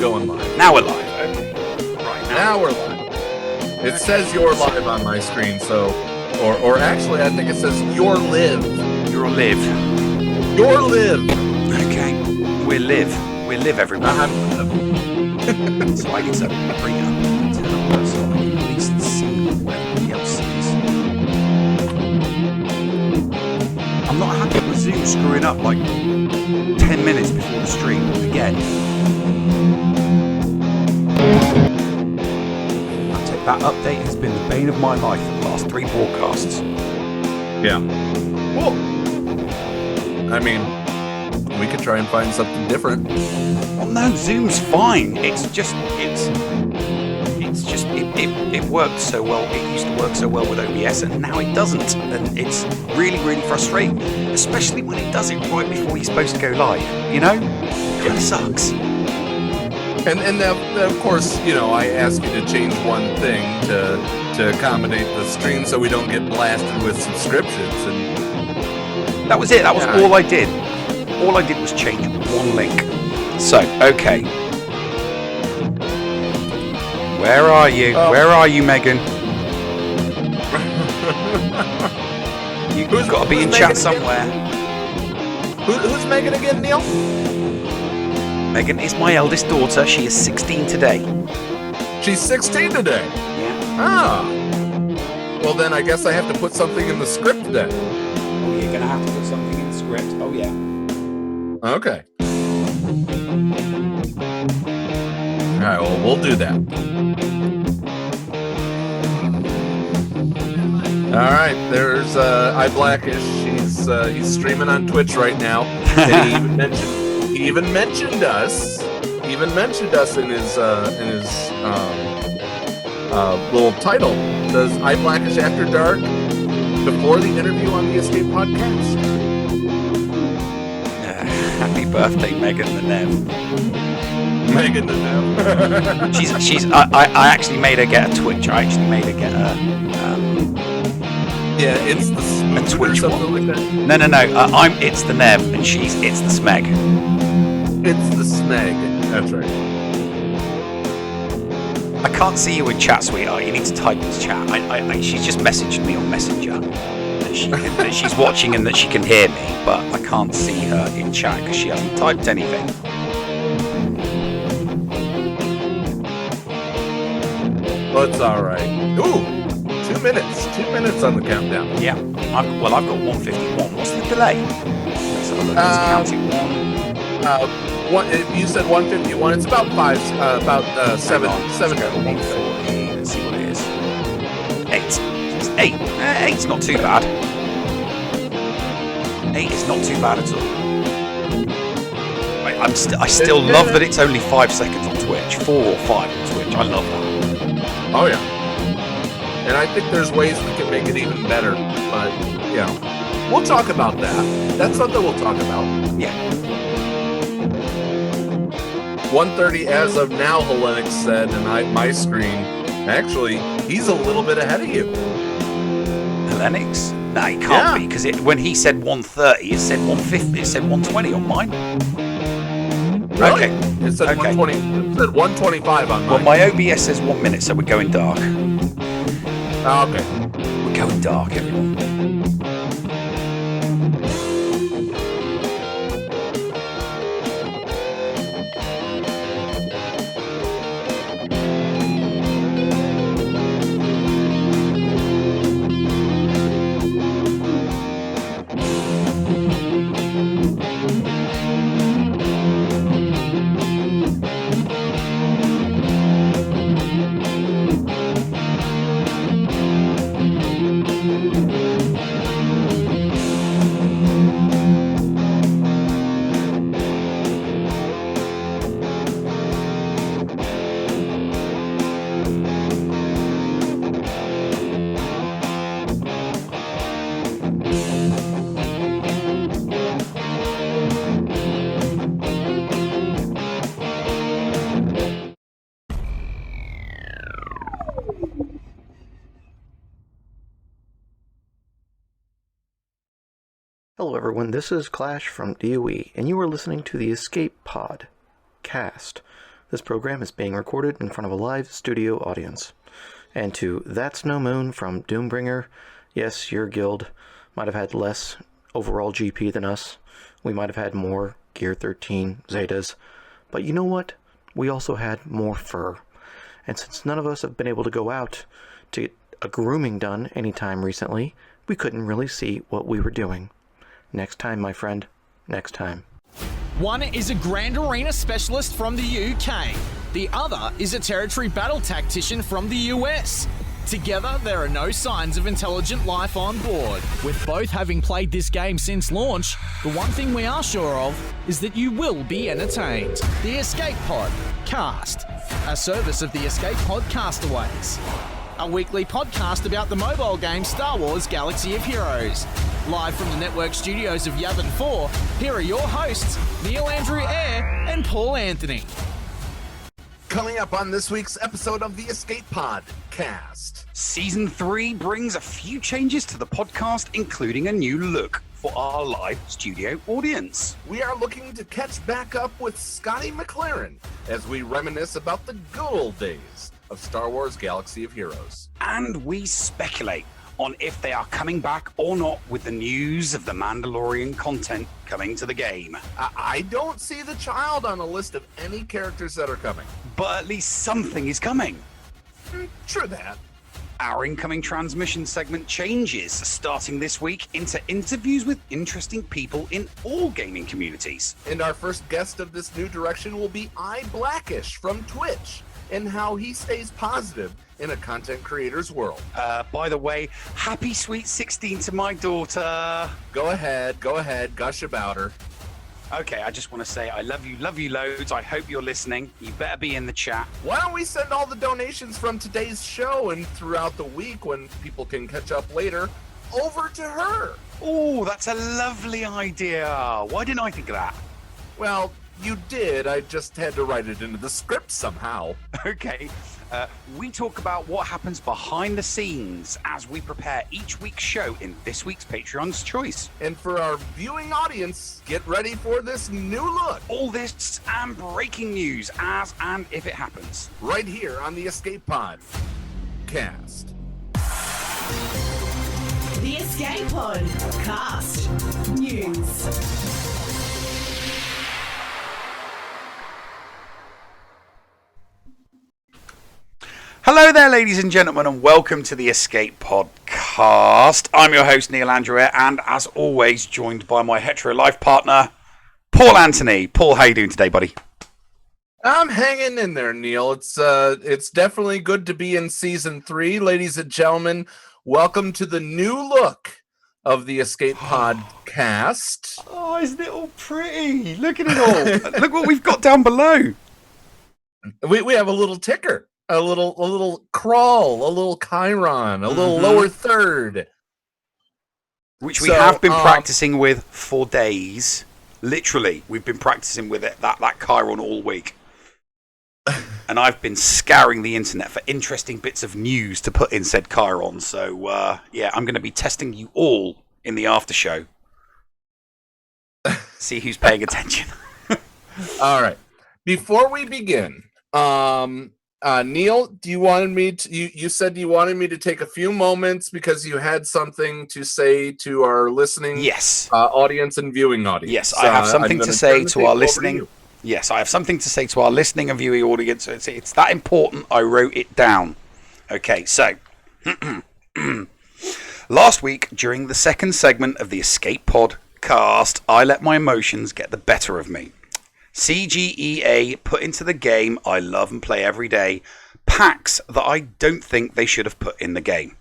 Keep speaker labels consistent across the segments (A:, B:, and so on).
A: going live.
B: Now we're live. Okay. Right,
A: now we're live. It says you're live on my screen, so... Or actually, I think it says you're live.
B: You're live.
A: You're live.
B: Okay. We're live. We're live, everyone. So I get to bring it up and turn up so I can at least see what everybody else sees. I'm not happy with Zoom screwing up like 10 minutes before the stream again. That update has been the bane of my life for the last 3 broadcasts.
A: Yeah. Well, I mean, we could try and find something different.
B: Well, no, Zoom's fine. It worked so well. It used to work so well with OBS, and now it doesn't. And it's really, really frustrating, especially when it does it right before you're supposed to go live. You know, it kind of sucks.
A: And of course, you know, I ask you to change one thing to accommodate the stream so we don't get blasted with subscriptions. And
B: that was it. That was all I did. All I did was change one link. So, okay. Where are you? Where are you, Megan? You've got to be in chat somewhere.
A: Who's Megan again, Neil?
B: Megan is my eldest daughter. She is 16 today.
A: She's 16 today?
B: Yeah.
A: Ah. Well, then I guess I have to put something in the script then.
B: Oh, you're going to have to put something in the script. Oh, yeah.
A: Okay. All right, well, we'll do that. All right, there's I Blackish. He's streaming on Twitch right now. And he even mentioned us in his little title. Does I Blackish After Dark before the interview on the Escape podcast?
B: Happy birthday, Megan the Nev.
A: Megan the Nev.
B: I actually made her get a Twitch. I actually made her get a
A: yeah, it's the
B: a Twitch
A: or something
B: one.
A: like that.
B: No. It's the Nev, and it's the Smeg.
A: It's the Smeg. That's right.
B: I can't see you in chat, sweetheart. You need to type in chat. She's just messaged me on Messenger that she's watching and that she can hear me, but I can't see her in chat because she hasn't typed anything.
A: Well, it's all right. Ooh, 2 minutes. 2 minutes on the countdown.
B: Yeah. I've got 151. What's the delay? Let's have a look. It's counting one.
A: You said 151. It's about 7.
B: 140. Let's see what it is. 8. It's 8. 8's not too bad. 8 is not too bad at all. I still love that it's only 5 seconds on Twitch. 4 or 5 on Twitch. I love that.
A: Oh yeah. And I think there's ways we can make it even better. But yeah, we'll talk about that. That's something we'll talk about.
B: Yeah.
A: 1:30 as of now, Hellenic said, and my screen. Actually, he's a little bit ahead of you.
B: Hellenics? No, he can't be, because when he said 1:30, it said 1:50. It said 1:20 on mine.
A: Really?
B: Okay.
A: It said 1:20. It said 1:25 on mine.
B: Well, my OBS says 1 minute, so we're going dark.
A: Oh, okay.
B: We're going dark, everyone.
C: Hello everyone, this is Clash from DOE, and you are listening to the Escape Pod cast This program is being recorded in front of a live studio audience. And to That's No Moon from Doombringer, yes, your guild might have had less overall GP than us. We might have had more Gear 13 Zetas. But you know what? We also had more fur. And since none of us have been able to go out to get a grooming done anytime recently, we couldn't really see what we were doing. Next time, my friend. Next time.
D: One is a Grand Arena specialist from the UK. The other is a territory battle tactician from the US. Together, there are no signs of intelligent life on board. With both having played this game since launch, the one thing we are sure of is that you will be entertained. The Escape Pod Cast, a service of the Escape Pod Castaways. A weekly podcast about the mobile game Star Wars Galaxy of Heroes. Live from the network studios of Yavin 4, here are your hosts, Neil Andrew Eyre and Paul Anthony.
A: Coming up on this week's episode of the Escape Pod Cast.
B: Season 3 brings a few changes to the podcast, including a new look for our live studio audience.
A: We are looking to catch back up with Scotty McLaren as we reminisce about the good old days of Star Wars Galaxy of Heroes.
B: And we speculate on if they are coming back or not with the news of the Mandalorian content coming to the game.
A: I don't see the child on a list of any characters that are coming.
B: But at least something is coming.
A: True that.
B: Our incoming transmission segment changes, starting this week into interviews with interesting people in all gaming communities.
A: And our first guest of this new direction will be I Blackish from Twitch, and how he stays positive in a content creator's world.
B: By the way, happy sweet 16 to my daughter.
A: Go ahead, gush about her.
B: Okay, I just want to say I love you loads. I hope you're listening. You better be in the chat.
A: Why don't we send all the donations from today's show and throughout the week when people can catch up later over to her?
B: Oh, that's a lovely idea. Why didn't I think of that?
A: Well, you did. I just had to write it into the script somehow.
B: Okay. We talk about what happens behind the scenes as we prepare each week's show in this week's Patreon's Choice.
A: And for our viewing audience, get ready for this new look.
B: All this and breaking news as and if it happens.
A: Right here on the Escape Pod Cast.
E: The Escape Pod Cast News.
B: Hello there, ladies and gentlemen, and welcome to the Escape Podcast. I'm your host, Neil Andrew, and as always, joined by my hetero life partner, Paul Anthony. Paul, how you doing today, buddy?
A: I'm hanging in there, Neil. It's definitely good to be in season 3, ladies and gentlemen. Welcome to the new look of the Escape Podcast.
B: Oh, isn't it all pretty? Look at it all. Look what we've got down below.
A: We have a little ticker. A little crawl, a little Chiron, a little lower third.
B: Which we have been practicing with for days. Literally, we've been practicing with it, that Chiron all week. And I've been scouring the internet for interesting bits of news to put in said Chiron. So, yeah, I'm going to be testing you all in the after show. See who's paying attention.
A: All right. Before we begin, Neil, you said you wanted me to take a few moments because you had something to say to our listening audience and viewing audience.
B: Yes, I have something to say to our listening. Yes, I have something to say to our listening and viewing audience. It's that important. I wrote it down. Okay, so last week during the second segment of the Escape Podcast, I let my emotions get the better of me. CGEA put into the game I love and play every day packs that I don't think they should have put in the game.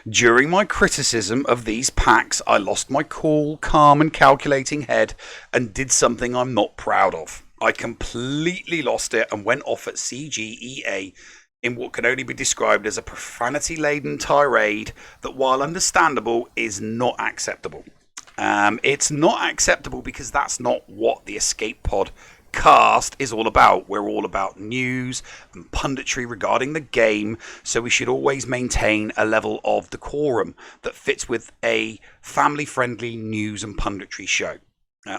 B: During my criticism of these packs, I lost my cool, calm and calculating head and did something I'm not proud of. I completely lost it and went off at CGEA in what can only be described as a profanity-laden tirade that, while understandable, is not acceptable. It's not acceptable because that's not what the Escape Pod Cast is all about. We're all about news and punditry regarding the game, so we should always maintain a level of decorum that fits with a family-friendly news and punditry show.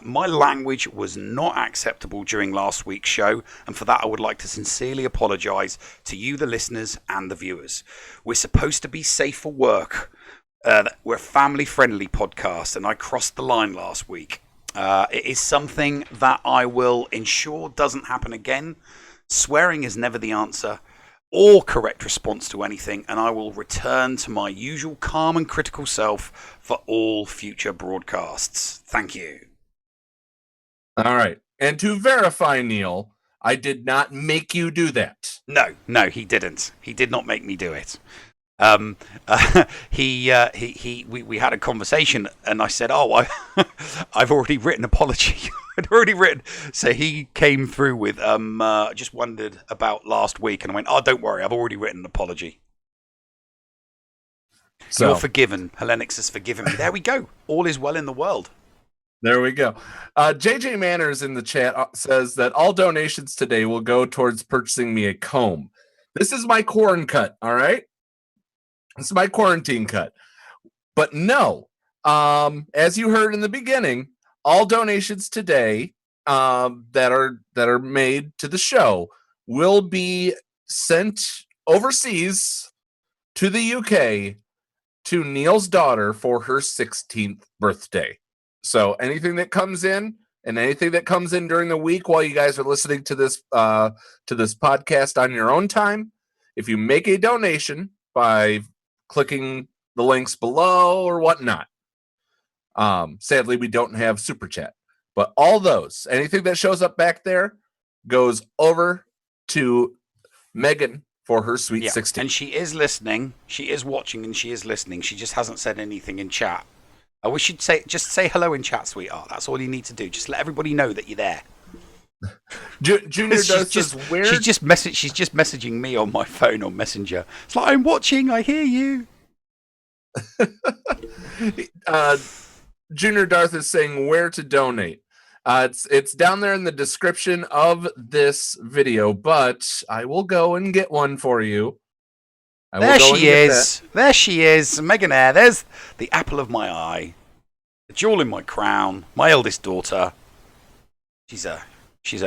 B: My language was not acceptable during last week's show, and for that I would like to sincerely apologise to you, the listeners, and the viewers. We're supposed to be safe for work. We're a family-friendly podcast, and I crossed the line last week. It is something that I will ensure doesn't happen again. Swearing is never the answer or correct response to anything, and I will return to my usual calm and critical self for all future broadcasts. Thank you.
A: All right. And to verify, Neil, I did not make you do that.
B: No, he didn't. He did not make me do it. We had a conversation, and I said, "Oh, I've already written an apology." I'd already written. So he came through with, just wondered about last week, and I went, "Oh, don't worry, I've already written an apology." So you're forgiven. Hellenix has forgiven me. There we go. All is well in the world.
A: There we go. JJ Manners in the chat says that all donations today will go towards purchasing me a comb. This is my corn cut, all right? This is my quarantine cut. But no, as you heard in the beginning, all donations today that are made to the show will be sent overseas to the UK to Neil's daughter for her 16th birthday. So anything that comes in and anything that comes in during the week while you guys are listening to this podcast on your own time, if you make a donation by clicking the links below or whatnot, sadly we don't have super chat, but all those, anything that shows up back there goes over to Megan for her sweet 16.
B: And she is listening, she is watching, and she is listening. She just hasn't said anything in chat. I wish you'd say hello in chat, sweetheart. That's all you need to do. Just let everybody know that you're there.
A: Junior does
B: she's just messaging me on my phone on Messenger. It's like, I'm watching, I hear you.
A: Junior Darth is saying where to donate. It's down there in the description of this video, but I will go and get one for you.
B: There she is. There she is. Megan Air. There's the apple of my eye. The jewel in my crown. My eldest daughter. She's a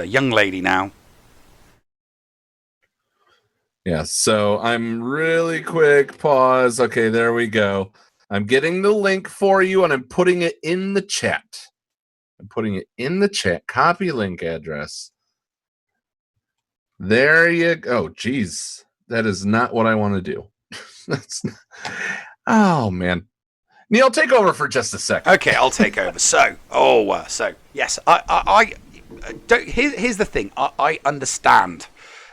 B: young lady now.
A: Yeah, so I'm really quick. Pause. Okay, there we go. I'm getting the link for you, and I'm putting it in the chat. Copy link address. There you go. Oh, geez. That is not what I want to do. Oh, man. Neil, take over for just a second.
B: Okay, I'll take over. So yes, I don't. Here's the thing. I understand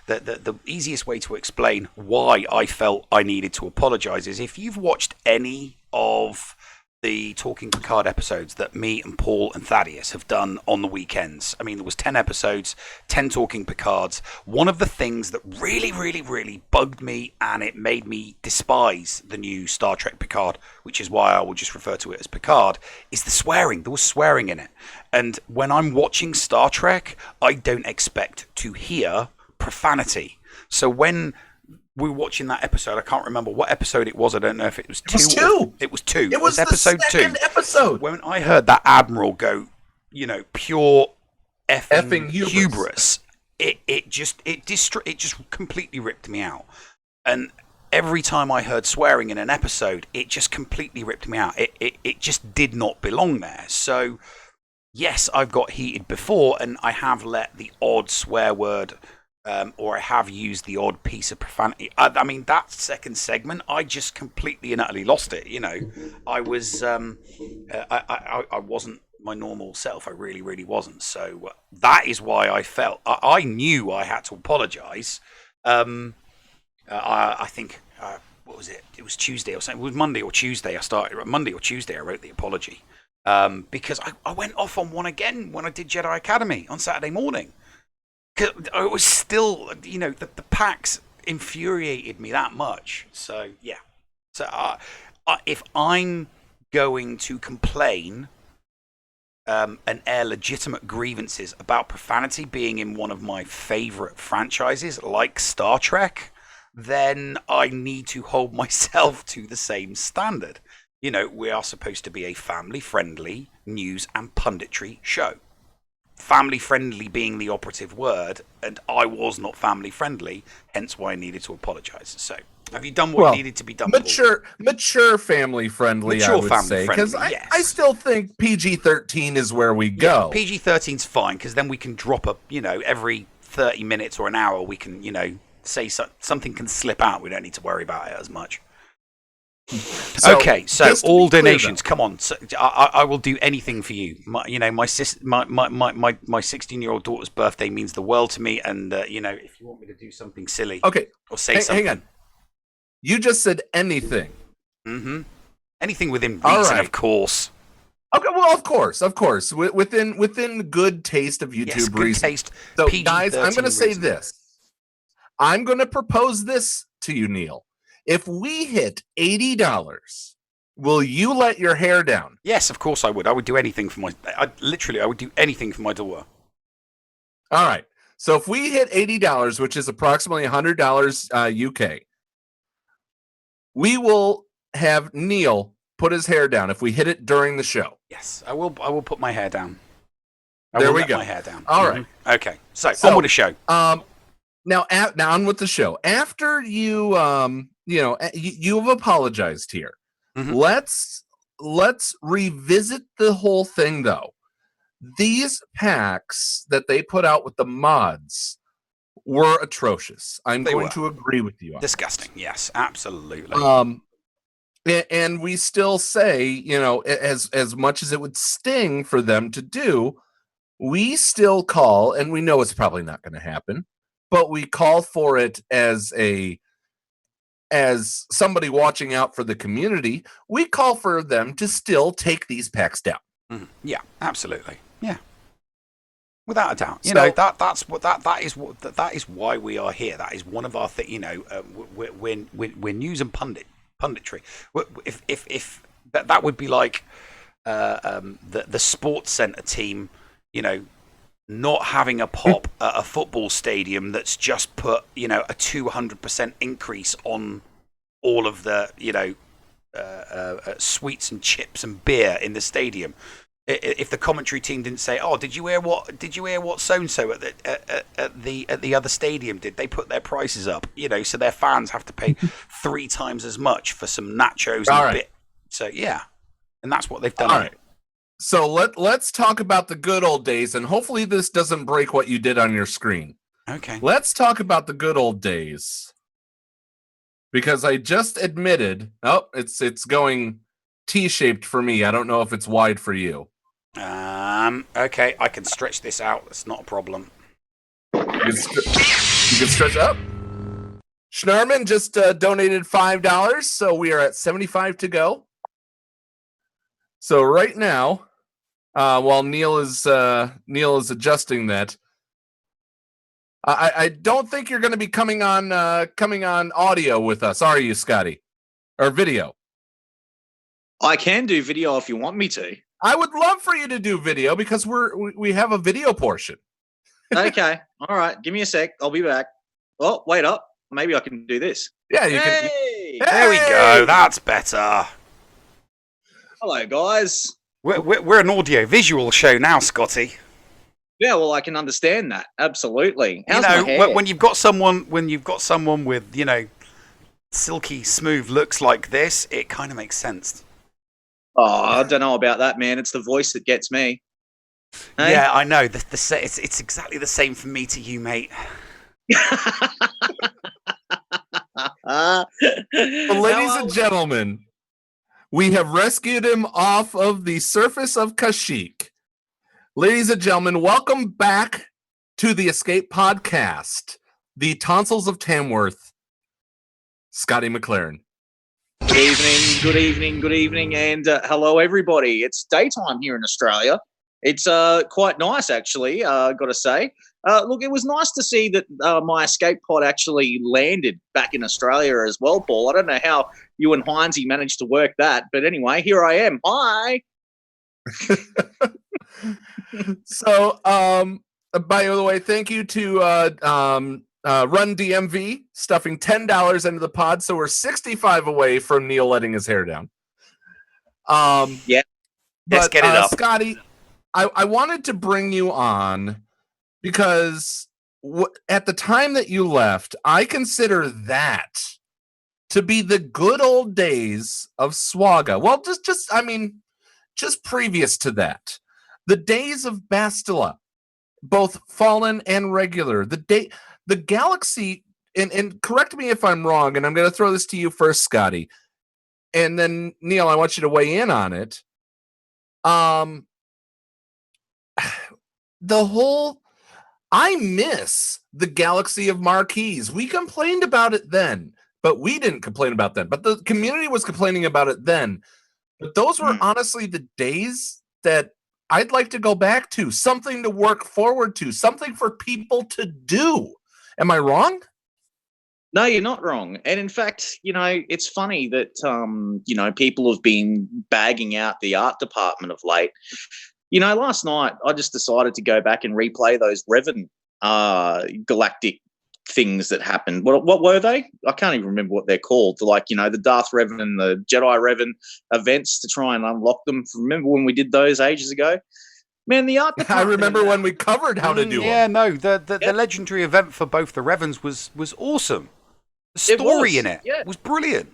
B: that the easiest way to explain why I felt I needed to apologise is if you've watched any of the Talking Picard episodes that me and Paul and Thaddeus have done on the weekends. I mean, there was 10 episodes, 10 Talking Picards. One of the things that really, really, really bugged me, and it made me despise the new Star Trek Picard, which is why I will just refer to it as Picard, is the swearing. There was swearing in it. And when I'm watching Star Trek, I don't expect to hear profanity. So when we were watching that episode, I can't remember what episode it was. I don't know if it was two. It was two.
A: It was
B: episode
A: the second episode.
B: When I heard that Admiral go, pure effing hubris, it just completely ripped me out. And every time I heard swearing in an episode, it just completely ripped me out. It just did not belong there. So yes, I've got heated before, and I have let the odd swear word. Or I have used the odd piece of profanity. I mean, that second segment, I just completely and utterly lost it. I was, I wasn't my normal self. I really, really wasn't. So that is why I felt I knew I had to apologise. I think what was it? It was Tuesday or something. It was Monday or Tuesday. Monday or Tuesday. I wrote the apology because I went off on one again when I did Jedi Academy on Saturday morning. I was still, the PAX infuriated me that much. So, yeah. So, if I'm going to complain and air legitimate grievances about profanity being in one of my favourite franchises, like Star Trek, then I need to hold myself to the same standard. You know, we are supposed to be a family-friendly news and punditry show. Family-friendly being the operative word, and I was not family-friendly, hence why I needed to apologise. So, have you done what needed to be done?
A: Mature family-friendly, I would say. Because
B: yes.
A: I still think PG-13 is where we go.
B: PG-13's fine, because then we can drop every 30 minutes or an hour, we can, say something can slip out. We don't need to worry about it as much. So all donations. Come on, I will do anything for you. My 16-year-old daughter's birthday means the world to me, and if you want me to do something silly,
A: okay,
B: or say something.
A: Hang on, you just said anything.
B: Mm-hmm. Anything within reason, of course.
A: Okay, well, of course, within good taste of YouTube reason.
B: Taste.
A: So, guys, I'm going to say this. I'm going to propose this to you, Neil. If we hit $80, will you let your hair down?
B: Yes, of course I would. I would do anything for I would do anything for my daughter.
A: All right. So if we hit $80, which is approximately $100 UK, we will have Neil put his hair down if we hit it during the show.
B: Yes, I will put my hair down.
A: There we go.
B: My hair down.
A: All right.
B: Okay. So on with the show.
A: Now on with the show. After you you've apologized here. Mm-hmm. Let's revisit the whole thing though. These packs that they put out with the mods were atrocious. I'm going to agree with you on
B: disgusting.
A: This.
B: Yes, absolutely.
A: And we still say, as much as it would sting for them to do, we still call, and we know it's probably not going to happen, but we call for it as somebody watching out for the community. We call for them to still take these packs down.
B: Mm-hmm. Yeah, absolutely. Yeah, without a doubt. That is why we are here. That is one of our things. We're news and punditry. If that would be like the Sports Center team, not having a pop at a football stadium that's just put, a 200% increase on all of the, sweets and chips and beer in the stadium. If the commentary team didn't say, "Oh, did you hear what so and so at the other stadium did? They put their prices up, so their fans have to pay 3 times as much for some nachos and a bit." So yeah, and that's what they've done.
A: All right. So let's talk about the good old days, and hopefully this doesn't break what you did on your screen.
B: Okay.
A: Let's talk about the good old days, because I just admitted, it's going T-shaped for me. I don't know if it's wide for you.
B: Okay, I can stretch this out. That's not a problem.
A: You can stretch up. Schnarman just donated $5, so we are at 75 to go. So right now, while Neil is adjusting that, I don't think you're going to be coming on audio with us, are you, Scotty? Or video?
F: I can do video if you want me to.
A: I would love for you to do video because we have a video portion.
F: Okay. All right. Give me a sec. I'll be back. Oh, wait up. Maybe I can do this.
A: Yeah, you can.
F: Hey!
B: There we go. That's better.
F: Hello, guys.
B: We're an audio-visual show now, Scotty.
F: Yeah, well, I can understand that. Absolutely. How's my hair?
B: When you've got someone with silky smooth looks like this, it kind of makes sense.
F: Oh, I don't know about that, man. It's the voice that gets me. Hey?
B: Yeah, I know. It's exactly the same from me to you, mate.
A: Ladies and gentlemen, we have rescued him off of the surface of Kashyyyk. Ladies and gentlemen, welcome back to the Escape Podcast, the Tonsils of Tamworth, Scotty McLaren.
F: Good evening, and hello, everybody. It's daytime here in Australia. It's quite nice, actually, got to say. Look, it was nice to see that my escape pod actually landed back in Australia as well, Paul. I don't know how you and Heinzie managed to work that, but anyway, here I am. Hi!
A: So, by the way, thank you to Run DMV stuffing $10 into the pod, so we're 65 away from Neil letting his hair down.
F: Yeah.
B: Let's
A: But
B: get it up.
A: Scotty, I wanted to bring you on because at the time that you left, I consider that to be the good old days of SWGOH. Well, just previous to that, the days of Bastila, both fallen and regular. The galaxy, and correct me if I'm wrong, and I'm going to throw this to you first, Scotty, and then Neil, I want you to weigh in on it. I miss the galaxy of marquees. We complained about it then, but we didn't complain about that. But the community was complaining about it then. But those were honestly the days that I'd like to go back to, something to work forward to, something for people to do. Am I wrong?
F: No, you're not wrong. And in fact, it's funny that, people have been bagging out the art department of late. Last night I just decided to go back and replay those Revan Galactic things that happened. What were they? I can't even remember what they're called. The Darth Revan and the Jedi Revan events to try and unlock them. Remember when we did those ages ago? Man, the art department.
A: I remember when we covered how to do
B: yeah,
A: them.
B: no, the legendary event for both the Revans was awesome. The story in it was brilliant.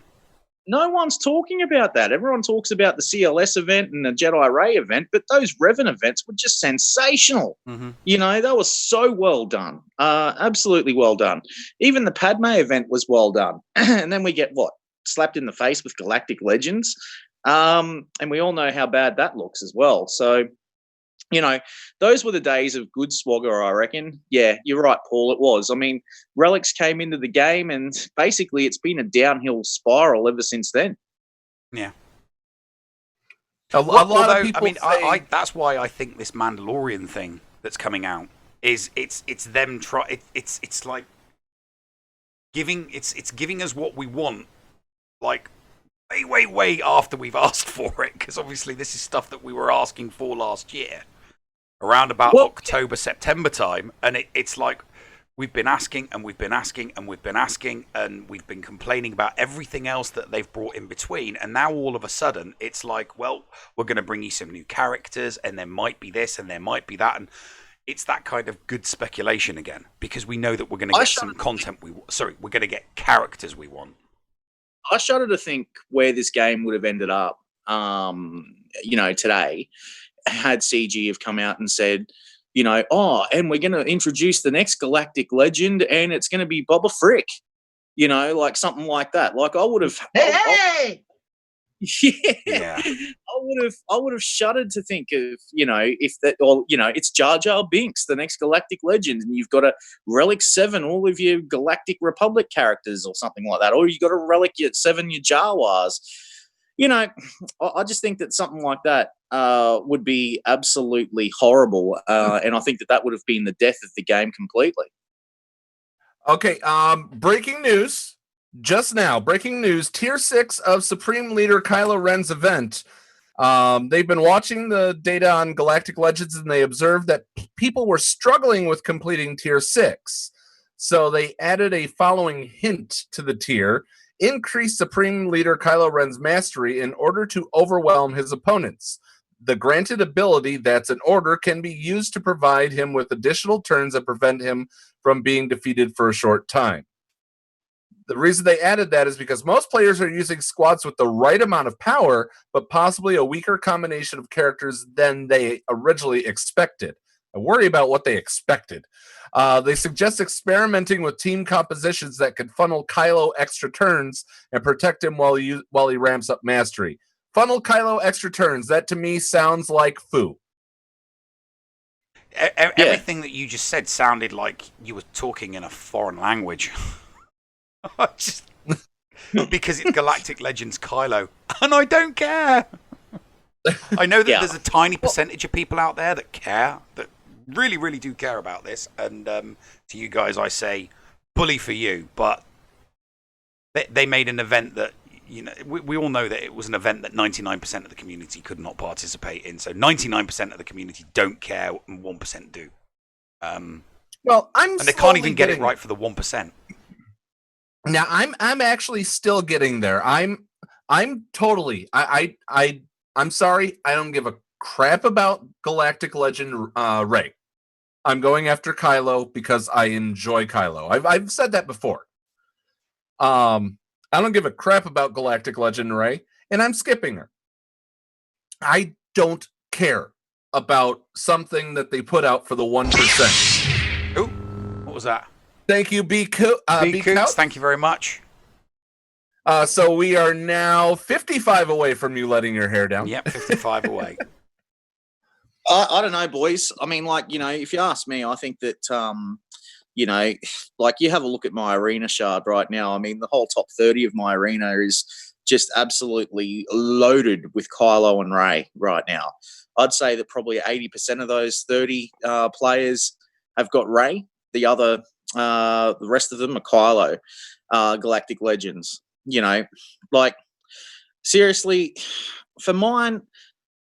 F: No one's talking about that. Everyone talks about the CLS event and the Jedi Ray event, but those Revan events were just sensational.
B: Mm-hmm.
F: They were so well done. Absolutely well done. Even the Padme event was well done. And then we get slapped in the face with Galactic Legends. And we all know how bad that looks as well. So, those were the days of good SWGOH, I reckon. Yeah, you're right, Paul, it was. I mean, relics came into the game, and basically it's been a downhill spiral ever since then.
B: Yeah.
A: A lot of people
B: I that's why I think this Mandalorian thing that's coming out is it's them it's like giving us what we want, like way after we've asked for it, because obviously this is stuff that we were asking for last year around about October, September time, and it's like we've been asking and we've been asking and we've been asking and we've been complaining about everything else that they've brought in between, and now all of a sudden it's like, well, we're going to bring you some new characters and there might be this and there might be that, and it's that kind of good speculation again, because we know that we're going to get some content we're going to get characters we want.
F: I shudder to think where this game would have ended up, today, had CG have come out and said, and we're going to introduce the next Galactic Legend and it's going to be Boba Frick, like something like that. Like I would have... Yeah. I would have shuddered to think of, if that, or, it's Jar Jar Binks, the next Galactic Legend, and you've got a Relic 7, all of your Galactic Republic characters or something like that, or you've got a Relic 7, your Jawas. I just think that something like that would be absolutely horrible, and I think that would have been the death of the game completely.
A: Okay, breaking news. Just now, breaking news, Tier 6 of Supreme Leader Kylo Ren's event. They've been watching the data on Galactic Legends, and they observed that people were struggling with completing Tier 6. So they added a following hint to the tier: increase Supreme Leader Kylo Ren's mastery in order to overwhelm his opponents. The granted ability, that's an order, can be used to provide him with additional turns that prevent him from being defeated for a short time. The reason they added that is because most players are using squads with the right amount of power, but possibly a weaker combination of characters than they originally expected. I worry about what they expected. They suggest experimenting with team compositions that could funnel Kylo extra turns and protect him while he ramps up mastery. Funnel Kylo extra turns. That to me sounds like foo.
B: Everything that you just said sounded like you were talking in a foreign language. Because it's Galactic Legends Kylo, and I don't care. I know that there's a tiny percentage of people out there that care, that really, really do care about this, and to you guys I say, bully for you, but they made an event that, we all know that it was an event that 99% of the community could not participate in, so 99% of the community don't care and 1% do. And they can't even get it right for the 1%.
A: Now I'm actually still getting there. I'm totally I I'm sorry, I don't give a crap about Galactic Legend Rey. I'm going after Kylo because I enjoy Kylo. I've said that before. I don't give a crap about Galactic Legend Rey, and I'm skipping her. I don't care about something that they put out for the 1%.
B: Oh, what was that?
A: Thank you, B.
B: B. Coots, thank you very much.
A: So we are now 55 away from you letting your hair down.
B: Yep, 55 away.
F: I don't know, boys. I mean, like, if you ask me, I think that, like you have a look at my arena shard right now. I mean, the whole top 30 of my arena is just absolutely loaded with Kylo and Rey right now. I'd say that probably 80% of those 30 players have got Rey. The rest of them are Kylo, Galactic Legends. Like, seriously, for mine,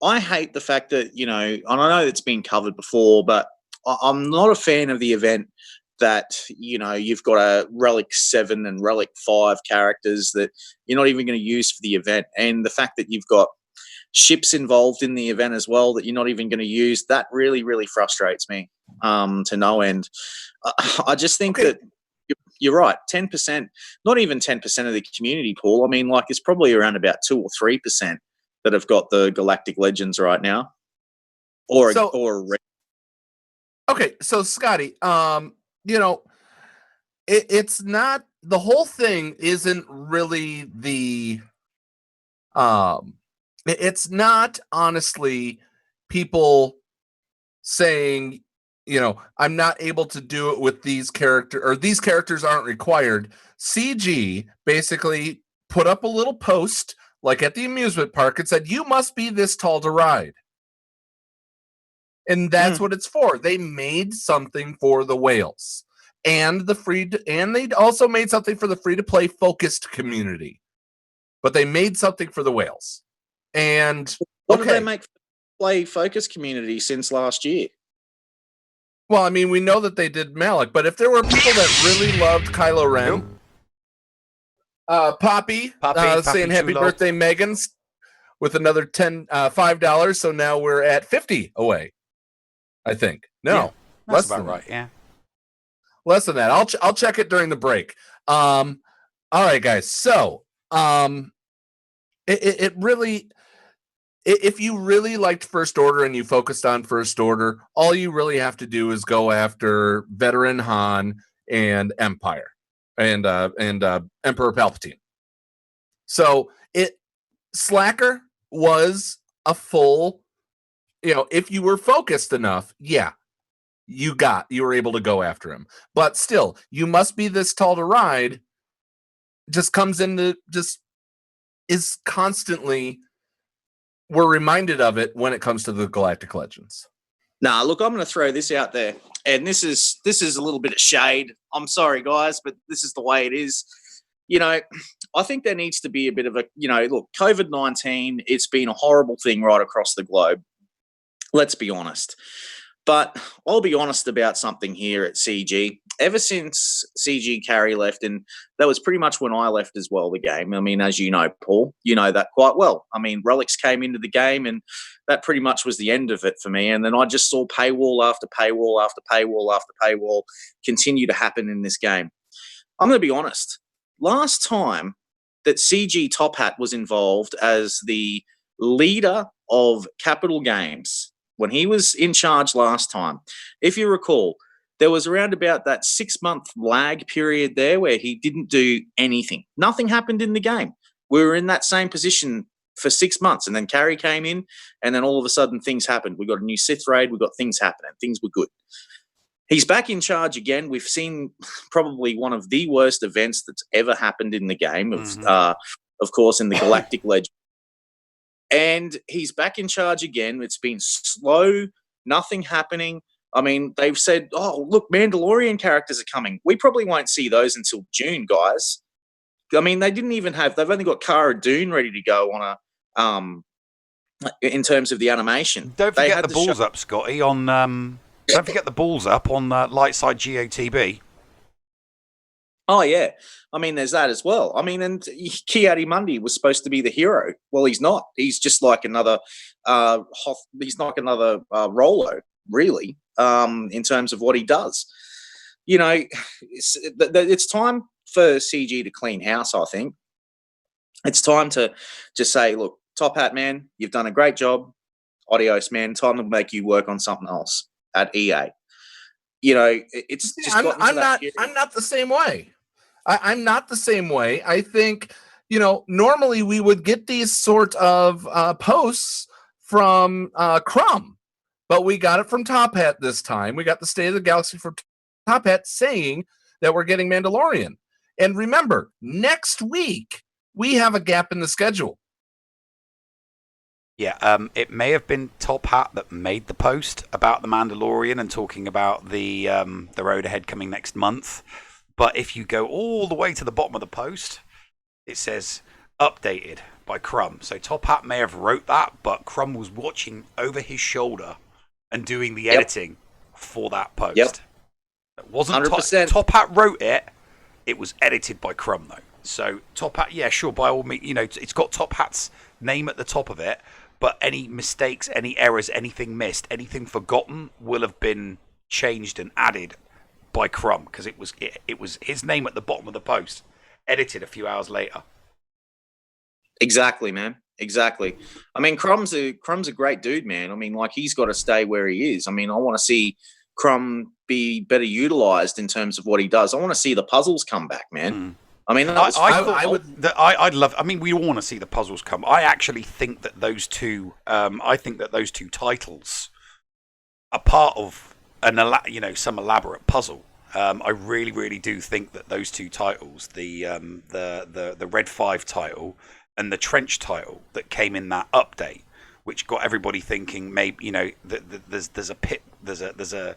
F: I hate the fact that, and I know it's been covered before, but I'm not a fan of the event that, you've got a Relic 7 and Relic 5 characters that you're not even going to use for the event. And the fact that you've got ships involved in the event as well that you're not even going to use, that really, really frustrates me to no end. I just think that you're right, 10%, not even 10% of the community pool. I mean, like, it's probably around about 2 or 3% that have got the Galactic Legends right now.
A: Okay, so Scotty, it's not, the whole thing isn't really it's not honestly people saying, I'm not able to do it with these characters, or these characters aren't required. CG basically put up a little post like at the amusement park and said, you must be this tall to ride. And that's what it's for. They made something for the whales and and they also made something for the free to play focused community, but they made something for the whales. And
F: what did they make for the play focused community since last year?
A: Well, I mean, we know that they did Malik, but if there were people that really loved Kylo Ren, Poppy saying happy birthday, Megan's, with another $5. So now we're at 50 away. I think. No,
B: yeah,
A: that's
B: about right. Yeah,
A: less than that. I'll check it during the break. All right, guys. So, it really, if you really liked First Order and you focused on First Order, all you really have to do is go after Veteran Han and Empire and Emperor Palpatine. So Slacker was a full, if you were focused enough, you were able to go after him. But still, you must be this tall to ride just comes into, just is constantly, we're reminded of it when it comes to the Galactic Legends.
F: Nah, look, I'm going to throw this out there, and this is a little bit of shade. I'm sorry, guys, but this is the way it is. I think there needs to be a bit of a, look, COVID-19, it's been a horrible thing right across the globe. Let's be honest. But I'll be honest about something here at CG. Ever since CG Carry left, and that was pretty much when I left as well, the game. I mean, as you know, Paul, you know that quite well. I mean, Relics came into the game, and that pretty much was the end of it for me. And then I just saw paywall after paywall after paywall after paywall continue to happen in this game. I'm going to be honest. Last time that CG Top Hat was involved as the leader of Capital Games, when he was in charge last time, if you recall, there was around about that 6-month lag period there where he didn't do anything. Nothing happened in the game. We were in that same position for 6 months, and then Carrie came in, and then all of a sudden things happened. We got a new Sith raid. We got things happening. Things were good. He's back in charge again. We've seen probably one of the worst events that's ever happened in the game, of course, in the Galactic Legend. And he's back in charge again. It's been slow, nothing happening. I mean, they've said, oh, look, Mandalorian characters are coming. We probably won't see those until June, guys. I mean, they've only got Cara Dune ready to go on in terms of the animation.
B: Don't forget the balls up, Scotty, on, don't forget the balls up on Lightside GOTB.
F: Oh, yeah. I mean, there's that as well. I mean, and Ki-Adi-Mundi was supposed to be the hero. Well, he's not. He's just like another Rolo, really, in terms of what he does. You know, it's time for CG to clean house, I think. It's time to just say, look, Top Hat, man, you've done a great job. Adios, man. Time to make you work on something else at EA. You know, it's just
A: I'm not the same way. I'm not the same way. I think, you know, normally we would get these sort of posts from Crumb, but we got it from Top Hat this time. We got the State of the Galaxy from Top Hat saying that we're getting Mandalorian. And remember, next week we have a gap in the schedule.
B: Yeah, it may have been Top Hat that made the post about the Mandalorian and talking about the road ahead coming next month. But if you go all the way to the bottom of the post, it says updated by Crumb. So Top Hat may have wrote that, but Crumb was watching over his shoulder and doing the editing for that post. Yep. It wasn't 100%. Top Hat wrote it. It was edited by Crumb though. So Top Hat, yeah, sure, by all means, you know, it's got Top Hat's name at the top of it. But any mistakes, any errors, anything missed, anything forgotten will have been changed and added by Crumb because it was his name at the bottom of the post, edited a few hours later.
F: Exactly, man. Exactly. I mean, Crumb's a great dude, man. I mean, like he's got to stay where he is. I mean, I want to see Crumb be better utilized in terms of what he does. I want to see the puzzles come back, man.
B: Mm.
F: I mean,
B: I'd love. I mean, we all want to see the puzzles come. I actually think that those two. I think that those two titles are part of some elaborate puzzle. I really, really do think that those two titles, the Red 5 title and the Trench title that came in that update, which got everybody thinking maybe there's a pit, there's a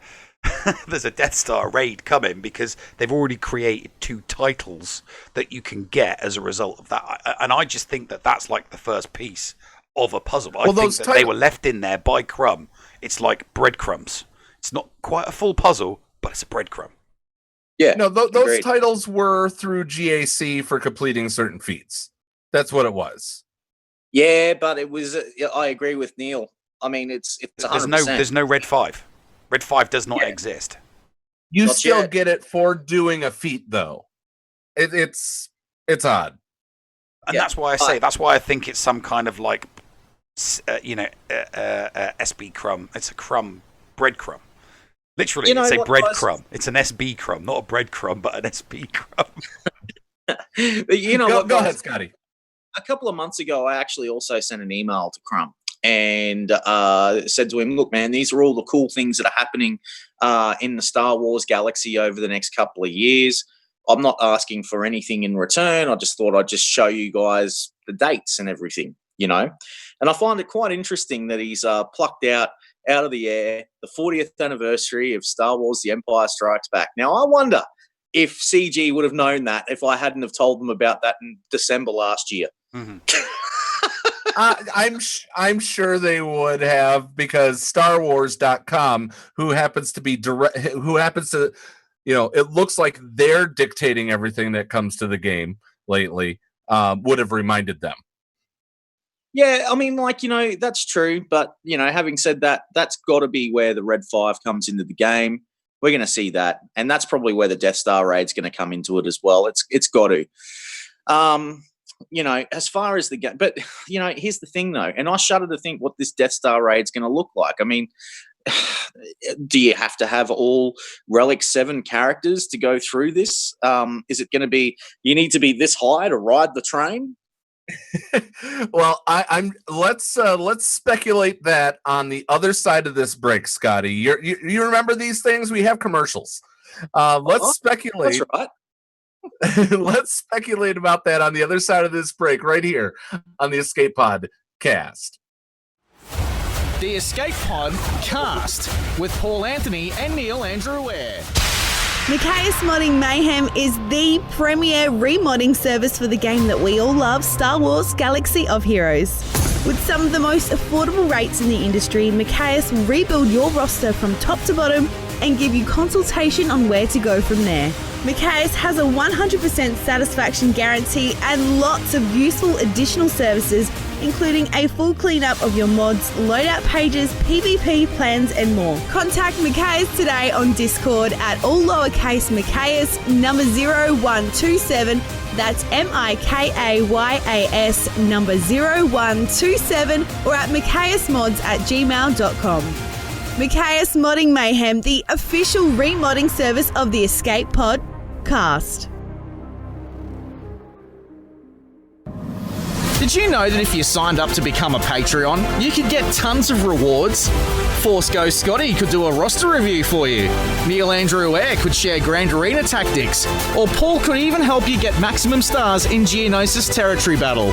B: there's a Death Star raid coming because they've already created two titles that you can get as a result of that. And I just think that that's like the first piece of a puzzle. I think that they were left in there by Crumb. It's like breadcrumbs. It's not quite a full puzzle, but it's a breadcrumb.
F: Yeah.
A: No, those titles were through GAC for completing certain feats. That's what it was.
F: Yeah, but it was. I agree with Neil. I mean, it's 100%.
B: There's no Red 5. Red 5 does not exist.
A: You still get it for doing a feat, though. It's odd.
B: And that's why I say, that's why I think it's some kind of like, SB crumb. It's a crumb, breadcrumb. Literally, it's a breadcrumb. It's an SB crumb, not a breadcrumb, but an SB crumb.
A: Go ahead, Scotty.
F: A couple of months ago, I actually also sent an email to Crumb and said to him, look, man, these are all the cool things that are happening in the Star Wars galaxy over the next couple of years. I'm not asking for anything in return. I just thought I'd just show you guys the dates and everything, And I find it quite interesting that he's plucked out of the air the 40th anniversary of Star Wars The Empire Strikes Back. Now, I wonder if CG would have known that if I hadn't have told them about that in December last year. Mm-hmm.
A: I'm sure they would have, because StarWars.com, who happens to, it looks like they're dictating everything that comes to the game lately, would have reminded them.
F: Yeah, I mean, that's true. But, having said that, that's got to be where the Red 5 comes into the game. We're going to see that. And that's probably where the Death Star raid's going to come into it as well. It's got to. As far as the game. But, here's the thing, though. And I shudder to think what this Death Star raid's going to look like. I mean, do you have to have all Relic 7 characters to go through this? Is it going to be, you need to be this high to ride the train?
A: Well, let's speculate that on the other side of this break, Scotty. You remember these things? We have commercials. Let's speculate.
F: That's right.
A: Let's speculate about that on the other side of this break, right here on the Escape Pod cast.
D: The Escape Pod cast with Paul Anthony and Neil Andrew Ware.
G: Nikias Modding Mayhem is the premier remodding service for the game that we all love, Star Wars Galaxy of Heroes. With some of the most affordable rates in the industry, Nikias will rebuild your roster from top to bottom and give you consultation on where to go from there. Macias has a 100% satisfaction guarantee and lots of useful additional services, including a full cleanup of your mods, loadout pages, PvP plans and more. Contact Macias today on Discord at all lowercase Macias number 0127. That's MIKAYAS number 0127 or at maciasmods@gmail.com. Macias Modding Mayhem, the official remodding service of the Escape Pod cast.
D: Did you know that if you signed up to become a Patreon, you could get tons of rewards? Force Ghost Scotty could do a roster review for you. Neil Andrew Air could share Grand Arena tactics. Or Paul could even help you get maximum stars in Geonosis Territory Battle.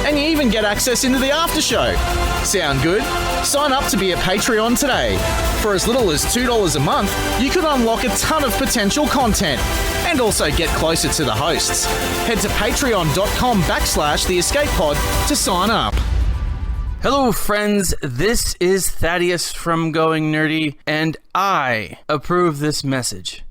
D: And you even get access into the after show. Sound good? Sign up to be a Patreon today. For as little as $2 a month, you could unlock a ton of potential content and also get closer to the hosts. Head to patreon.com/The Escape Pod to sign up.
H: Hello, friends. This is Thaddeus from Going Nerdy, and I approve this message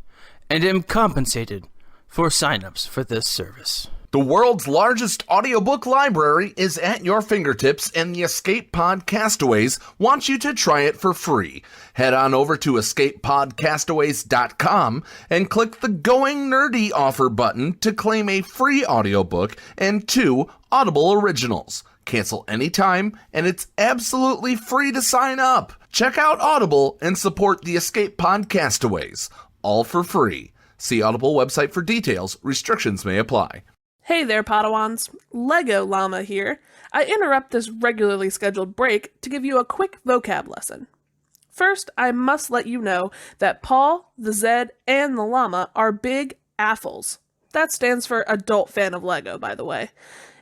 H: and am compensated for signups for this service.
A: The world's largest audiobook library is at your fingertips, and the Escape Pod Castaways wants you to try it for free. Head on over to escapepodcastaways.com and click the Going Nerdy offer button to claim a free audiobook and 2 Audible originals. Cancel anytime, and it's absolutely free to sign up. Check out Audible and support the Escape Pod Castaways. All for free. See Audible website for details. Restrictions may apply.
I: Hey there, Padawans. Lego Llama here. I interrupt this regularly scheduled break to give you a quick vocab lesson. First, I must let you know that Paul, the Zed, and the Llama are big AFFLs. That stands for Adult Fan of Lego, by the way.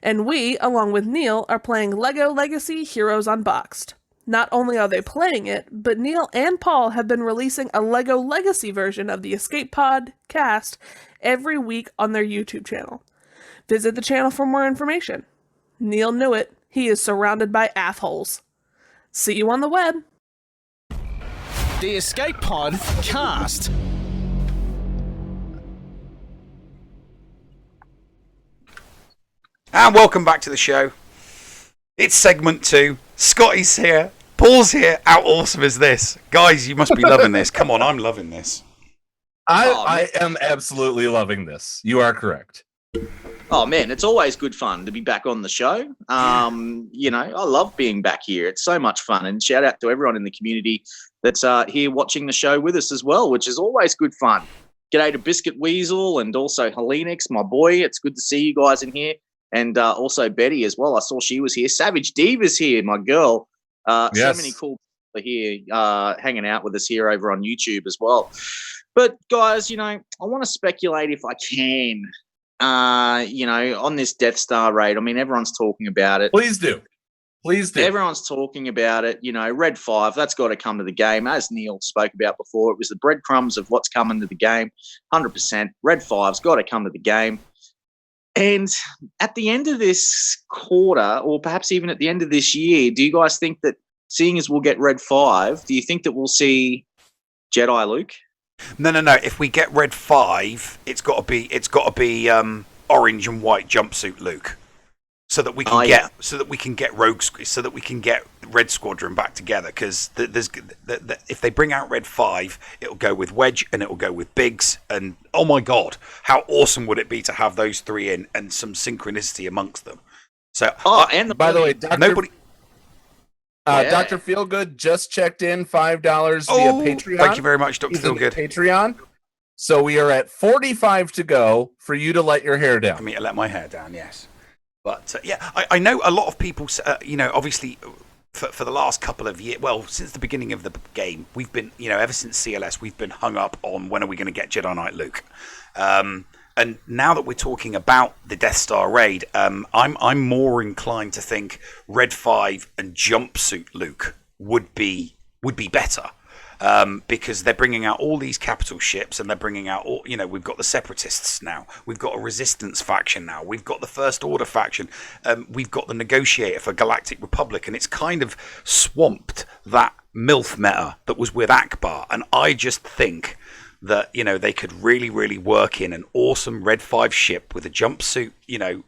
I: And we, along with Neil, are playing Lego Legacy Heroes Unboxed. Not only are they playing it, but Neil and Paul have been releasing a Lego Legacy version of the Escape Pod cast every week on their YouTube channel. Visit the channel for more information. Neil knew it. He is surrounded by AFFLs. See you on the web.
D: The Escape Pod cast.
B: And welcome back to the show. It's segment 2. Scotty's here. Paul's here. How awesome is this? Guys, you must be loving this. Come on, I'm loving this.
A: I am absolutely loving this. You are correct.
F: Oh man, it's always good fun to be back on the show. You know, I love being back here. It's so much fun, and shout out to everyone in the community that's here watching the show with us as well, which is always good fun. G'day to Biscuit Weasel and also Helenix, my boy. It's good to see you guys in here, and also Betty as well. I saw she was here. Savage Diva's here, my girl. Yes. So many cool people are here hanging out with us here over on YouTube as well. But guys, you know, I want to speculate if I can. You know, on this Death Star raid, I mean, everyone's talking about it.
A: Please do. Please do.
F: Everyone's talking about it. You know, Red 5, that's got to come to the game. As Neil spoke about before, it was the breadcrumbs of what's coming to the game. 100%. Red 5's got to come to the game. And at the end of this quarter, or perhaps even at the end of this year, do you guys think that, seeing as we'll get Red 5, do you think that we'll see Jedi Luke?
B: No. If we get Red 5, it's got to be orange and white jumpsuit Luke, so that we can get Rogue, so that we can get Red Squadron back together. Because if they bring out Red 5, it'll go with Wedge and it'll go with Biggs. And oh my God, how awesome would it be to have those 3 in and some synchronicity amongst them? So,
A: by the way,
B: nobody.
A: Dr. Feelgood just checked in $5 via Patreon.
B: Thank you very much, Dr. Feelgood.
A: Patreon. So we are at 45 to go for you to let your hair down.
B: For me to let my hair down, yes. But I know a lot of people, you know, obviously for the last couple of years, well, since the beginning of the game, we've been, you know, ever since CLS, we've been hung up on when are we going to get Jedi Knight Luke. And now that we're talking about the Death Star raid, I'm more inclined to think Red 5 and Jumpsuit Luke would be better. because they're bringing out all these capital ships, and they're bringing out all, we've got the Separatists now, we've got a Resistance faction now, we've got the First Order faction, we've got the Negotiator for Galactic Republic, and it's kind of swamped that MILF meta that was with Akbar. And I just think that they could really, really work in an awesome Red 5 ship with a jumpsuit,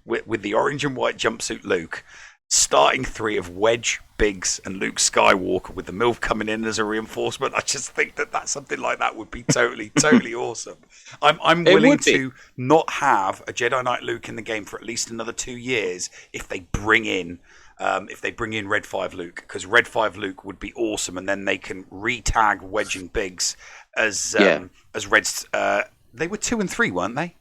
B: with the orange and white jumpsuit Luke, starting 3 of Wedge, Biggs, and Luke Skywalker, with the MILF coming in as a reinforcement. I just think that something like that would be totally, totally awesome. I'm willing to not have a Jedi Knight Luke in the game for at least another 2 years if they bring in Red 5 Luke, because Red 5 Luke would be awesome, and then they can re-tag Wedge and Biggs as Reds. They were 2 and 3, weren't they?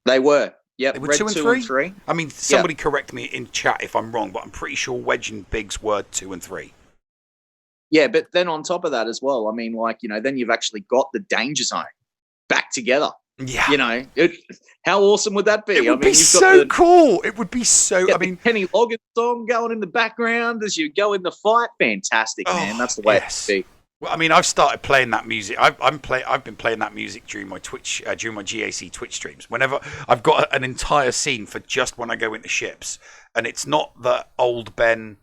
F: They were. Yeah,
B: they were 2 and 3. I mean, somebody correct me in chat if I'm wrong, but I'm pretty sure Wedge and Biggs were 2 and 3.
F: Yeah, but then on top of that as well, I mean, then you've actually got the Danger Zone back together.
B: Yeah,
F: how awesome would that be?
B: It would be so cool. It would be so. I mean,
F: Kenny Loggins song going in the background as you go in the fight. Fantastic, man. That's the way it should be.
B: Well, I mean, I've started playing that music. I've been playing that music during my Twitch, during my GAC Twitch streams. Whenever I've got an entire scene for just when I go into ships, and it's not the old Ben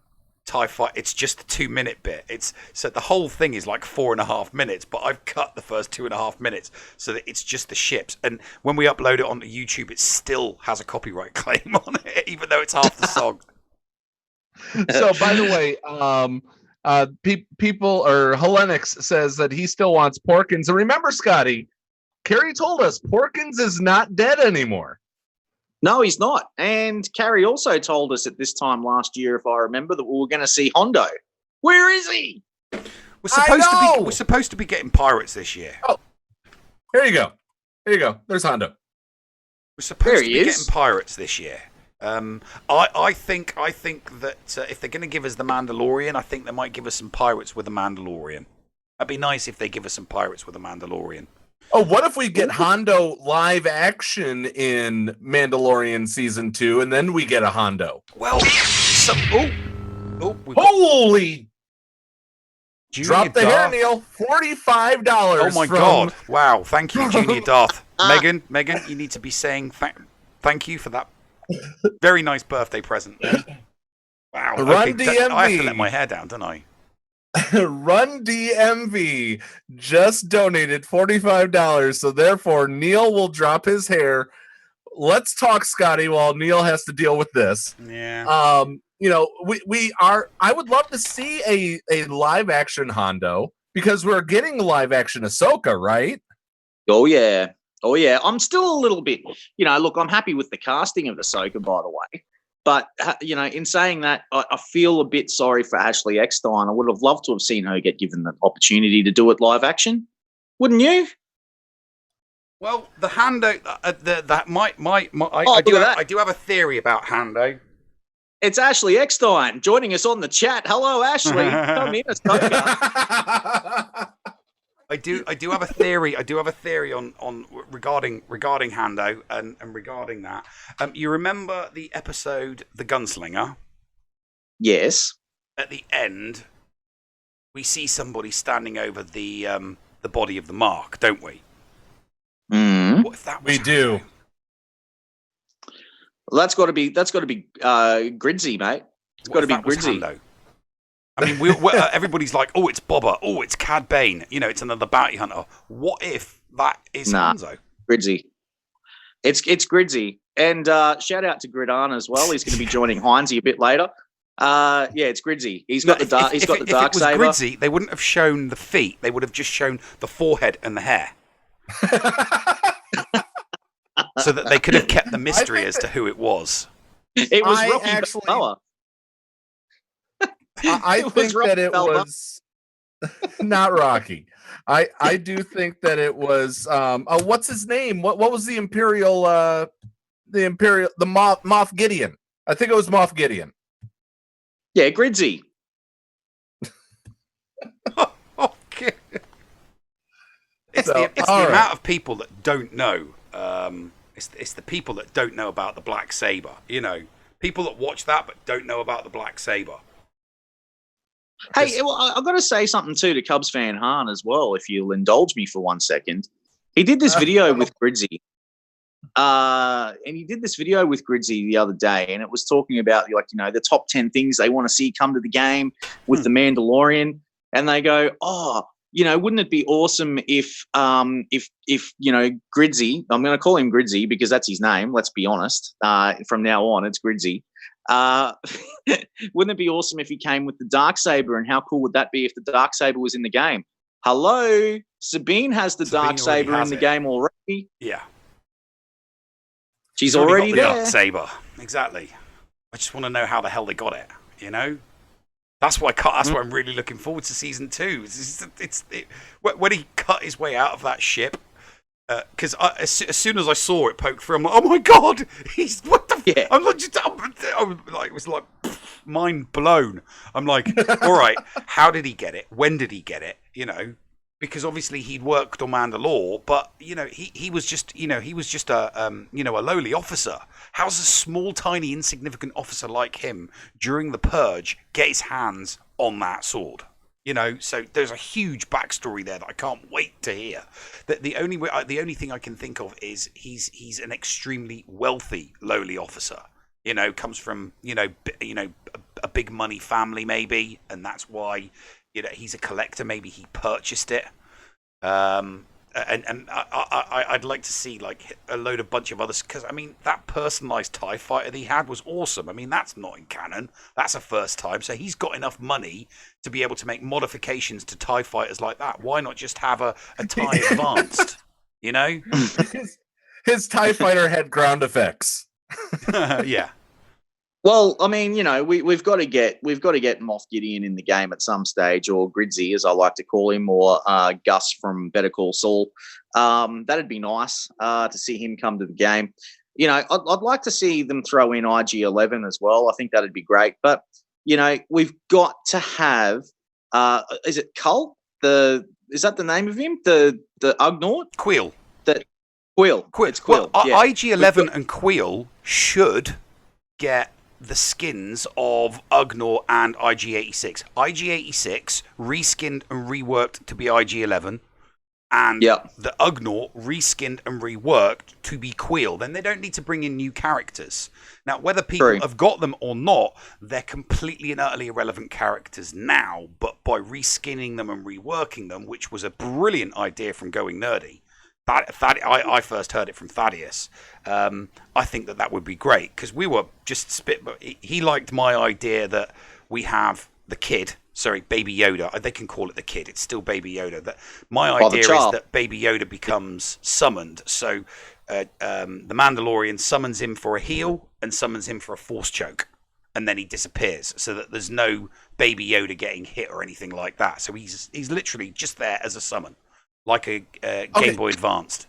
B: TIE fight. It's just the 2-minute bit. So the whole thing is like 4.5 minutes, but I've cut the first 2.5 minutes so that it's just the ships. And when we upload it onto YouTube, it still has a copyright claim on it, even though it's half the song.
A: So, by the way, people or Helenix says that he still wants Porkins. And remember, Scotty, Carrie told us Porkins is not dead anymore.
F: No, he's not. And Carrie also told us at this time last year, if I remember, that we were going to see Hondo. Where is he?
B: We're supposed to be getting pirates this year.
A: Oh, here you go. There's Hondo.
B: We're supposed to be getting pirates this year. I think that if they're going to give us the Mandalorian, I think they might give us some pirates with the Mandalorian. That'd be nice if they give us some pirates with the Mandalorian.
A: Oh, what if we get Hondo live action in Mandalorian season 2, and then we get a Hondo?
B: Well,
A: holy! Drop the hair, Neil. $45.
B: Oh my God! Wow, thank you, Junior Darth. Megan, you need to be saying thank you for that very nice birthday present. Wow.
A: Run DMV.
B: I have to let my hair down, don't I?
A: Run DMV just donated $45, so therefore Neil will drop his hair. Let's talk, Scotty, while Neil has to deal with this.
B: Yeah.
A: We are. I would love to see a live action Hondo, because we're getting live action Ahsoka, right?
F: Oh yeah. I'm still a little bit. Look, I'm happy with the casting of Ahsoka, by the way. But, in saying that, I feel a bit sorry for Ashley Eckstein. I would have loved to have seen her get given the opportunity to do it live action. Wouldn't you?
B: Well, the Hondo, I do have a theory about Hondo.
F: It's Ashley Eckstein joining us on the chat. Hello, Ashley. Come in, Ahsoka.
B: I do have a theory. I do have a theory on regarding Hondo and regarding that. You remember the episode The Gunslinger?
F: Yes.
B: At the end, we see somebody standing over the body of the Mark, don't we?
F: Mm.
B: What if that was
A: we do?
B: Hondo?
F: Well, that's got to be Gridsy, mate. It's got to be Gridsy.
B: I mean, everybody's like, oh, it's Boba. Oh, it's Cad Bane. It's another bounty hunter. What if that is Hanzo?
F: Gridsy. It's Gridsy. And shout out to Gridan as well. He's going to be joining Heinzie a bit later. It's Gridsy. He's got the dark saber. If it was
B: Gridsy, they wouldn't have shown the feet. They would have just shown the forehead and the hair. So that they could have kept the mystery as to who it was.
F: It was Rocky Balboa.
A: I think that it was not Rocky. I do think that it was what's his name? What was the Imperial Moff Gideon? I think it was Moff Gideon.
F: Yeah, Gridsy.
B: Okay. It's the amount of people that don't know. It's the people that don't know about the Black Saber. People that watch that but don't know about the Black Saber.
F: Hey, well, I've got to say something too to Cubs fan Han as well, if you'll indulge me for 1 second. He did this video with Gridsy. And he did this video with Gridsy the other day, and it was talking about, like, you know, the top 10 things they want to see come to the game with the Mandalorian. And they go, oh, you know, wouldn't it be awesome if you know, Gridsy, I'm going to call him Gridsy because that's his name, let's be honest. From now on, it's Gridsy. Wouldn't it be awesome if he came with the Darksaber, and how cool would that be if the Darksaber was in the game? Hello, Sabine has the Darksaber in the game already.
B: Yeah.
F: She's already
B: got
F: there.
B: The Darksaber. Exactly. I just want to know how the hell they got it, you know? That's why I'm really looking forward to season 2. When he cut his way out of that ship, because as soon as I saw it poke through, I'm like, oh my god, he's what the?
F: Yeah.
B: I'm like, it was like mind blown. I'm like, all right, how did he get it? When did he get it? You know, because obviously he'd worked on Mandalore, but you know, he was just a a lowly officer. How's a small, tiny, insignificant officer like him during the Purge get his hands on that sword? You know, so there's a huge backstory there that I can't wait to hear. The only thing I can think of is he's an extremely wealthy lowly officer. You know, comes from a big money family maybe, and that's why he's a collector. Maybe he purchased it. And I'd like to see like a bunch of others, because I mean that personalized TIE fighter that he had was awesome. I mean, that's not in canon. That's a first time. So he's got enough money to be able to make modifications to TIE fighters like that. Why not just have a TIE Advanced? You know,
A: his TIE fighter had ground effects.
B: Yeah.
F: Well, I mean, you know, we've got to get Moff Gideon in the game at some stage, or Gridsy, as I like to call him, or Gus from Better Call Saul. That'd be nice to see him come to the game. You know, I'd like to see them throw in IG-11 as well. I think that'd be great. But you know, we've got to have. Is it Cull? Is that the name of him? The Ugnaught?
B: Queel.
F: Queel. It's Queel.
B: Well,
F: yeah.
B: IG-11 and Queel should get the skins of Ugnaught and IG-86. IG-86 reskinned and reworked to be IG-11, and the Ugnaught reskinned and reworked to be Queel. Then they don't need to bring in new characters. Now, whether people have got them or not, they're completely and utterly irrelevant characters now, but by reskinning them and reworking them, which was a brilliant idea from Going Nerdy, I first heard it from Thaddeus. I think that would be great, because we were just he liked my idea that we have the kid. Sorry, Baby Yoda. They can call it the kid. It's still Baby Yoda. That my idea is that Baby Yoda becomes summoned. So the Mandalorian summons him for a heal and summons him for a force choke, and then he disappears, so that there's no Baby Yoda getting hit or anything like that. So he's literally just there as a summon, like a Game Boy Advanced.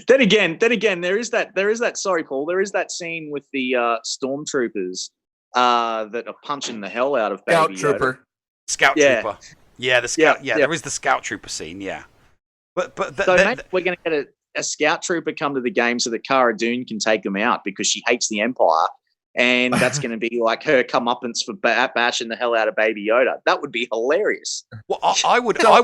F: Then again, there is that. Sorry, Paul. There is that scene with the stormtroopers that are punching the hell out of Baby Yoda.
B: Scout Trooper. Yeah, the Scout. Yeah, there is the Scout Trooper scene. Yeah, but
F: so maybe we're going to get a Scout Trooper come to the game so that Cara Dune can take them out because she hates the Empire. And that's going to be like her comeuppance for bashing the hell out of Baby Yoda. That would be hilarious.
B: Well, I would very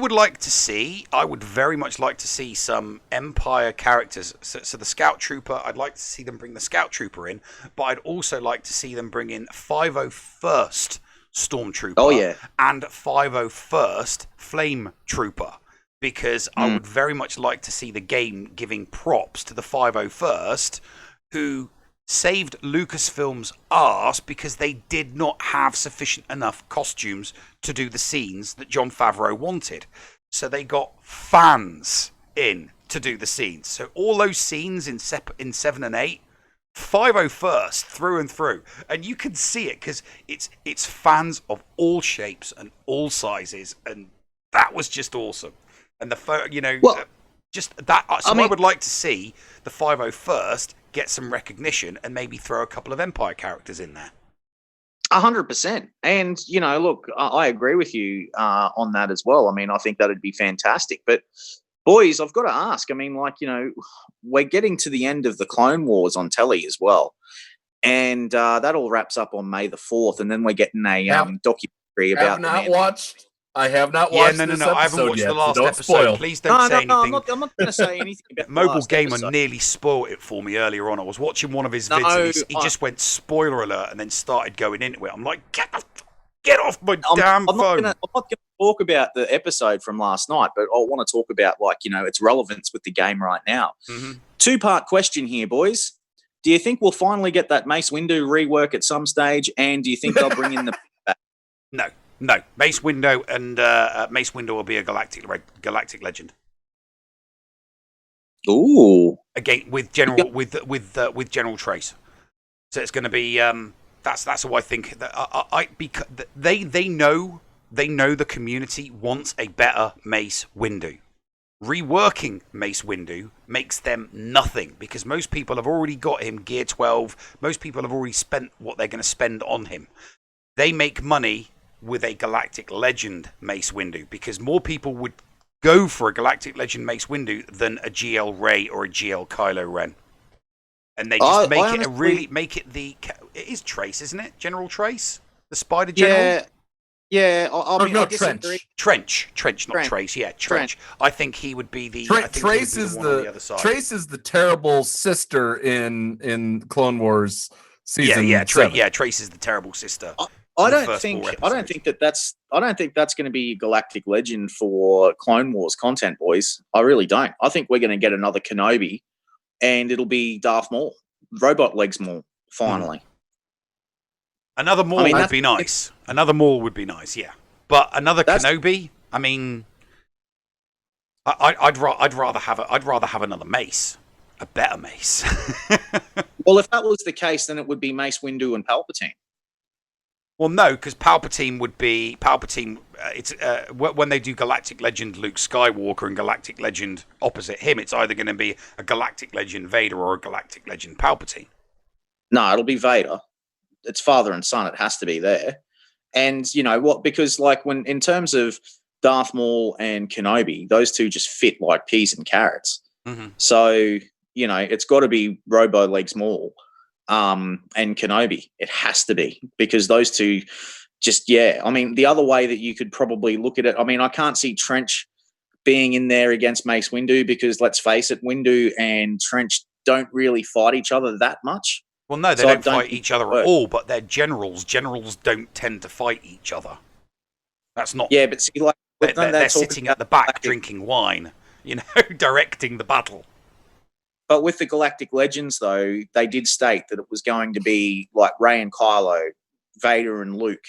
B: much like to see some Empire characters. So the Scout Trooper, I'd like to see them bring the Scout Trooper in, but I'd also like to see them bring in 501st Stormtrooper and 501st Flame Trooper, because I would very much like to see the game giving props to the 501st, who saved Lucasfilm's arse because they did not have sufficient enough costumes to do the scenes that Jon Favreau wanted. So they got fans in to do the scenes. So all those scenes in 7 and 8, 501st through and through. And you can see it because it's fans of all shapes and all sizes. And that was just awesome. And just that. So I would like to see the 501st get some recognition and maybe throw a couple of Empire characters in there.
F: 100%. And, you know, look, I agree with you on that as well. I mean, I think that'd be fantastic. But, boys, I've got to ask. I mean, like, you know, we're getting to the end of the Clone Wars on telly as well. And that all wraps up on May the 4th. And then we're getting a documentary about
A: have not watched. I have not watched
B: no.
A: this
B: I haven't
A: episode
B: watched
A: yet,
B: the last
A: so don't
B: episode.
A: spoil.
B: Please don't say anything.
F: I'm not going to say anything about the
B: Mobile
F: last
B: Gamer
F: episode.
B: nearly spoiled it for me earlier on. I was watching one of his vids and he just went spoiler alert and then started going into it. I'm like, get off my damn phone.
F: I'm not going to talk about the episode from last night, but I want to talk about its relevance with the game right now.
B: Mm-hmm.
F: Two-part question here, boys. Do you think we'll finally get that Mace Windu rework at some stage, and do you think they'll bring in the
B: No. Mace Windu and Mace Windu will be a galactic legend.
F: Ooh.
B: Again with General Trace. So it's going to be that's who I think that because they know the community wants a better Mace Windu. Reworking Mace Windu makes them nothing because most people have already got him gear 12. Most people have already spent what they're going to spend on him. They make money with a Galactic Legend Mace Windu because more people would go for a Galactic Legend Mace Windu than a GL Rey or a GL Kylo Ren. And they just it is Trace, isn't it? General Trace? The Spider General?
F: Yeah.
A: I guess
B: Trench, not Trace. Yeah, Trench. I think he would be the
A: Trace is the other side. Trace is the terrible sister in Clone Wars season 7.
B: Trace is the terrible sister.
F: I don't think that's going to be Galactic Legend for Clone Wars content, boys. I really don't. I think we're going to get another Kenobi, and it'll be Darth Maul, Robot Legs Maul, finally.
B: Another Maul would be nice. Another Maul would be nice, yeah. But another Kenobi, I mean, I'd rather have another Mace, a better Mace.
F: Well, if that was the case, then it would be Mace Windu and Palpatine.
B: Well, no, because Palpatine would be Palpatine. It's when they do Galactic Legend Luke Skywalker and Galactic Legend opposite him, it's either going to be a Galactic Legend Vader or a Galactic Legend Palpatine.
F: No, it'll be Vader. It's father and son. It has to be there. And you know what? Because like when in terms of Darth Maul and Kenobi, those two just fit like peas and carrots.
B: Mm-hmm.
F: So it's got to be Robo Legs Maul. And Kenobi, it has to be because those two I mean, the other way that you could probably look at it, I mean, I can't see Trench being in there against Mace Windu because let's face it, Windu and Trench don't really fight each other that much.
B: Well, no, they don't fight each other at all, but they're generals. Generals don't tend to fight each other. That's not...
F: Yeah, but see, like...
B: They're sitting at the back drinking wine, directing the battle.
F: But with the Galactic Legends, though, they did state that it was going to be like Rey and Kylo, Vader and Luke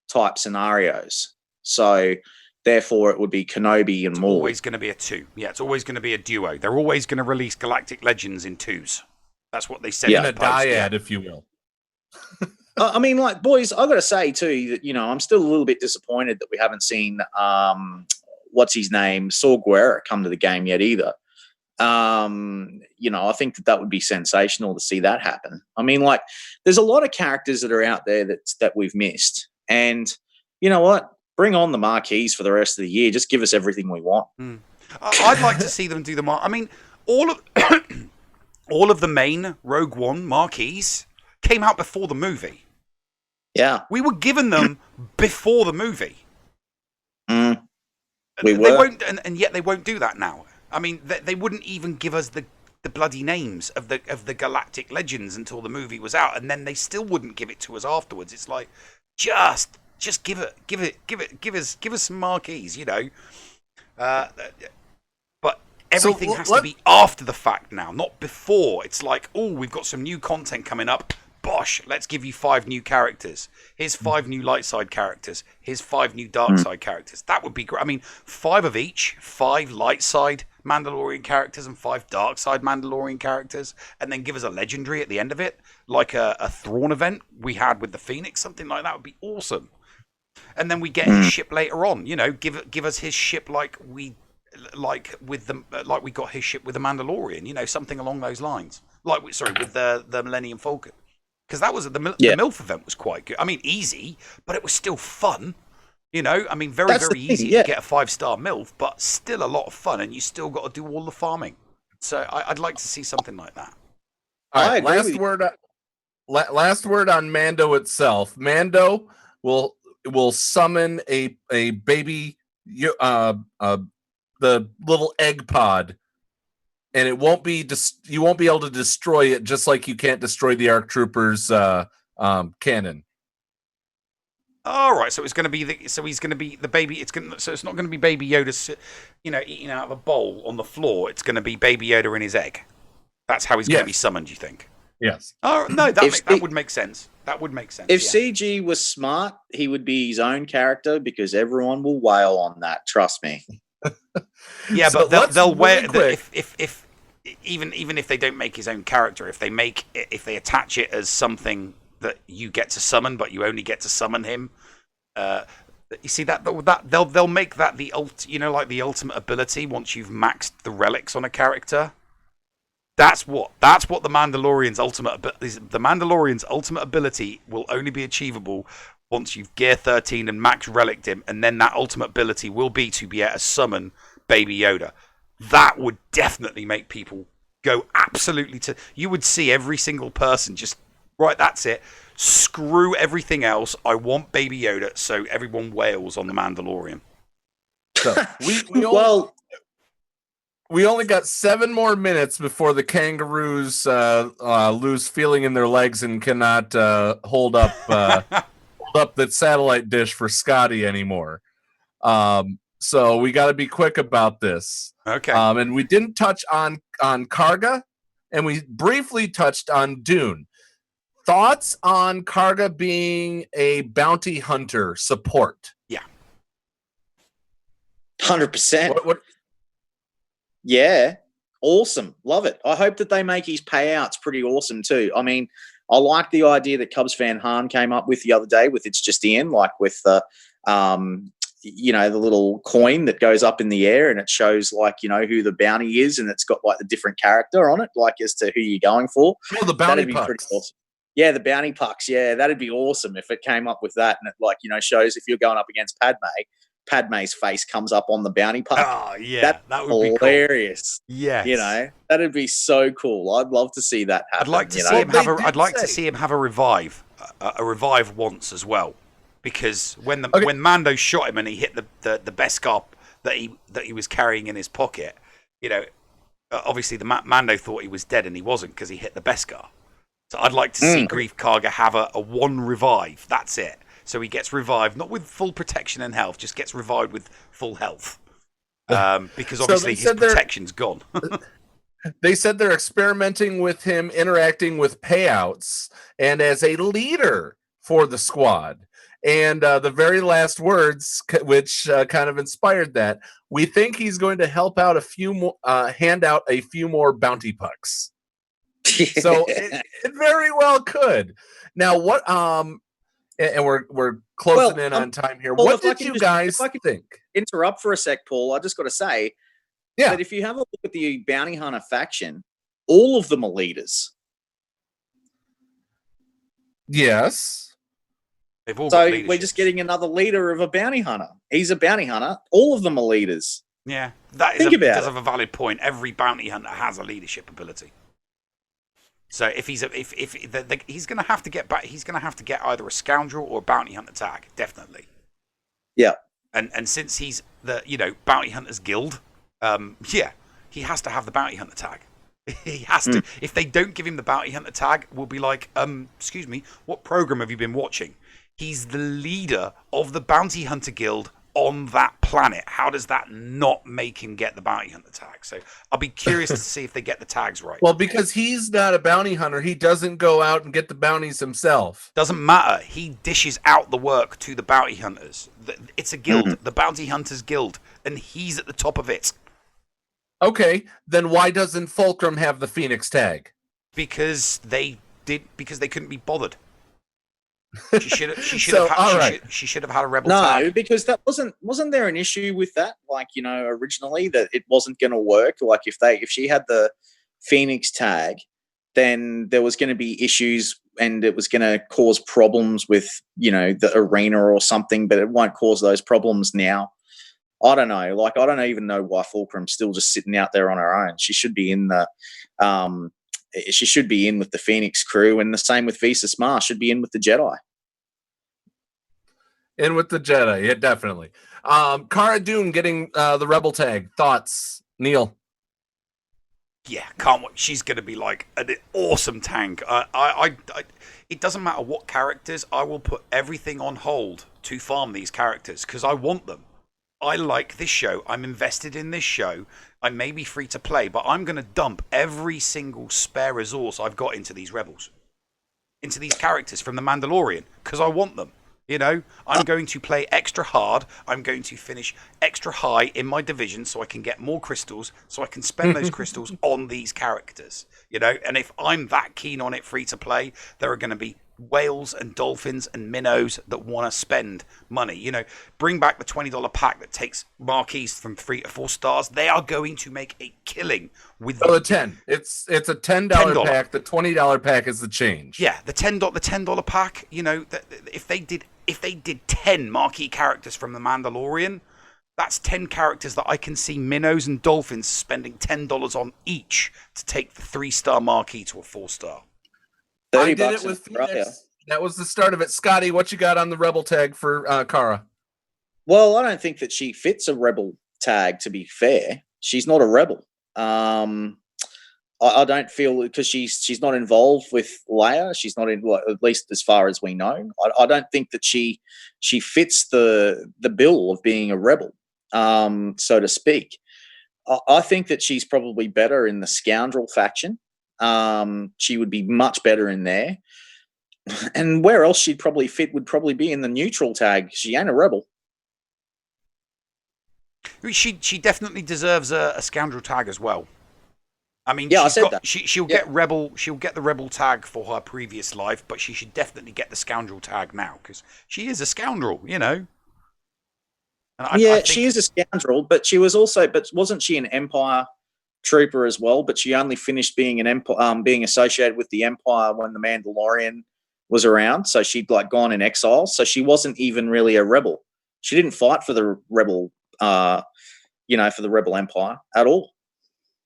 F: type scenarios. So, therefore, it would be Kenobi and Maul.
B: It's always going to be a two. Yeah, it's always going to be a duo. They're always going to release Galactic Legends in twos. That's what they said.
A: In a dyad, if you will.
F: I mean, like, boys, I've got to say, too, that, I'm still a little bit disappointed that we haven't seen, what's his name, Saw Gerrera come to the game yet either. I think that would be sensational to see that happen. I mean, like, there's a lot of characters that are out there that we've missed. And you know what? Bring on the marquees for the rest of the year. Just give us everything we want.
B: I'd like to see them do I mean, all of the main Rogue One marquees came out before the movie.
F: Yeah.
B: We were given them before the movie.
F: We were.
B: They won't, and yet they won't do that now. I mean, they wouldn't even give us the bloody names of the Galactic Legends until the movie was out, and then they still wouldn't give it to us afterwards. It's like, just give us some marquees, But everything has to be after the fact now, not before. It's like, oh, we've got some new content coming up. Bosh, let's give you 5 new characters. Here's 5 new light side characters. Here's 5 new dark side characters. That would be great. I mean, 5 of each, 5 light side Mandalorian characters and 5 dark side Mandalorian characters, and then give us a legendary at the end of it, like a Thrawn event we had with the Phoenix, something like that would be awesome. And then we get his ship later on, give us his ship like we got his ship with the Mandalorian, something along those lines. With the Millennium Falcon. Because that was the MILF event was quite good. I mean, easy, but it was still fun. I mean, very easy to get a 5-star MILF, but still a lot of fun, and you still got to do all the farming. So I'd like to see something like that.
A: All right, last word on Mando itself. Mando will will summon a baby, the little egg pod, and it won't be you won't be able to destroy it, just like you can't destroy the ARC Troopers cannon.
B: All right, so it's going to be he's going to be the baby. So it's not going to be Baby Yoda, eating out of a bowl on the floor. It's going to be Baby Yoda in his egg. That's how he's going to be summoned. You think?
A: Yes.
B: Oh no, that would make sense. That would make sense.
F: If CG was smart, he would be his own character because everyone will wail on that. Trust me.
B: Yeah,
A: So
B: but they'll wear
A: quick.
B: if even if they don't make his own character, if they attach it as something that you get to summon, but you only get to summon him. You see that they'll make that the like the ultimate ability once you've maxed the relics on a character. That's what the Mandalorian's ultimate ability will only be achievable once you've gear 13 and max relicked him, and then that ultimate ability will be to be able to summon Baby Yoda. That would definitely make people go absolutely to. You would see every single person just. Right, that's it. Screw everything else. I want Baby Yoda, so everyone wails on the Mandalorian.
A: So we only got 7 more minutes before the kangaroos lose feeling in their legs and cannot hold up the satellite dish for Scotty anymore. So we got to be quick about this.
B: Okay.
A: And we didn't touch on Karga, and we briefly touched on Dune. Thoughts on Karga being a bounty hunter support?
B: Yeah.
F: 100%.
A: What?
F: Yeah. Awesome. Love it. I hope that they make his payouts pretty awesome too. I mean, I like the idea that Cubs fan Han came up with the other day with It's Just Ian, like with the the little coin that goes up in the air and it shows who the bounty is, and it's got like the different character on it, like as to who you're going for.
A: Oh, the bounty
F: That'd be
A: pucks.
F: pretty awesome. Yeah, the bounty pucks. Yeah, that'd be awesome if it came up with that and it shows if you're going up against Padme's face comes up on the bounty puck.
B: Oh yeah, that would be
F: hilarious.
B: Cool. Yes.
F: That'd be so cool. I'd love to see that happen.
B: I'd like to see him have a revive. A revive once as well, because when Mando shot him and he hit the Beskar that he was carrying in his pocket, obviously the Mando thought he was dead and he wasn't because he hit the Beskar. So I'd like to see Grief Karga have a one revive. That's it. So he gets revived, not with full protection and health, just gets revived with full health. Because obviously his protection's gone.
A: They said they're experimenting with him interacting with payouts and as a leader for the squad. And the very last words, which kind of inspired that, we think he's going to help out hand out a few more bounty pucks. So it very well could. Now, what? And we're closing in on time here. What did you guys think?
F: Interrupt for a sec, Paul. I just got to say, that if you have a look at the bounty hunter faction, all of them are leaders.
A: Yes.
F: So we're just getting another leader of a bounty hunter. He's a bounty hunter. All of them are leaders.
B: Yeah, does have a valid point. Every bounty hunter has a leadership ability. So if he's going to have to get back, he's going to have to get either a scoundrel or a bounty hunter tag, definitely.
F: Yeah.
B: And since he's the bounty hunters guild, he has to have the bounty hunter tag. He has to. If they don't give him the bounty hunter tag, we'll be like, excuse me, what program have you been watching? He's the leader of the bounty hunter guild on that planet. How does that not make him get the bounty hunter tag? So I'll be curious to see if they get the tags right.
A: Well, because he's not a bounty hunter, he doesn't go out and get the bounties himself.
B: Doesn't matter. He dishes out the work to the bounty hunters. It's a guild, the bounty hunters guild, and he's at the top of it.
A: Okay, then why doesn't Fulcrum have the Phoenix tag?
B: Because they couldn't be bothered. She should have had a rebel tag.
F: No, because that wasn't there an issue with that? Originally that it wasn't going to work. Like if she had the Phoenix tag, then there was going to be issues and it was going to cause problems with the arena or something. But it won't cause those problems now. I don't know. I don't even know why Fulcrum's still just sitting out there on her own. She should be in the. She should be in with the Phoenix crew, and the same with Visas Mars should be in with the Jedi.
A: In with the Jedi. Yeah, definitely. Cara Dune getting the Rebel tag. Thoughts, Neil?
B: Yeah, can't wait. She's going to be like an awesome tank. It doesn't matter what characters. I will put everything on hold to farm these characters because I want them. I like this show. I'm invested in this show. I may be free to play, but I'm going to dump every single spare resource I've got into these rebels, into these characters from the Mandalorian, because I want them. You know, I'm going to play extra hard. I'm going to finish extra high in my division so I can get more crystals, so I can spend those crystals on these characters. You know, and if I'm that keen on it free to play, there are going to be whales and dolphins and minnows that want to spend money. You know, bring back the $20 pack that takes marquees from 3 to 4 stars. They are going to make a killing with
A: the 10. It's a $10 pack. The $20 pack is the change.
B: Yeah, the $10 pack. You know, if they did 10 marquee characters from the Mandalorian, that's 10 characters that I can see minnows and dolphins spending $10 on each to take the 3-star marquee to a 4-star.
A: I did it with Phoenix. That was the start of it. Scotty, what you got on the Rebel tag for Cara?
F: Well, I don't think that she fits a Rebel tag, to be fair. She's not a Rebel. I don't feel, because she's not involved with Leia. She's not in, well, at least as far as we know. I don't think that she fits the bill of being a Rebel, so to speak. I think that she's probably better in the Scoundrel faction. She would be much better in there. And where else she'd probably fit would probably be in the neutral tag. She ain't a Rebel.
B: She definitely deserves a Scoundrel tag as well. I mean,
F: yeah, I said that.
B: She'll get Rebel. She'll get the Rebel tag for her previous life, but she should definitely get the Scoundrel tag now because she is a scoundrel, you know. And I think
F: she is a scoundrel, but she was also, but wasn't she an Empire trooper as well? But she only finished being an Empire, being associated with the Empire when the Mandalorian was around. So she'd like gone in exile. So she wasn't even really a Rebel. She didn't fight for the Rebel, for the Rebel Empire at all.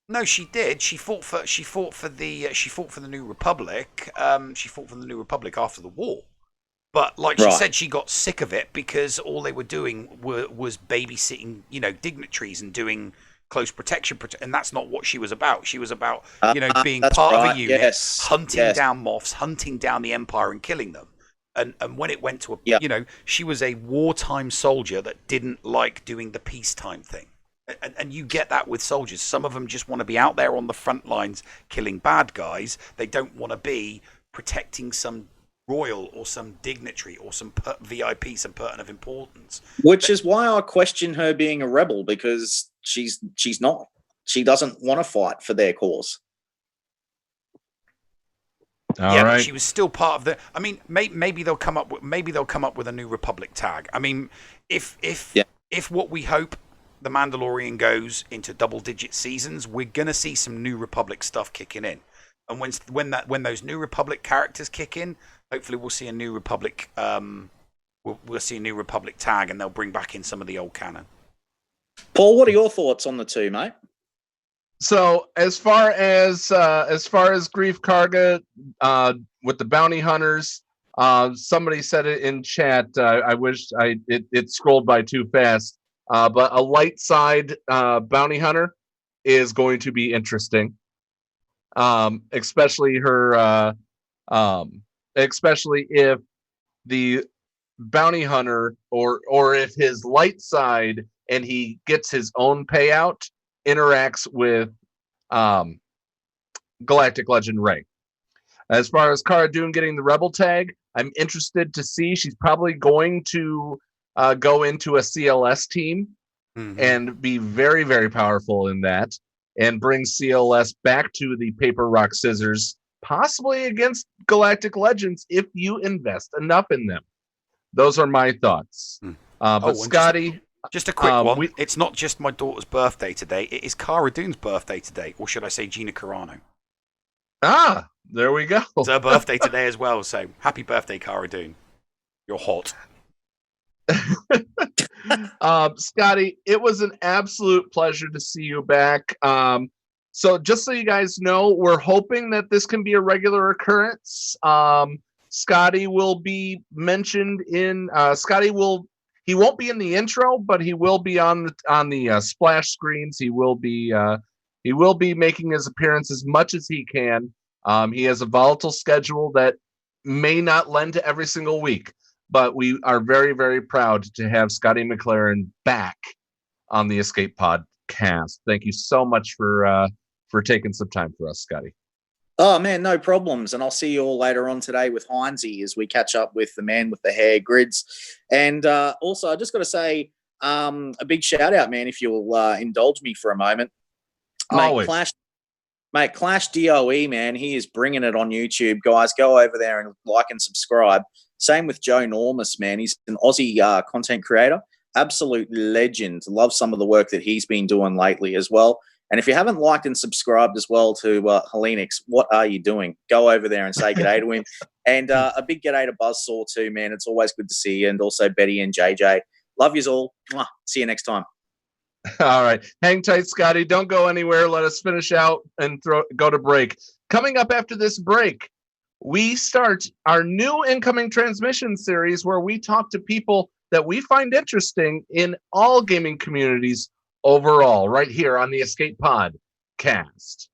B: No, she did. She fought for the New Republic. She fought for the New Republic after the war. But like she said, she got sick of it because all they were doing was babysitting, dignitaries and doing close protection, and that's not what she was about. She was about, being part of a unit, hunting down Moffs, hunting down the Empire and killing them. And when it went to she was a wartime soldier that didn't like doing the peacetime thing. And you get that with soldiers. Some of them just want to be out there on the front lines killing bad guys. They don't want to be protecting some royal or some dignitary or some VIP, some person of importance.
F: Which is why I question her being a Rebel, because she's not. She doesn't want to fight for their cause.
B: But she was still part of the. I mean, maybe they'll come up with a New Republic tag. I mean, if what we hope, the Mandalorian goes into double-digit seasons, we're gonna see some New Republic stuff kicking in. And when those New Republic characters kick in, hopefully we'll see a New Republic. We'll see a New Republic tag, and they'll bring back in some of the old canon.
F: Paul, what are your thoughts on the two, mate?
A: So as far as Grief Karga with the bounty hunters, somebody said it in chat. I wish it scrolled by too fast. But a light side bounty hunter is going to be interesting. Especially her, especially if the bounty hunter or if his light side and he gets his own payout interacts with Galactic Legend Rey. As far as Cara Dune getting the Rebel tag, I'm interested to see. She's probably going to go into a CLS team and be very, very powerful in that, and bring CLS back to the paper, rock, scissors, possibly against Galactic Legends if you invest enough in them. Those are my thoughts. But Scotty,
B: just a quick one. It's not just my daughter's birthday today. It is Cara Dune's birthday today, or should I say Gina Carano?
A: Ah, there we go.
B: It's her birthday today as well. So happy birthday, Cara Dune. You're hot.
A: Scotty, it was an absolute pleasure to see you back. So just so you guys know, we're hoping that this can be a regular occurrence. Scotty will be mentioned in. He won't be in the intro, but he will be on the splash screens. He will be making his appearance as much as he can. He has a volatile schedule that may not lend to every single week, but we are very, very proud to have Scotty McLaren back on the Escape Pod cast. Thank you so much for taking some time for us, Scotty.
F: Oh, man, no problems. And I'll see you all later on today with Heinzie as we catch up with the man with the hair grids. And also, I just got to say a big shout out, man, if you'll indulge me for a moment.
A: Always.
F: Clash DOE, man, he is bringing it on YouTube. Guys, go over there and like and subscribe. Same with Joe Normus, man. He's an Aussie content creator. Absolute legend. Love some of the work that he's been doing lately as well. And if you haven't liked and subscribed as well to Helenix, what are you doing? Go over there and say g'day to him. And a big g'day to Buzzsaw too, man. It's always good to see you. And also Betty and JJ. Love yous all. Mwah. See you next time.
A: All right. Hang tight, Scotty. Don't go anywhere. Let us finish out and go to break. Coming up after this break, we start our new incoming transmission series where we talk to people that we find interesting in all gaming communities overall, right here on the Escape Pod cast.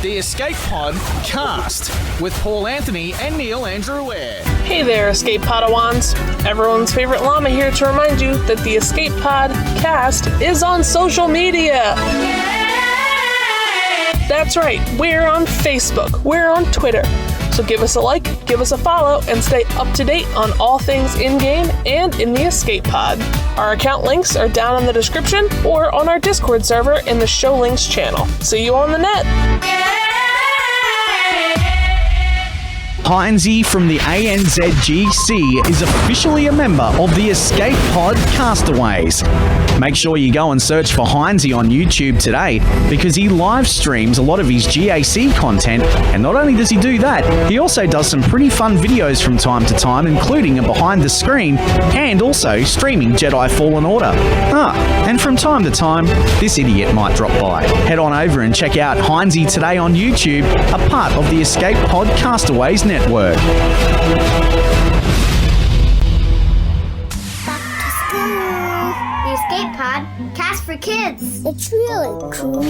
D: The Escape Pod cast with Paul Anthony and Neil Andrew Ware.
I: Hey there, Escape Podawans. Everyone's favorite llama here to remind you that the Escape Pod cast is on social media. That's right, we're on Facebook, we're on Twitter. So give us a like, give us a follow, and stay up to date on all things in-game and in the Escape Pod. Our account links are down in the description or on our Discord server in the Show Links channel. See you on the net.
J: Heinzie from the ANZGC is officially a member of the Escape Pod Castaways. Make sure you go and search for Heinzie on YouTube today because he live streams a lot of his GAC content, and not only does he do that, he also does some pretty fun videos from time to time, including a behind the screen and also streaming Jedi Fallen Order. And from time to time, this idiot might drop by. Head on over and check out Heinzie today on YouTube, a part of the Escape Pod Castaways network.
K: Back to school. The Escape Pod cast for kids. It's really cool.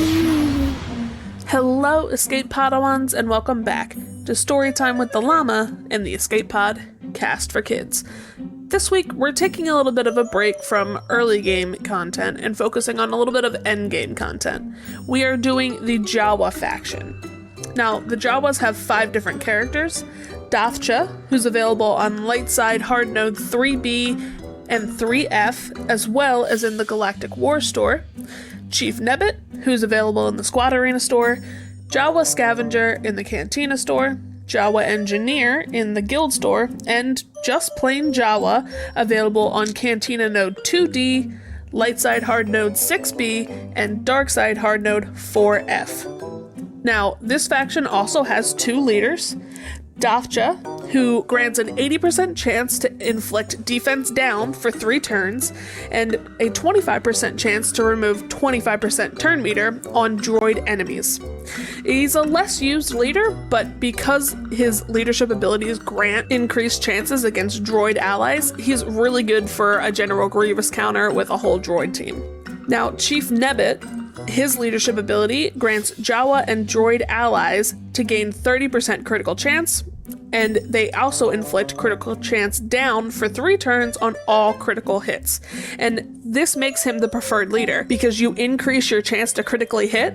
I: Hello, Escape Podawans, and welcome back to Storytime with the Llama and the Escape Pod cast for kids. This week, we're taking a little bit of a break from early game content and focusing on a little bit of end game content. We are doing the Jawa faction. Now, the Jawas have 5 different characters. Dathcha, who's available on light side hard node 3B and 3F, as well as in the Galactic War store. Chief Nebbit, who's available in the Squad Arena store. Jawa Scavenger in the Cantina store. Jawa Engineer in the Guild store. And just plain Jawa, available on Cantina node 2D, light side hard node 6B, and dark side hard node 4F. Now, this faction also has 2 leaders. Dathcha, who grants an 80% chance to inflict defense down for 3 turns, and a 25% chance to remove 25% turn meter on droid enemies. He's a less used leader, but because his leadership abilities grant increased chances against droid allies, he's really good for a General Grievous counter with a whole droid team. Now, Chief Nebbit, his leadership ability grants Jawa and droid allies to gain 30% critical chance, and they also inflict critical chance down for 3 turns on all critical hits. And this makes him the preferred leader because you increase your chance to critically hit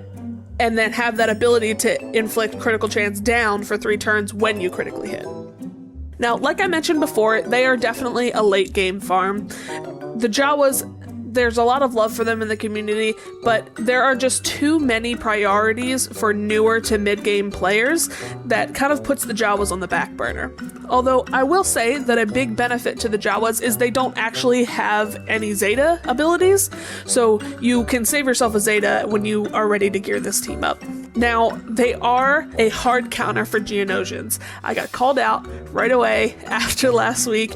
I: and then have that ability to inflict critical chance down for 3 turns when you critically hit. Now, like I mentioned before, they are definitely a late game farm. The Jawas, there's a lot of love for them in the community, but there are just too many priorities for newer to mid-game players that kind of puts the Jawas on the back burner. Although I will say that a big benefit to the Jawas is they don't actually have any Zeta abilities, so you can save yourself a Zeta when you are ready to gear this team up. Now, they are a hard counter for Geonosians. I got called out right away after last week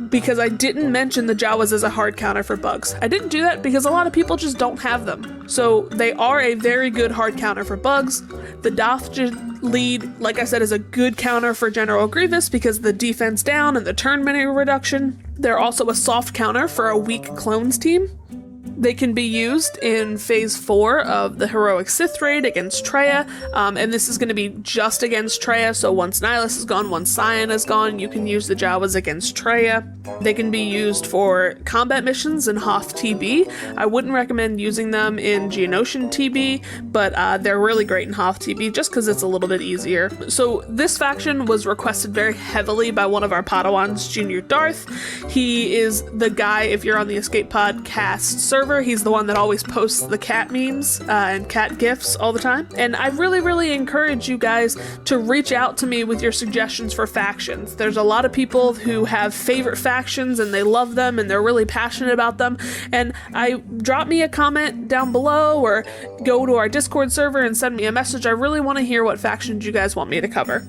I: because I didn't mention the Jawas as a hard counter for bugs. I didn't do that because a lot of people just don't have them. So they are a very good hard counter for bugs. The Darth lead, like I said, is a good counter for General Grievous because the defense down and the turn menu reduction. They're also a soft counter for a weak clones team. They can be used in Phase 4 of the Heroic Sith Raid against Traya, and this is going to be just against Traya, so once Nihilus is gone, once Cyan is gone, you can use the Jawas against Traya. They can be used for combat missions in Hoth TB. I wouldn't recommend using them in Geonosian TB, but they're really great in Hoth TB just because it's a little bit easier. So this faction was requested very heavily by one of our Padawans, Junior Darth. He is the guy, if you're on the Escape Pod cast server, he's the one that always posts the cat memes and cat gifs all the time. And I really encourage you guys to reach out to me with your suggestions for factions. There's a lot of people who have favorite factions and they love them and they're really passionate about them. And drop me a comment down below or go to our Discord server and send me a message. I really want to hear what factions you guys want me to cover.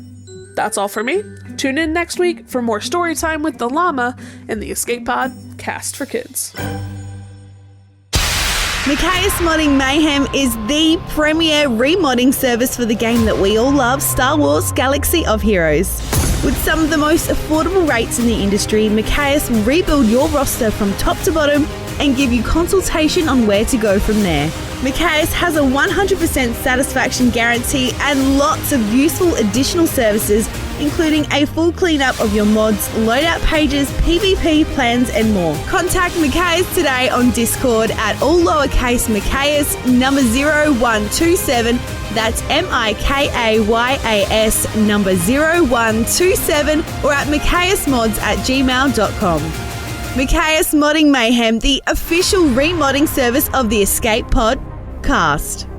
I: That's all for me. Tune in next week for more story time with the llama and the Escape Pod cast for kids.
G: Micaeus Modding Mayhem is the premier remodding service for the game that we all love, Star Wars Galaxy of Heroes. With some of the most affordable rates in the industry, Micaeus will rebuild your roster from top to bottom and give you consultation on where to go from there. Micaeus has a 100% satisfaction guarantee and lots of useful additional services, including a full cleanup of your mods, loadout pages, PvP plans and more. Contact Micaeus today on Discord at all lowercase Micaeus number 0127. That's MIKAYAS number 0127 or at micaeusmods@gmail.com. Micaeus Modding Mayhem, the official remodding service of the Escape Pod cast.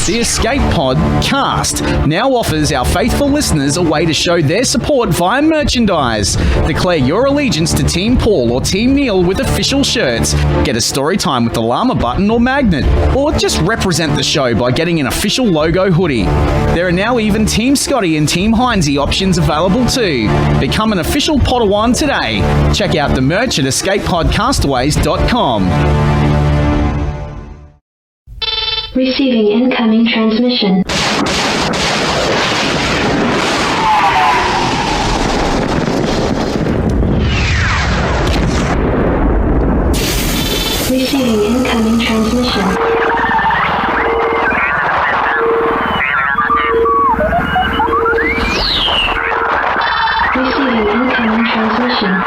J: The Escape Pod cast now offers our faithful listeners a way to show their support via merchandise. Declare your allegiance to Team Paul or Team Neil with official shirts. Get a story time with the llama button or magnet. Or just represent the show by getting an official logo hoodie. There are now even Team Scotty and Team Heinzie options available too. Become an official Padawan today. Check out the merch at escapepodcastaways.com.
K: Receiving incoming transmission. Receiving incoming transmission. Receiving incoming transmission.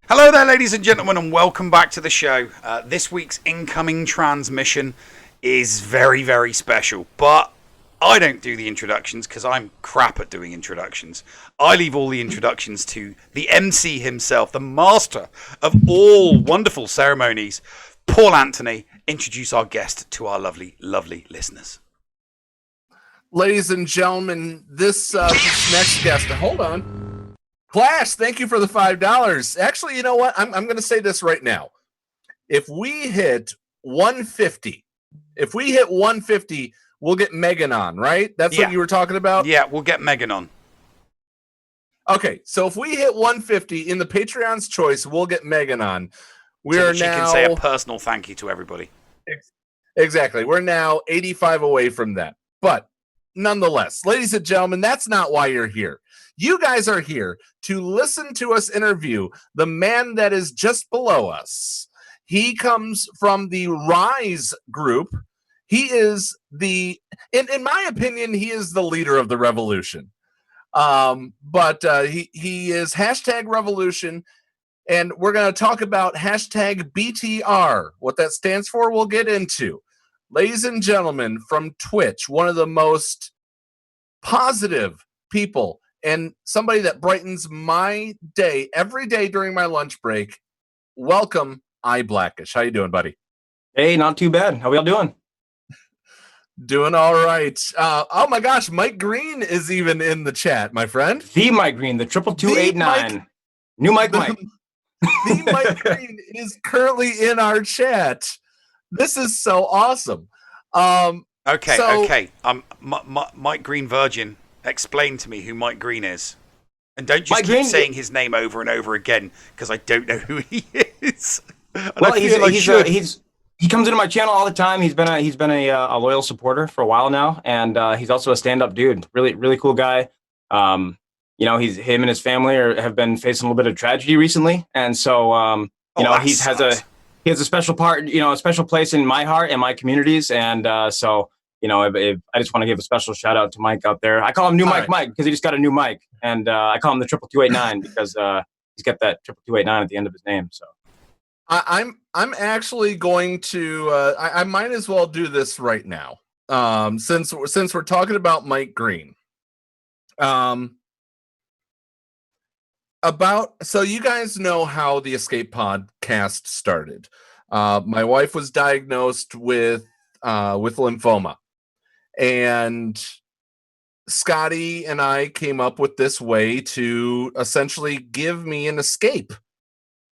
B: Hello there, ladies and gentlemen, and welcome back to the show. This week's incoming transmission is very special, but I don't do the introductions because I'm crap at doing introductions. I leave all the introductions to the MC himself, the master of all wonderful ceremonies, Paul Anthony. Introduce our guest to our lovely listeners.
A: Ladies and gentlemen, this next guest, hold on. Class, thank you for the $5. Actually, you know what? I'm going to say this right now. If we hit 150, we'll get Megan on, right? That's what you were talking about?
B: Yeah, we'll get Megan on.
A: Okay, so if we hit 150 in the Patreon's choice, we'll get Megan on.
B: She can say a personal thank you to everybody.
A: Exactly. We're now 85 away from that. But nonetheless, ladies and gentlemen, that's not why you're here. You guys are here to listen to us interview the man that is just below us. He comes from the Rise group. He is in my opinion, he is the leader of the revolution. But he is #revolution, and we're going to talk about #BTR. What that stands for, we'll get into. Ladies and gentlemen, from Twitch, one of the most positive people and somebody that brightens my day every day during my lunch break. Welcome, I Blackish. How you doing, buddy?
L: Hey, not too bad. How we all doing?
A: Doing all right. Oh my gosh, Mike Green is even in the chat, my friend.
L: The Mike Green, the 22289. New Mike.
A: The Mike Green is currently in our chat. This is so awesome.
B: Okay. Mike Green Virgin, explain to me who Mike Green is. And don't just keep saying his name over and over again, because I don't know who he is.
L: Well, he comes into my channel all the time. He's been a loyal supporter for a while now, and he's also a stand-up dude. Really cool guy. Him and his family have been facing a little bit of tragedy recently, and so he has a special part, a special place in my heart and my communities, and I just want to give a special shout out to Mike out there. I call him New Mike because he just got a new mic, and I call him the 22289 because he's got that 22289 at the end of his name. So.
A: I'm actually going to I might as well do this right now, since we're talking about Mike Green. So you guys know how the Escape Podcast started. My wife was diagnosed with lymphoma, and Scotty and I came up with this way to essentially give me an escape.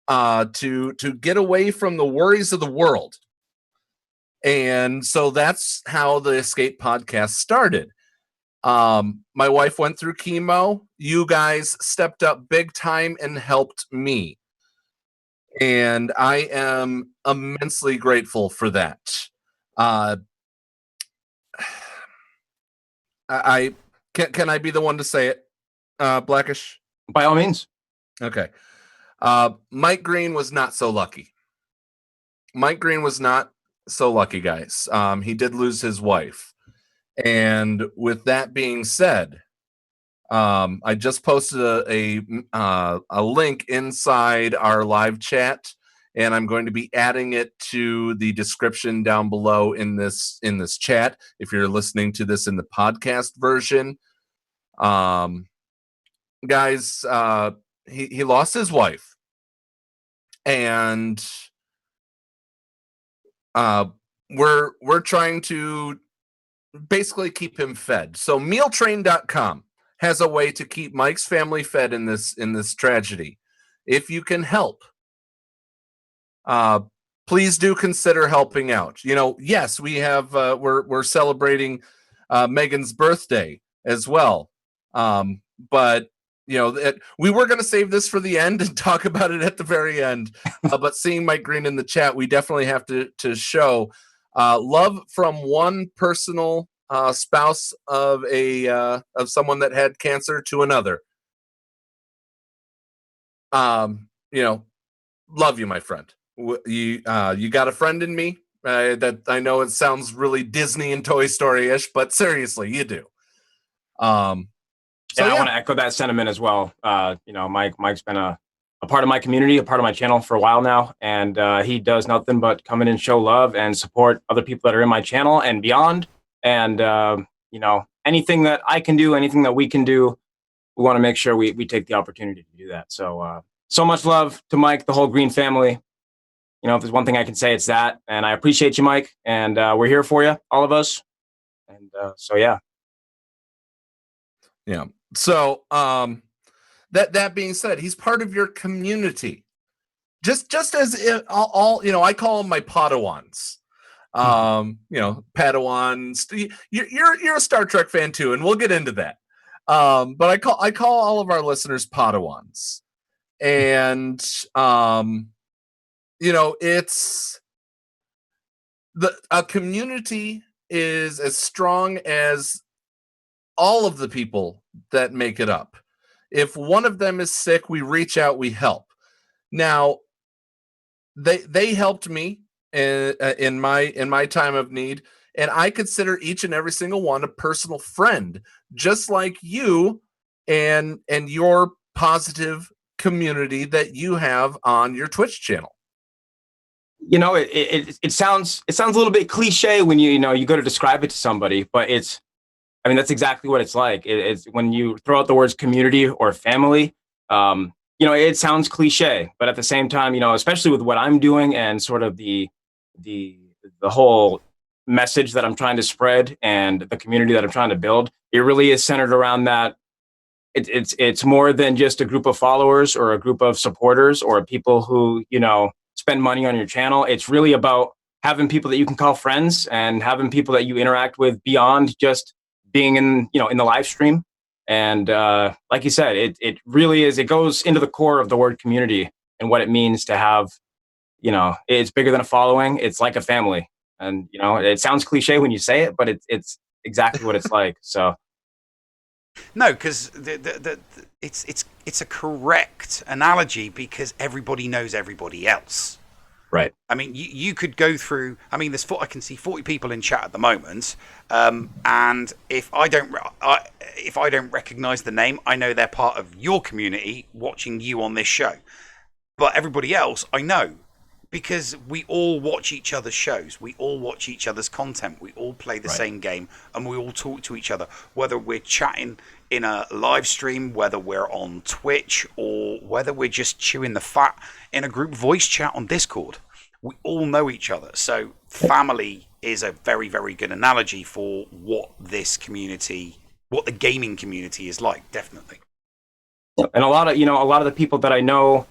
A: To get away from the worries of the world. And so that's how the Escape Podcast started. My wife went through chemo. You guys stepped up big time and helped me. And I am immensely grateful for that. Can I be the one to say it, Blackish?
L: By all means.
A: Okay. Mike Green was not so lucky. Mike Green was not so lucky, guys. He did lose his wife. And with that being said, I just posted a link inside our live chat, and I'm going to be adding it to the description down below in this chat. If you're listening to this in the podcast version, guys, he lost his wife. And we're trying to basically keep him fed. So mealtrain.com has a way to keep Mike's family fed in this tragedy. If you can help, please do consider helping out. Yes, we have we're celebrating Megan's birthday as well. But we were going to save this for the end and talk about it at the very end. But seeing Mike Green in the chat, we definitely have to show love from one personal spouse of someone that had cancer to another. Love you, my friend. You got a friend in me. That I know it sounds really Disney and Toy Story-ish, but seriously, you do.
L: I want to echo that sentiment as well. Mike's been a part of my community, a part of my channel for a while now, and he does nothing but come in and show love and support other people that are in my channel and beyond. And anything that I can do, anything that we can do, we want to make sure we take the opportunity to do that. So much love to Mike, the whole Green family. If there's one thing I can say, it's that. And I appreciate you, Mike. And we're here for you, all of us. And yeah.
A: Yeah. So that being said, he's part of your community. Just as all I call them my Padawans. Padawans. You're a Star Trek fan too, and we'll get into that. But I call all of our listeners Padawans. And it's a community is as strong as all of the people that make it up. If one of them is sick, we reach out, we help. Now, they helped me in my time of need, and I consider each and every single one a personal friend, just like you and your positive community that you have on your Twitch channel.
L: It sounds a little bit cliche when you go to describe it to somebody, but that's exactly what it's like. It's when you throw out the words community or family, it sounds cliche, but at the same time, especially with what I'm doing and sort of the whole message that I'm trying to spread and the community that I'm trying to build, it really is centered around that. It's more than just a group of followers or a group of supporters or people who, spend money on your channel. It's really about having people that you can call friends and having people that you interact with beyond just being in the live stream. And like you said, it really is, it goes into the core of the word community and what it means to have, it's bigger than a following. It's like a family. And, it sounds cliche when you say it, but it's exactly what it's like. So.
B: No, because it's a correct analogy because everybody knows everybody else.
L: Right.
B: I mean, you could go through. I mean, I can see 40 people in chat at the moment, and if I don't recognise the name, I know they're part of your community watching you on this show. But everybody else, I know. Because we all watch each other's shows, we all watch each other's content, we all play the same game, and we all talk to each other. Whether we're chatting in a live stream, whether we're on Twitch, or whether we're just chewing the fat in a group voice chat on Discord, we all know each other. So family is a very, very good analogy for what this community, what the gaming community is like, definitely.
L: And a lot of the people that I know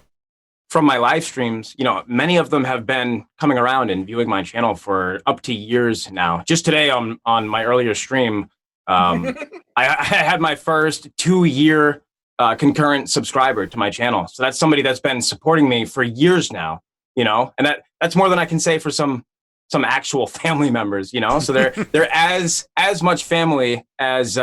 L: from my live streams, many of them have been coming around and viewing my channel for up to years now. Just today on my earlier stream, I had my first 2-year concurrent subscriber to my channel. So that's somebody that's been supporting me for years now, and that's more than I can say for some actual family members, so they're as much family as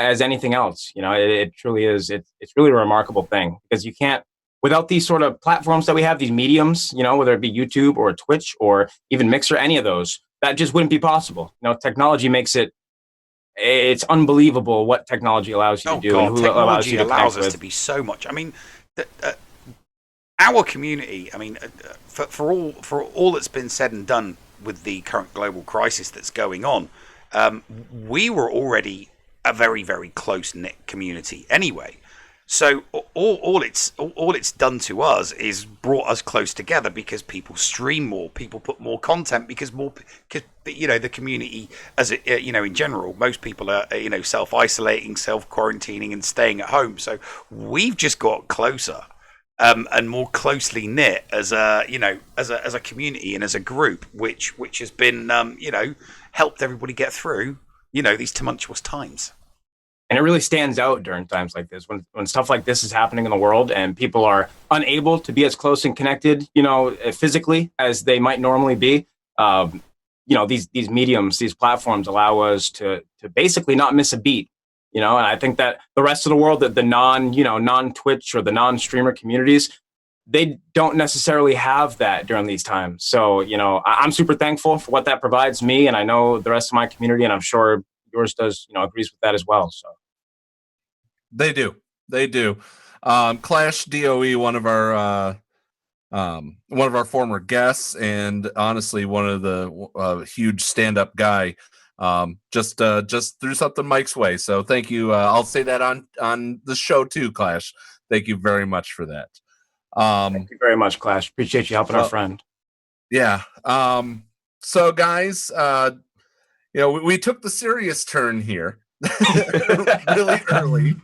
L: anything else. It truly is. It's really a remarkable thing because you can't, without these sort of platforms that we have, these mediums, whether it be YouTube or Twitch or even Mixer, any of those, that just wouldn't be possible. Technology makes it's unbelievable what technology allows you to do.
B: God,
L: and who
B: technology allows us
L: with.
B: to be so much. I mean, our community, I mean, for all that's been said and done with the current global crisis that's going on, we were already a very, very close-knit community anyway. So all it's done to us is brought us close together because people stream more, people put more content because the community as in general, most people are self-isolating, self-quarantining and staying at home. So we've just got closer and more closely knit as a community and as a group, which has been helped everybody get through these tumultuous times.
L: And it really stands out during times like this, when stuff like this is happening in the world and people are unable to be as close and connected, physically as they might normally be. These mediums, these platforms allow us to basically not miss a beat. And I think that the rest of the world, the non-Twitch or the non-streamer communities, they don't necessarily have that during these times. So, I'm super thankful for what that provides me, and I know the rest of my community, and I'm sure yours does, agrees with that as well. So
A: they do. Clash DOE, one of our former guests, and honestly one of the huge stand-up guy, just threw something Mike's way. So thank you. I'll say that on the show too, Clash. Thank you very much for that.
L: Thank you very much, Clash. Appreciate you helping our friend.
A: Yeah. So guys, we took the serious turn here really early.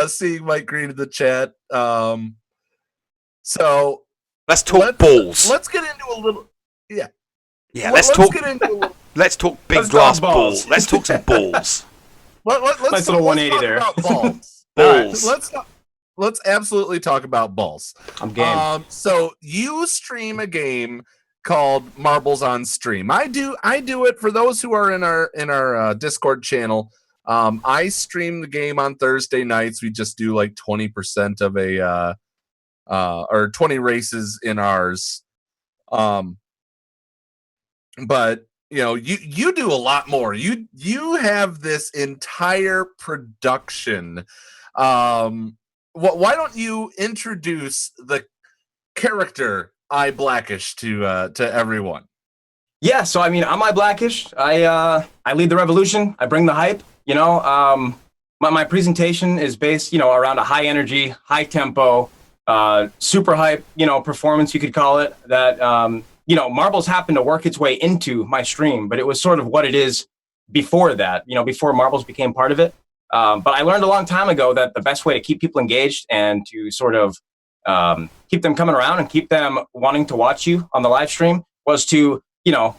A: Seeing Mike Green in the chat. So
B: let's talk balls.
A: Let's get into a little. Yeah.
B: Let's talk big glass balls. Let's talk some balls.
A: Let's
L: little 180 there.
A: Balls.
B: Balls.
A: Let's absolutely talk about balls.
L: I'm game.
A: So you stream a game called Marbles on Stream. I do it for those who are in our Discord channel. I stream the game on Thursday nights. We just do like 20% of or 20 races in ours. But you do a lot more. You have this entire production. Why don't you introduce the character I Blackish to everyone?
L: Yeah, so I mean, I'm I Blackish. I lead the revolution. I bring the hype. My presentation is based, around a high energy, high tempo, super hype, performance, you could call it, that Marbles happened to work its way into my stream, but it was sort of what it is before that, before Marbles became part of it. But I learned a long time ago that the best way to keep people engaged and to sort of keep them coming around and keep them wanting to watch you on the live stream was to,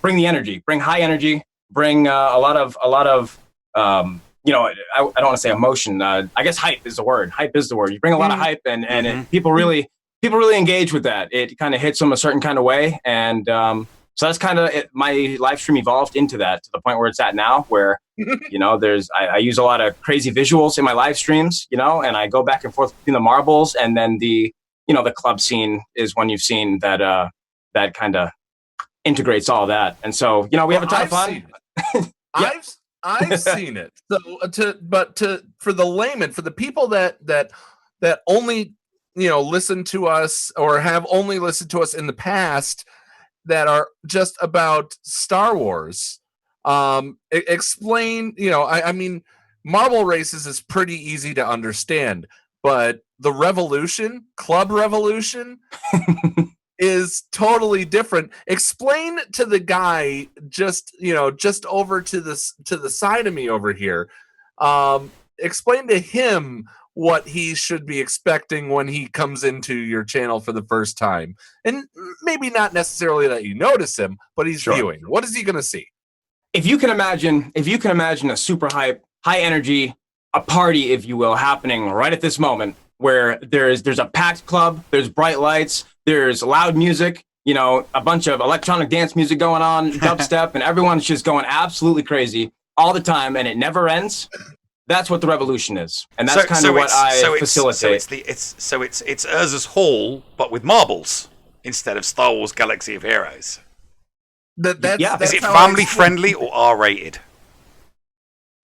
L: bring the energy, bring high energy, bring a lot of I don't want to say emotion. I guess hype is the word. Hype is the word. You bring a lot of hype, and people really engage with that. It kind of hits them a certain kind of way, and so that's kind of my live stream evolved into that, to the point where it's at now, where I use a lot of crazy visuals in my live streams, and I go back and forth between the marbles, and then the club scene is one you've seen that that kind of integrates all that, and so we have a ton of fun.
A: I've seen it. So for the layman, for the people that only listen to us or have only listened to us in the past, that are just about Star Wars, explain. I mean, marble races is pretty easy to understand, but the club revolution is totally different. Explain to the guy just over to the side of me over here. Explain to him what he should be expecting when he comes into your channel for the first time, and maybe not necessarily that you notice him, but he's viewing. What is he going to see?
L: If you can imagine a super hype, high energy, a party, if you will, happening right at this moment, where there's a packed club, there's bright lights, there's loud music, a bunch of electronic dance music going on, dubstep, and everyone's just going absolutely crazy all the time, and it never ends. That's what the revolution is, and that's kind of what I facilitate.
B: So it's Urza's Hall, but with marbles instead of Star Wars Galaxy of Heroes. Is it family friendly or R-rated?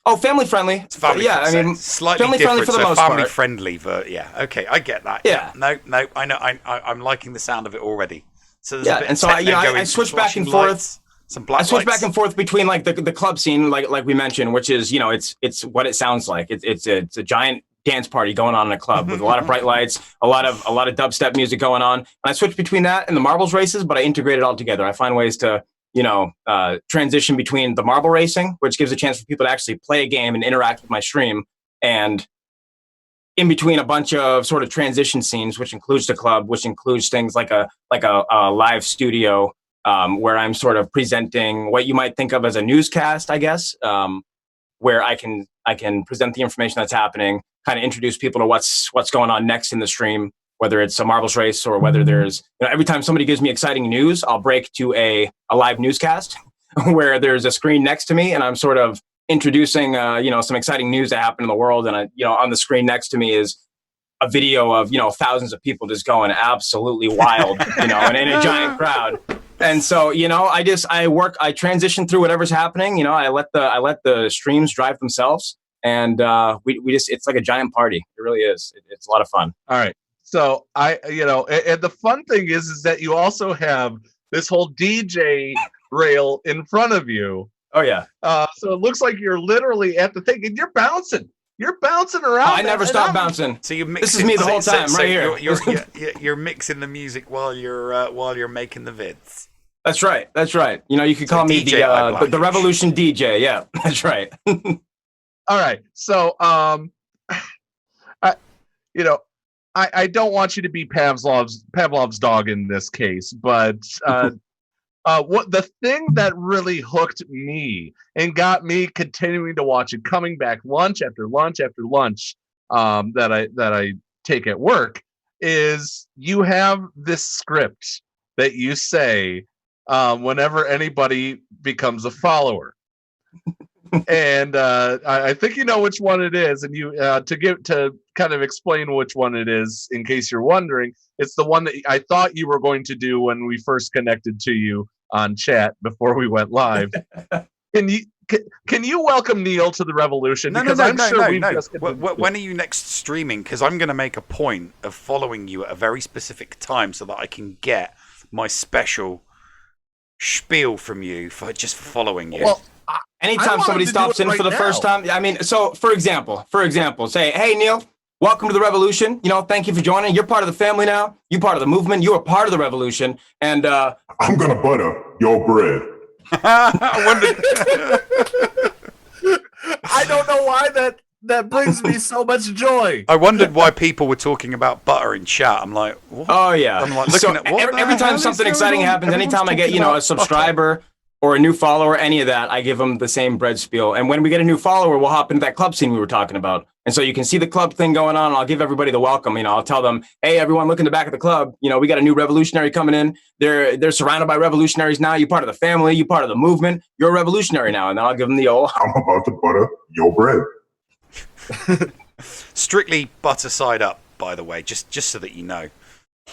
L: Oh, family friendly.
B: It's family
L: friendly.
B: Yeah,
L: I mean,
B: slightly
L: family
B: different.
L: friendly for the most
B: family
L: part.
B: Friendly, but yeah, okay, I get that.
L: Yeah.
B: No, I know. I'm liking the sound of it already. So there's a bit
L: and
B: of
L: so I switch back and forth. I switch back and forth between like the club scene, like we mentioned, which is it's what it sounds like. It's a giant dance party going on in a club with a lot of bright lights, a lot of dubstep music going on. And I switch between that and the marbles races, but I integrate it all together. I find ways to transition between the marble racing, which gives a chance for people to actually play a game and interact with my stream, and in between a bunch of sort of transition scenes, which includes the club, which includes things like a live studio, where I'm sort of presenting what you might think of as a newscast, I guess, where I can present the information that's happening, kind of introduce people to what's going on next in the stream, whether it's a marbles race or whether there's, every time somebody gives me exciting news, I'll break to a live newscast where there's a screen next to me and I'm sort of introducing, some exciting news that happened in the world. And on the screen next to me is a video of, thousands of people just going absolutely wild, and in a giant crowd. And so, I transition through whatever's happening. I let the streams drive themselves, and it's like a giant party. It really is. It's a lot of fun.
A: All right. So and the fun thing is that you also have this whole DJ rail in front of you.
L: Oh yeah.
A: So it looks like you're literally at the thing, and you're bouncing. You're bouncing around.
L: I never stop bouncing.
B: So you're mixing,
L: this is me the whole time, right here.
B: You're mixing the music while you're making the vids.
L: That's right. You could call me the Revolution DJ. Yeah, that's right.
A: All right. So I don't want you to be Pavlov's dog in this case, but what the thing that really hooked me and got me continuing to watch it, coming back lunch after lunch after lunch, that I take at work, is you have this script that you say whenever anybody becomes a follower. And I think you know which one it is, and you to kind of explain which one it is in case you're wondering. It's the one that I thought you were going to do when we first connected to you on chat before we went live. Can you welcome Neil to the revolution?
B: No. When are you next streaming? Because I'm going to make a point of following you at a very specific time so that I can get my special spiel from you for following you.
L: Well, anytime somebody stops in for the first time, I mean, so for example, say, hey Neil, welcome to the revolution. Thank you for joining. You're part of the family now. You're part of the movement. You are part of the revolution. And
M: I'm gonna butter your bread.
A: I don't know why that brings me so much joy.
B: I wondered why people were talking about butter in chat. I'm like, what?
L: Oh yeah.
B: I'm like looking at what
L: every time something exciting happens, anytime I get a subscriber or a new follower, any of that, I give them the same bread spiel. And when we get a new follower, we'll hop into that club scene we were talking about. And so you can see the club thing going on. I'll give everybody the welcome. I'll tell them, hey, everyone, look in the back of the club. We got a new revolutionary coming in. They're surrounded by revolutionaries now. You're part of the family. You're part of the movement. You're a revolutionary now. And then I'll give them the old,
M: I'm about to butter your bread.
B: Strictly butter side up, by the way, just so that you know.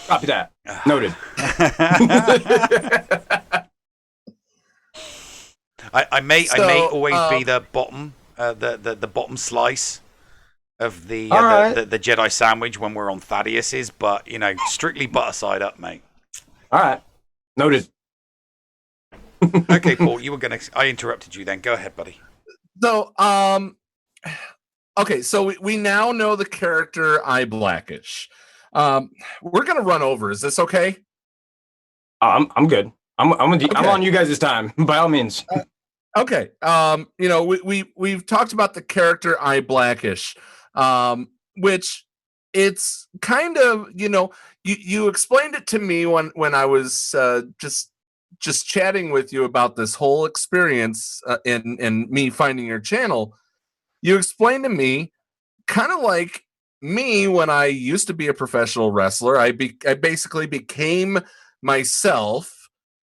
L: Copy that. Noted.
B: I may always be the bottom, the bottom slice of the Jedi sandwich when we're on Thaddeus's, but strictly butter side up, mate.
L: All right, noted.
B: Okay, Paul, you were I interrupted you. Then go ahead, buddy.
A: So, okay, so we now know the character I Blackish. We're gonna run over. Is this okay?
L: I'm good. I'm on you guys' time, by all means.
A: Okay. We've talked about the character I Blackish, which it's kind of, you explained it to me when I was just chatting with you about this whole experience and me finding your channel. You explained to me kind of like me when I used to be a professional wrestler. I basically became myself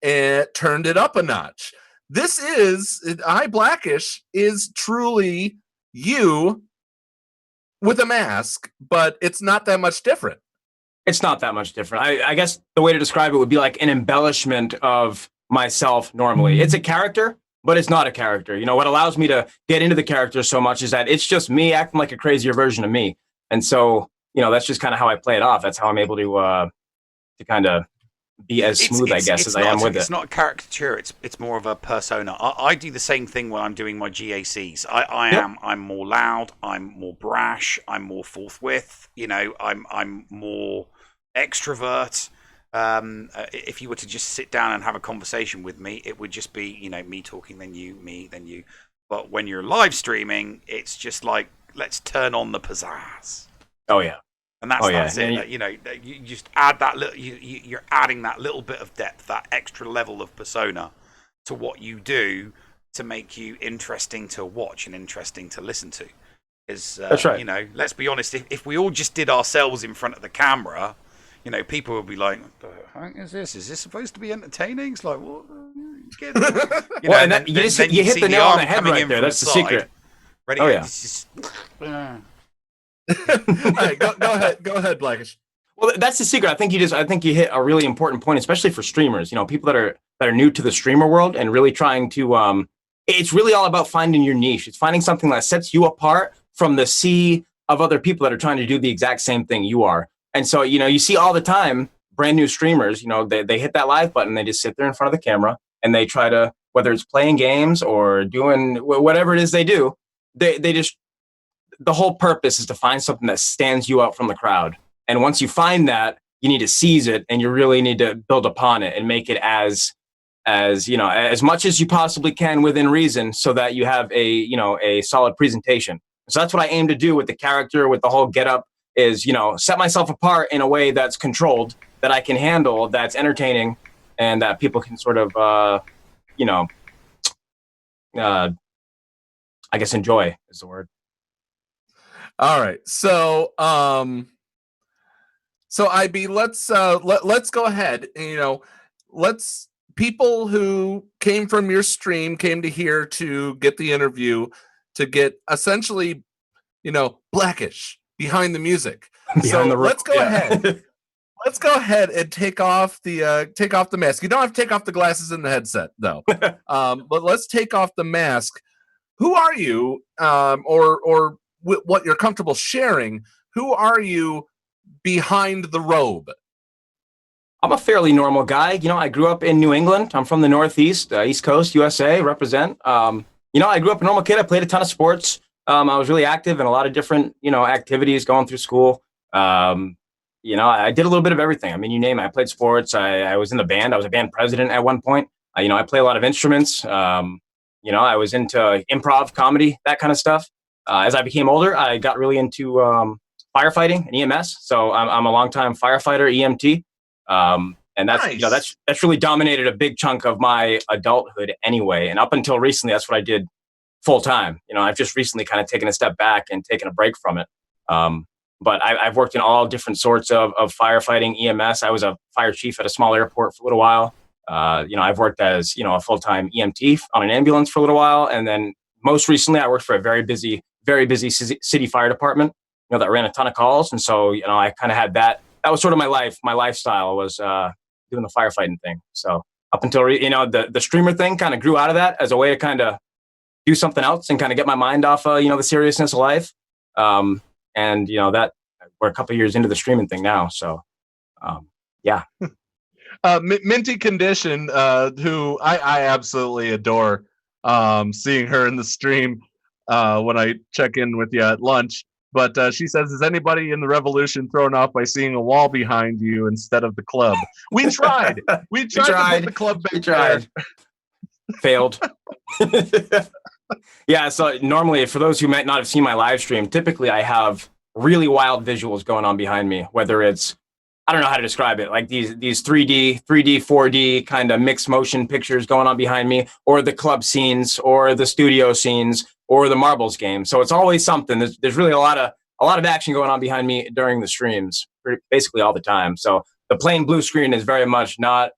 A: and turned it up a notch. This is I Blackish is truly you with a mask, but it's not that much different.
L: It's not that much different. I guess the way to describe it would be like an embellishment of myself normally. It's a character, but it's not a character. What allows me to get into the character so much is that it's just me acting like a crazier version of me. And so, that's just kind of how I play it off. That's how I'm able to kind of be as smooth, I guess, as I am with it.
B: It's not a caricature. It's more of a persona. I do the same thing when I'm doing my GACs. I'm more loud. I'm more brash. I'm more forthwith. I'm more extrovert. If you were to just sit down and have a conversation with me, it would just be, me talking, then you, me, then you. But when you're live streaming, it's just like, let's turn on the pizzazz.
L: Oh yeah.
B: And that's it. You just add that little. You're adding that little bit of depth, that extra level of persona to what you do to make you interesting to watch and interesting to listen to.
L: That's right.
B: Let's be honest. If we all just did ourselves in front of the camera, people would be like, "What the heck is this? Is this supposed to be entertaining?" It's like, what?
L: You hit the nail on the head right there. That's the secret.
B: Ready?
L: Oh yeah.
A: All right, go ahead, Blackish.
L: Well, that's the secret. I think you hit a really important point, especially for streamers. People that are new to the streamer world and really trying to. It's really all about finding your niche. It's finding something that sets you apart from the sea of other people that are trying to do the exact same thing you are. And so, you see all the time brand new streamers. They hit that live button, they just sit there in front of the camera and they try to, whether it's playing games or doing whatever it is they do, they just. The whole purpose is to find something that stands you out from the crowd. And once you find that, you need to seize it and you really need to build upon it and make it as much as you possibly can within reason so that you have a solid presentation. So that's what I aim to do with the character, with the whole getup is, set myself apart in a way that's controlled, that I can handle, that's entertaining and that people can sort of, I guess enjoy is the word.
A: All right, so IB, let's go ahead. Let's people who came from your stream came to here to get the interview, to get essentially, Blackish behind the music. Let's go ahead. Let's go ahead and take off the mask. You don't have to take off the glasses and the headset though. But let's take off the mask. Who are you? Or what you're comfortable sharing, who are you behind the robe?
L: I'm a fairly normal guy. I grew up in New England. I'm from the Northeast, East Coast, USA, represent. I grew up a normal kid. I played a ton of sports, I was really active in a lot of different, activities going through school. I did a little bit of everything. I mean, you name it. I played sports. I was in the band. I was a band president at one point. I play a lot of instruments. I was into improv, comedy, that kind of stuff. As I became older, I got really into firefighting and EMS. So I'm a longtime firefighter, EMT. And that's,
A: Nice.
L: that's really dominated a big chunk of my adulthood anyway. And up until recently, that's what I did full time. I've just recently kind of taken a step back and taken a break from it. But I've worked in all different sorts of firefighting, EMS. I was a fire chief at a small airport for a little while. I've worked as, a full-time EMT on an ambulance for a little while. And then most recently, I worked for a very busy city fire department, that ran a ton of calls. And so, I kind of had that. That was sort of my life. My lifestyle was doing the firefighting thing. So up until, the streamer thing kind of grew out of that as a way to kind of do something else and kind of get my mind off, the seriousness of life. And that we're a couple of years into the streaming thing now. So, yeah.
A: Minty Condition, who I absolutely adore, seeing her in the stream when I check in with you at lunch. But she says, is anybody in the revolution thrown off by seeing a wall behind you instead of the club? We tried. We tried to put the club back there.
L: Failed. Yeah, so normally, for those who might not have seen my live stream, typically I have really wild visuals going on behind me, whether it's, I don't know how to describe it, like these 3D, 4D kind of mixed motion pictures going on behind me, or the club scenes, or the studio scenes, or the marbles game. So it's always something. There's really a lot of action going on behind me during the streams, basically all the time. So the plain blue screen is very much not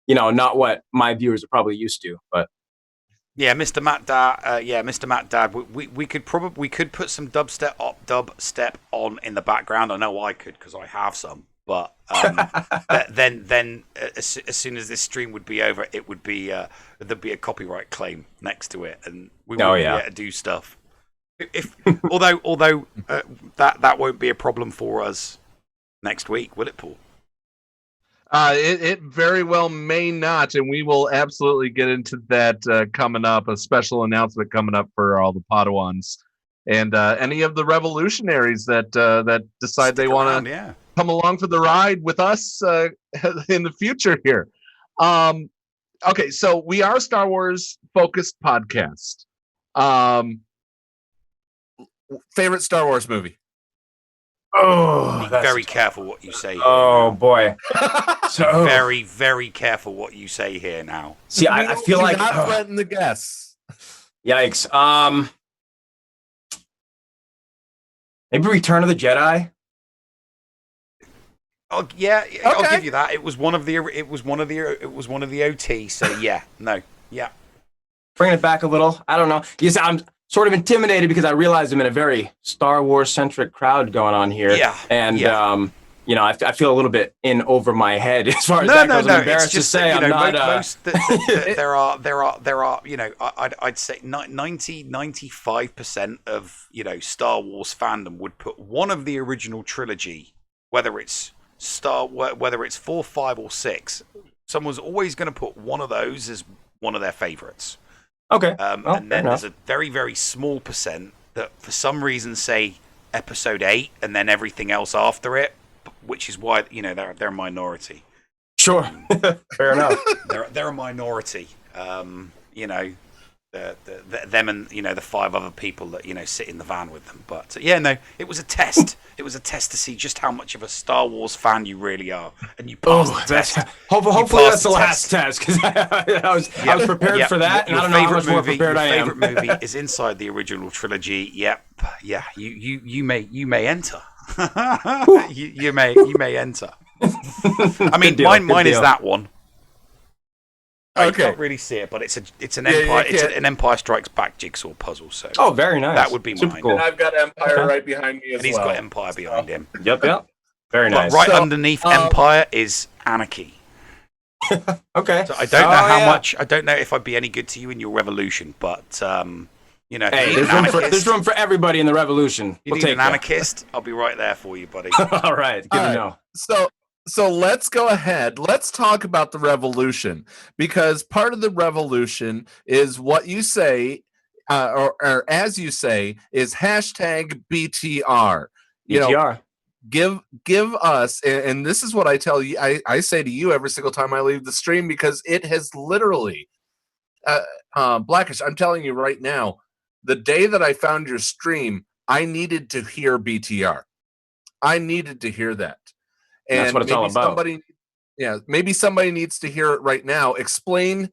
L: what my viewers are probably used to, but.
B: Yeah, Mr. Matt Dad. We could put some dubstep on in the background. I know I could because I have some. But then as soon as this stream would be over, it would be there'd be a copyright claim next to it, and we wouldn't be able to do stuff. Although that won't be a problem for us next week, will it, Paul?
A: It very well may not, and we will absolutely get into that coming up. A special announcement coming up for all the Padawans and any of the revolutionaries that decide they want to come along for the ride with us in the future here. Okay, so we are a Star Wars focused podcast. Favorite Star Wars movie?
B: Oh, be very careful what you say here.
L: Oh, boy.
B: So very, very careful what you say here now.
L: See, I feel like
A: not threaten the guests.
L: Yikes. Maybe Return of the Jedi.
B: Oh yeah, okay. I'll give you that. It was one of the OT. So yeah,
L: Bringing it back a little. I don't know. Yes, I'm sort of intimidated because I realize I'm in a very Star Wars centric crowd going on here.
B: Yeah,
L: and I feel a little bit in over my head as far as that goes. I'm embarrassed to say I'm not.
B: There are. I'd say 95% of Star Wars fandom would put one of the original trilogy, whether it's 4, 5, or 6. Someone's always going to put one of those as one of their favorites.
L: Okay.
B: And then there's a very, very small percent that for some reason say episode 8 and then everything else after it, which is why they're a minority.
L: Sure. Fair enough.
B: They're a minority. Them and the 5 other people that sit in the van with them. But it was a test. It was a test to see just how much of a Star Wars fan you really are, and you passed the test.
L: Hopefully that's the last test because I was prepared for that, and I don't know how much more prepared I am.
B: Your favorite movie is inside the original trilogy. Yep. Yeah. You may enter. you may enter. I mean, mine is that one. You can't really see it, but it's an Empire. It's an Empire Strikes Back jigsaw puzzle. So
L: very nice.
B: That would be
A: super
B: mine.
A: cool. And I've got Empire right behind me as well.
B: And he's got Empire behind him.
L: Yep. Very nice.
B: But underneath Empire is Anarchy.
L: Okay.
B: So I don't know how much. I don't know if I'd be any good to you in your revolution, but
L: there's room for everybody in the revolution.
B: You need an anarchist? I'll be right there for you, buddy.
L: All right. Good to know.
A: So let's go ahead. Let's talk about the revolution, because part of the revolution is what you say or as you say, is hashtag BTR. You know,
L: BTR.
A: give us, and this is what I tell you, I say to you every single time I leave the stream, because it has literally, Blackish, I'm telling you right now, the day that I found your stream, I needed to hear BTR. I needed to hear that. And
L: that's what it's all about.
A: Maybe somebody needs to hear it right now. Explain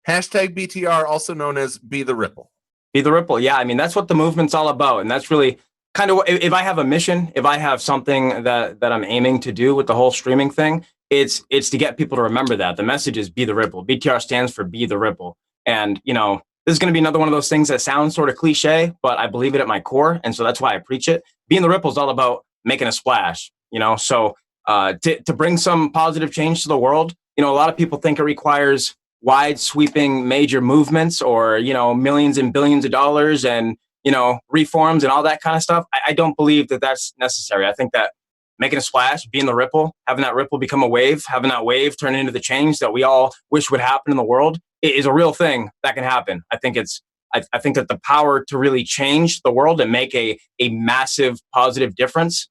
A: hashtag BTR, also known as Be the Ripple.
L: Be the Ripple. Yeah, I mean, that's what the movement's all about. And that's really kind of, if I have a mission, if I have something that I'm aiming to do with the whole streaming thing, it's to get people to remember that. The message is Be the Ripple. BTR stands for Be the Ripple. And, you know, this is going to be another one of those things that sounds sort of cliche, but I believe it at my core. And so that's why I preach it. Being the Ripple is all about making a splash, you know? So to bring some positive change to the world, you know, a lot of people think it requires wide sweeping major movements or, you know, millions and billions of dollars and, you know, reforms and all that kind of stuff. I don't believe that that's necessary. I think that making a splash, being the ripple, having that ripple become a wave, having that wave turn into the change that we all wish would happen in the world is a real thing that can happen. I think I think that the power to really change the world and make a massive positive difference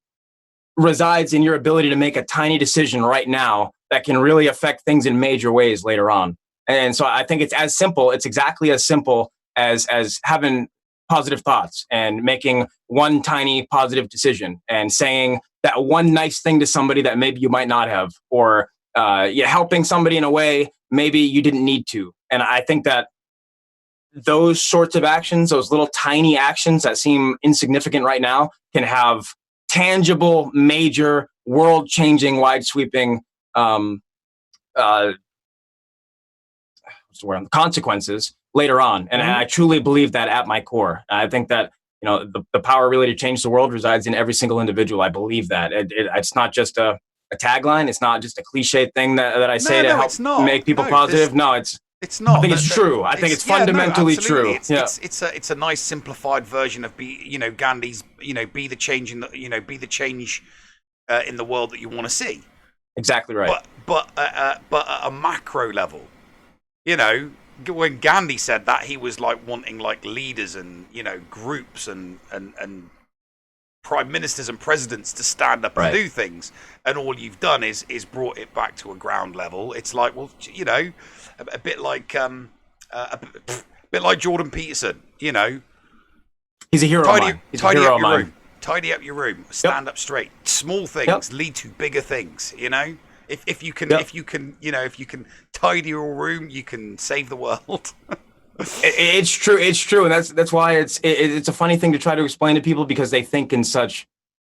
L: resides in your ability to make a tiny decision right now that can really affect things in major ways later on. And so I think it's as simple. It's exactly as simple as having positive thoughts and making one tiny positive decision and saying that one nice thing to somebody that maybe you might not have, or helping somebody in a way maybe you didn't need to. And I think that those sorts of actions, those little tiny actions that seem insignificant right now, can have tangible, major, world-changing, wide-sweeping consequences later on. And I truly believe that at my core. I think that, you know, the power really to change the world resides in every single individual. I believe that. It's not just a tagline. It's not just a cliche thing that I say to help make people positive. No, it's not. I think it's true. I think it's fundamentally true.
B: It's a nice simplified version of Gandhi's, be the change in the, be the change in the world that you want to see.
L: Exactly right.
B: But at a macro level, you know, when Gandhi said that, he was like wanting like leaders and, you know, groups and prime ministers and presidents to stand up and do things. And all you've done is brought it back to a ground level. It's like, well, you know, a bit like Jordan Peterson, you know.
L: He's a hero of mine.
B: Tidy up your room. Stand up straight. Small things lead to bigger things, you know. If you can tidy your room, you can save the world.
L: It's true, and that's why it's a funny thing to try to explain to people, because they think in such.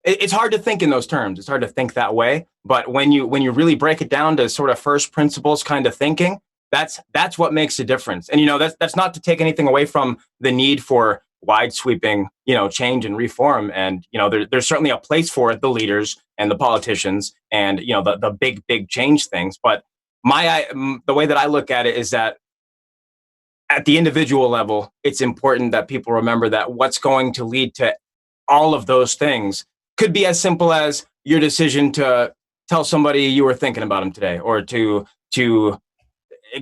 L: It's hard to think in those terms. It's hard to think that way. But when you really break it down to sort of first principles kind of thinking, that's what makes a difference. And you know, that's not to take anything away from the need for wide sweeping, you know, change and reform. And you know, there's certainly a place for it, the leaders and the politicians, and you know, the big change things. But the way that I look at it is that at the individual level, it's important that people remember that what's going to lead to all of those things could be as simple as your decision to tell somebody you were thinking about them today, or to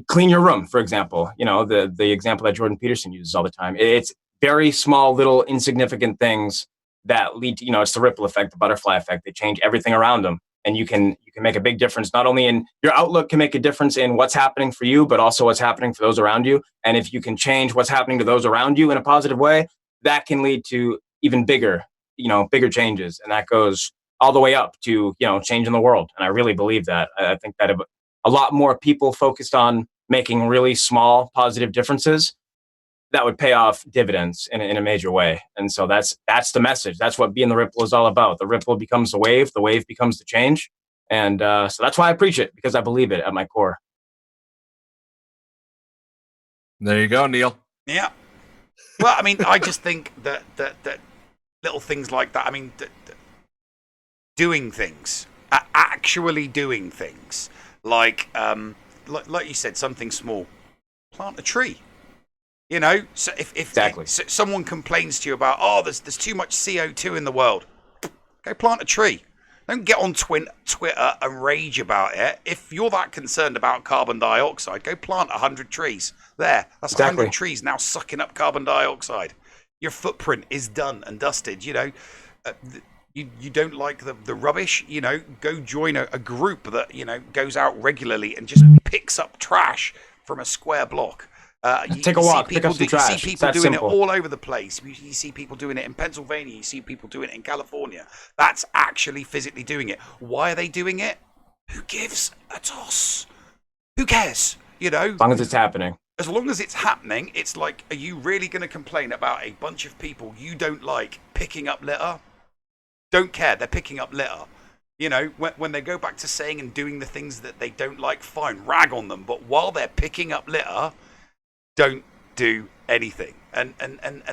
L: clean your room, for example. You know, the example that Jordan Peterson uses all the time. It's very small, little insignificant things that lead to, you know, it's the ripple effect, the butterfly effect. They change everything around them. And you can make a big difference, not only in your outlook can make a difference in what's happening for you, but also what's happening for those around you. And if you can change what's happening to those around you in a positive way, that can lead to even bigger changes. And that goes all the way up to, you know, changing the world. And I really believe that. I think that if a lot more people focused on making really small positive differences, that would pay off dividends in a major way. And so that's the message. That's what being the ripple is all about. The ripple becomes the wave becomes the change. And so that's why I preach it, because I believe it at my core.
A: There you go, Neil.
B: Yeah. Well, I mean, I just think that little things like that, I mean, doing things, actually doing things, like you said, something small, plant a tree. You know, so if someone complains to you about, there's too much CO2 in the world, go plant a tree. Don't get on Twitter and rage about it. If you're that concerned about carbon dioxide, go plant 100 trees. There, that's
L: Exactly.
B: 100 trees now sucking up carbon dioxide. Your footprint is done and dusted. You know, you don't like the rubbish. You know, go join a group that goes out regularly and just picks up trash from a square block.
L: Take a walk, pick up some trash.
B: You see people
L: It's that
B: doing
L: simple.
B: it all over the place. You see people doing it in Pennsylvania. You see people doing it in California. That's actually physically doing it. Why are they doing it? Who gives a toss? Who cares? You know,
L: As long as it's happening.
B: as long as it's happening, it's like, are you really going to complain about a bunch of people you don't like picking up litter? Don't care. They're picking up litter. You know, when they go back to saying and doing the things that they don't like, fine, rag on them. But while they're picking up litter, don't do anything. And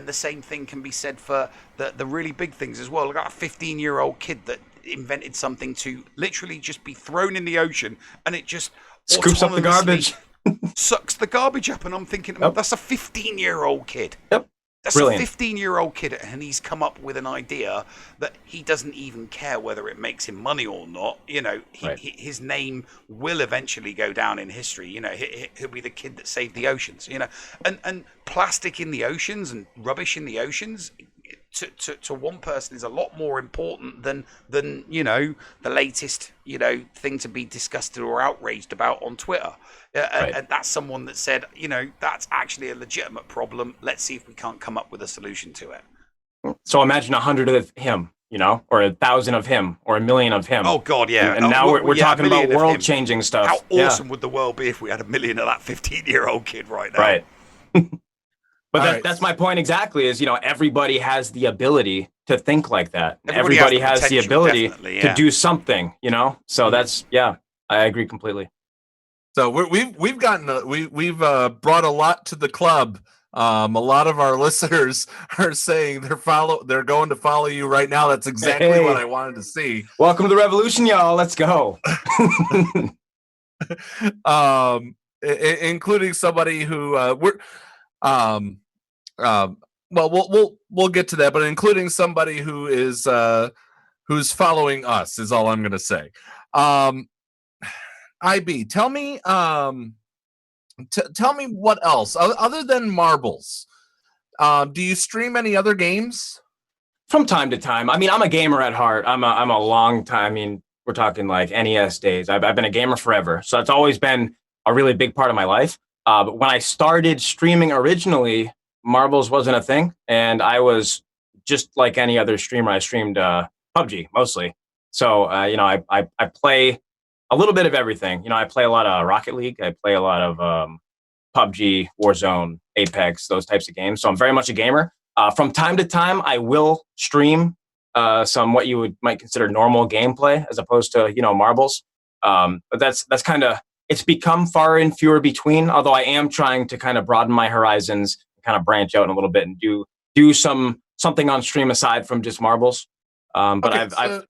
B: the same thing can be said for the really big things as well. Look at a 15-year-old kid that invented something to literally just be thrown in the ocean, and it just
L: Scoops up the garbage.
B: sucks the garbage up. And I'm thinking, that's a 15-year-old kid.
L: Yep.
B: That's
L: Brilliant.
B: a 15-year-old kid, and he's come up with an idea that he doesn't even care whether it makes him money or not. You know, his name will eventually go down in history. You know, he'll be the kid that saved the oceans. You know, and plastic in the oceans and rubbish in the oceans to one person is a lot more important than the latest thing to be disgusted or outraged about on Twitter. And that's someone that said, that's actually a legitimate problem. Let's see if we can't come up with a solution to it.
L: So imagine 100 of him, or 1,000 of him, or 1,000,000 of him.
B: Oh God, yeah.
L: And now we're talking about world-changing stuff.
B: How awesome would the world be if we had 1,000,000 of that 15-year-old kid right now?
L: Right. But that's my point exactly. Is everybody has the ability to think like that. Everybody has the ability to do something. So that's I agree completely.
A: So we've brought a lot to the club. A lot of our listeners are saying they're going to follow you right now. That's exactly what I wanted to see.
L: Welcome to the revolution, y'all. Let's go.
A: Including somebody who we'll get to that, but including somebody who is who's following us is all I'm going to say. IB, tell me what else other than marbles. Do you stream any other games?
L: From time to time. I mean, I'm a gamer at heart. I'm a long time. I mean, we're talking like NES days. I've been a gamer forever, so it's always been a really big part of my life. But when I started streaming originally, marbles wasn't a thing, and I was just like any other streamer. I streamed PUBG mostly. So I play a little bit of everything. I play a lot of Rocket League. I play a lot of PUBG, Warzone, Apex, those types of games. So I'm very much a gamer. From time to time, I will stream some what you might consider normal gameplay as opposed to marbles. But that's kind of, it's become far and fewer between. Although I am trying to kind of broaden my horizons, kind of branch out in a little bit and do something on stream aside from just marbles. But
A: okay,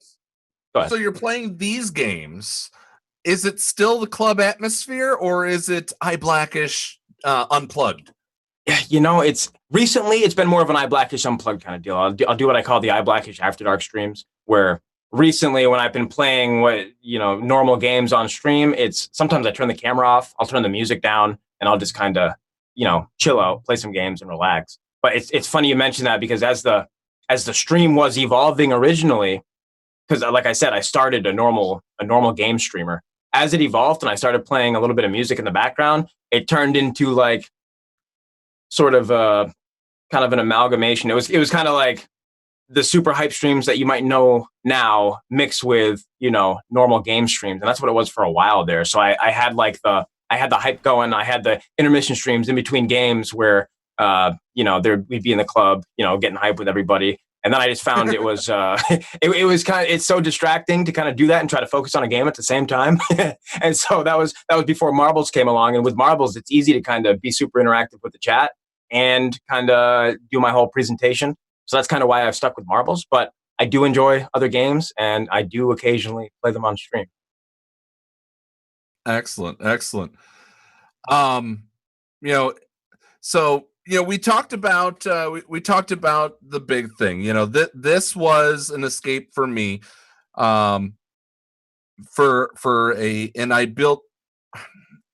A: so you're playing these games. Is it still the club atmosphere, or is it I Blackish unplugged?
L: It's been more of an I Blackish unplugged kind of deal. I'll do what I call the I Blackish After Dark streams, where recently when I've been playing normal games on stream, it's sometimes I turn the camera off, I'll turn the music down, and I'll just kind of chill out, play some games and relax. But it's funny you mention that, because as the stream was evolving originally, because like I said, I started a normal game streamer. As it evolved and I started playing a little bit of music in the background, it turned into like sort of a kind of an amalgamation. It was kind of like the super hype streams that you might know now mixed with, normal game streams. And that's what it was for a while there. So I had the hype going. I had the intermission streams in between games where, we'd be in the club, getting hype with everybody. And then I just found it was it's so distracting to kind of do that and try to focus on a game at the same time. And so that was before marbles came along. And with marbles, it's easy to kind of be super interactive with the chat and kind of do my whole presentation. So that's kind of why I've stuck with marbles. But I do enjoy other games, and I do occasionally play them on stream.
A: Excellent. So we talked about the big thing. This was an escape for me. and I built,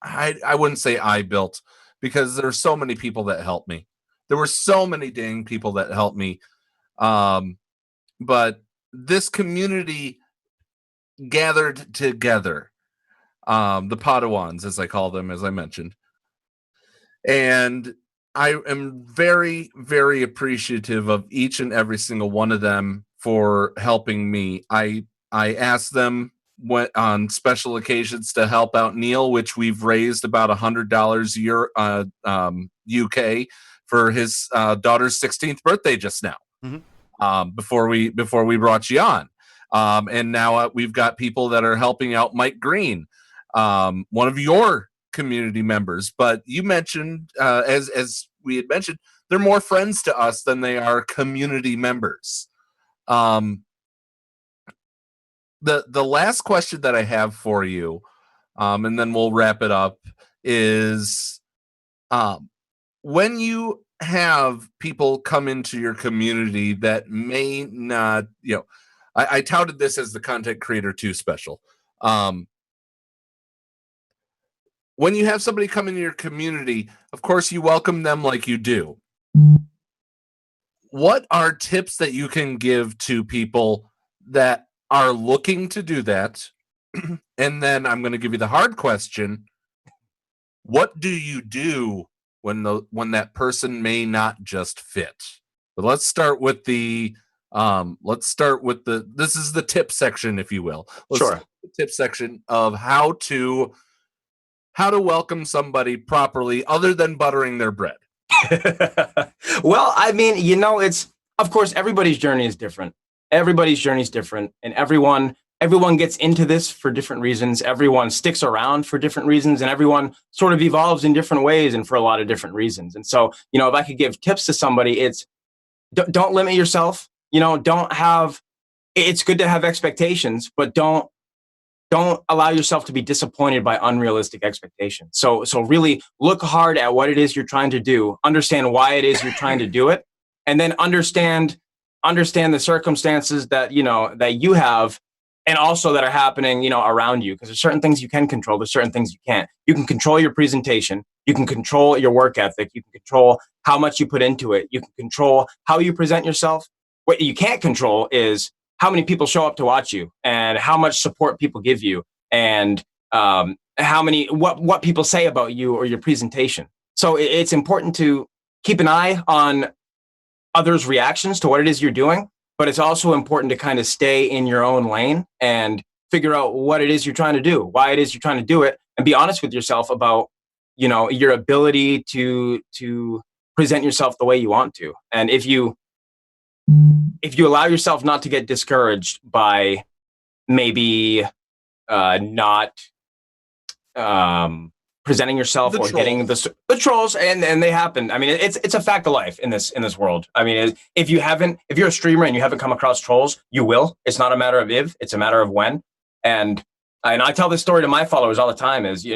A: I wouldn't say I built, because there's so many people that helped me. There were so many dang people that helped me. But this community gathered together, the Padawans, as I call them, as I mentioned. And I am very, very appreciative of each and every single one of them for helping me. I asked them on special occasions to help out Neil, which we've raised about $100 a year, UK, for his daughter's 16th birthday just now. Before we brought you on, and now we've got people that are helping out Mike Green, one of your community members. But you mentioned, as we had mentioned, they're more friends to us than they are community members. The last question that I have for you, and then we'll wrap it up, is when you have people come into your community that may not, I touted this as the Content Creator 2 special. When you have somebody come into your community, of course you welcome them like you do. What are tips that you can give to people that are looking to do that? And then I'm going to give you the hard question. What do you do when that person may not just fit? But let's start with this is the tip section, if you will. Start with the tip section of how to welcome somebody properly other than buttering their bread.
L: Well, I mean, it's, of course, everybody's journey is different. Everybody's journey is different, and everyone gets into this for different reasons. Everyone sticks around for different reasons, and everyone sort of evolves in different ways and for a lot of different reasons. And so, if I could give tips to somebody, it's don't limit yourself. It's good to have expectations, but don't allow yourself to be disappointed by unrealistic expectations. So really look hard at what it is you're trying to do, understand why it is you're trying to do it, and then understand the circumstances that you have, and also that are happening, around you. Because there's certain things you can control, there's certain things you can't. You can control your presentation, you can control your work ethic, you can control how much you put into it, you can control how you present yourself. What you can't control is how many people show up to watch you, and how much support people give you, and what people say about you or your presentation. So it's important to keep an eye on others' reactions to what it is you're doing, but it's also important to kind of stay in your own lane and figure out what it is you're trying to do, why it is you're trying to do it, and be honest with yourself about, your ability to present yourself the way you want to. And if you allow yourself not to get discouraged by maybe not presenting yourself or getting the trolls, and they happen. I mean, it's a fact of life in this world. I mean, if you're a streamer and you haven't come across trolls, you will. It's not a matter of if, it's a matter of when. And I tell this story to my followers all the time, is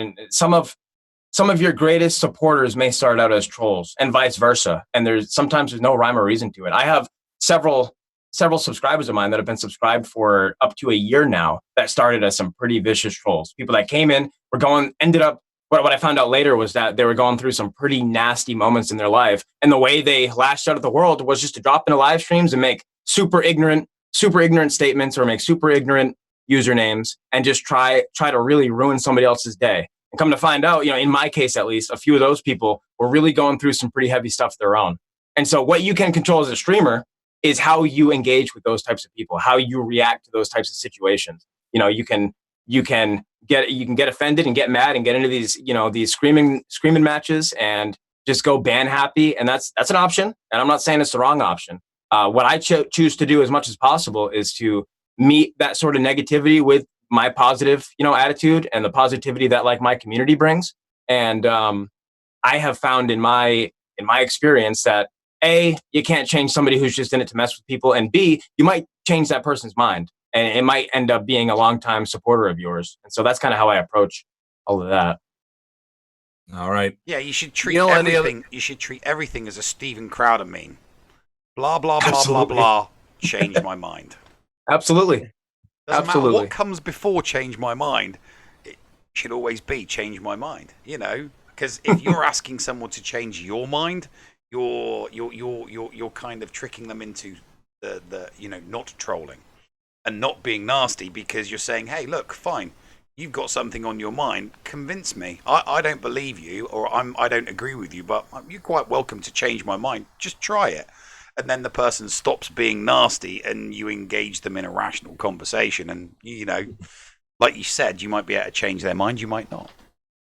L: some of your greatest supporters may start out as trolls, and vice versa. And there's no rhyme or reason to it. I have several subscribers of mine that have been subscribed for up to a year now that started as some pretty vicious trolls. People that came in ended up, what I found out later was that they were going through some pretty nasty moments in their life. And the way they lashed out at the world was just to drop into live streams and make super ignorant statements, or make super ignorant usernames, and just try to really ruin somebody else's day. And come to find out, in my case, at least, a few of those people were really going through some pretty heavy stuff of their own. And so what you can control as a streamer is how you engage with those types of people, how you react to those types of situations. You can get offended and get mad and get into these screaming matches and just go ban happy, and that's an option. And I'm not saying it's the wrong option. What I choose to do as much as possible is to meet that sort of negativity with my positive, attitude, and the positivity that my community brings. And I have found in my experience that A, you can't change somebody who's just in it to mess with people, and B, you might change that person's mind, and it might end up being a longtime supporter of yours. And so that's kind of how I approach all of that.
A: All right.
B: Yeah, you should treat everything. You should treat everything as a Steven Crowder meme. Blah blah blah blah blah. Change my mind.
L: Absolutely.
B: Doesn't matter
L: Absolutely.
B: what comes before change my mind. It should always be change my mind. Because if you're asking someone to change your mind, you're kind of tricking them into the not trolling and not being nasty, because you're saying, hey, look, fine, you've got something on your mind, convince me. I don't believe you, or I don't agree with you, but you're quite welcome to change my mind. Just try it. And then the person stops being nasty and you engage them in a rational conversation. And, like you said, you might be able to change their mind, you might not.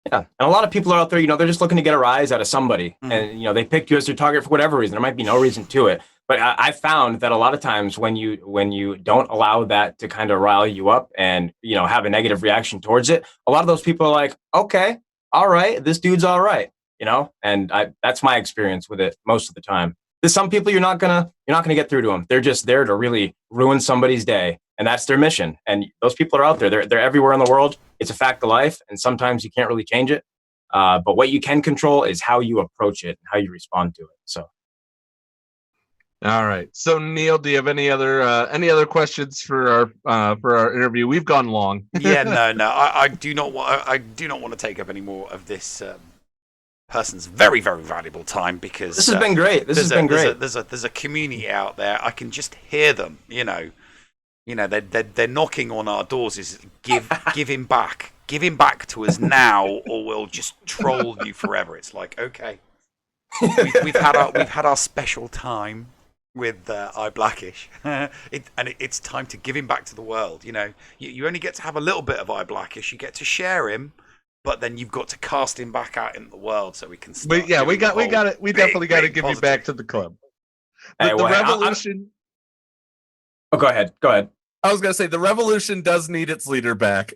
L: Yeah, and a lot of people are out there, they're just looking to get a rise out of somebody. And, they picked you as their target for whatever reason. There might be no reason to it. But I found that a lot of times when you don't allow that to kind of rile you up and, have a negative reaction towards it, a lot of those people are like, okay, all right, this dude's all right, and that's my experience with it most of the time. There's some people you're not gonna get through to them. They're just there to really ruin somebody's day, and that's their mission. And those people are out there. They're everywhere in the world. It's a fact of life, and sometimes you can't really change it. But what you can control is how you approach it and how you respond to it. So.
A: All right. So Neil, do you have any other questions for our interview? We've gone long.
B: Yeah, no. I do not want to take up any more of this person's very, very valuable time, because
L: this has been great. There's
B: a community out there. I can just hear them. They're knocking on our doors. Is give him back to us now, or we'll just troll you forever. It's like, okay, we've had our special time with I Blackish, it's time to give him back to the world. You only get to have a little bit of I Blackish. You get to share him, but then you've got to cast him back out into the world so we can start.
A: We definitely got to give you back to the club. The revolution.
L: Go ahead.
A: I was gonna say the revolution does need its leader back.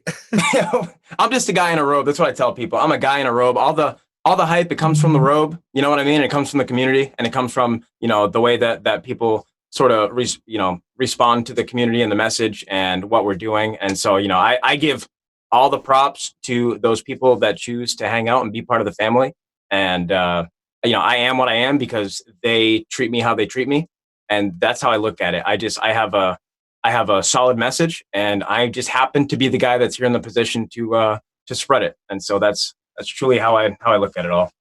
L: I'm just a guy in a robe. That's what I tell people. I'm a guy in a robe. All the hype, it comes from the robe. You know what I mean? It comes from the community, and it comes from the way that people sort of respond to the community and the message and what we're doing. And so I give all the props to those people that choose to hang out and be part of the family. And I am what I am because they treat me how they treat me, and that's how I look at it. I have a solid message, and I just happen to be the guy that's here in the position to spread it. And so that's truly how I look at it all.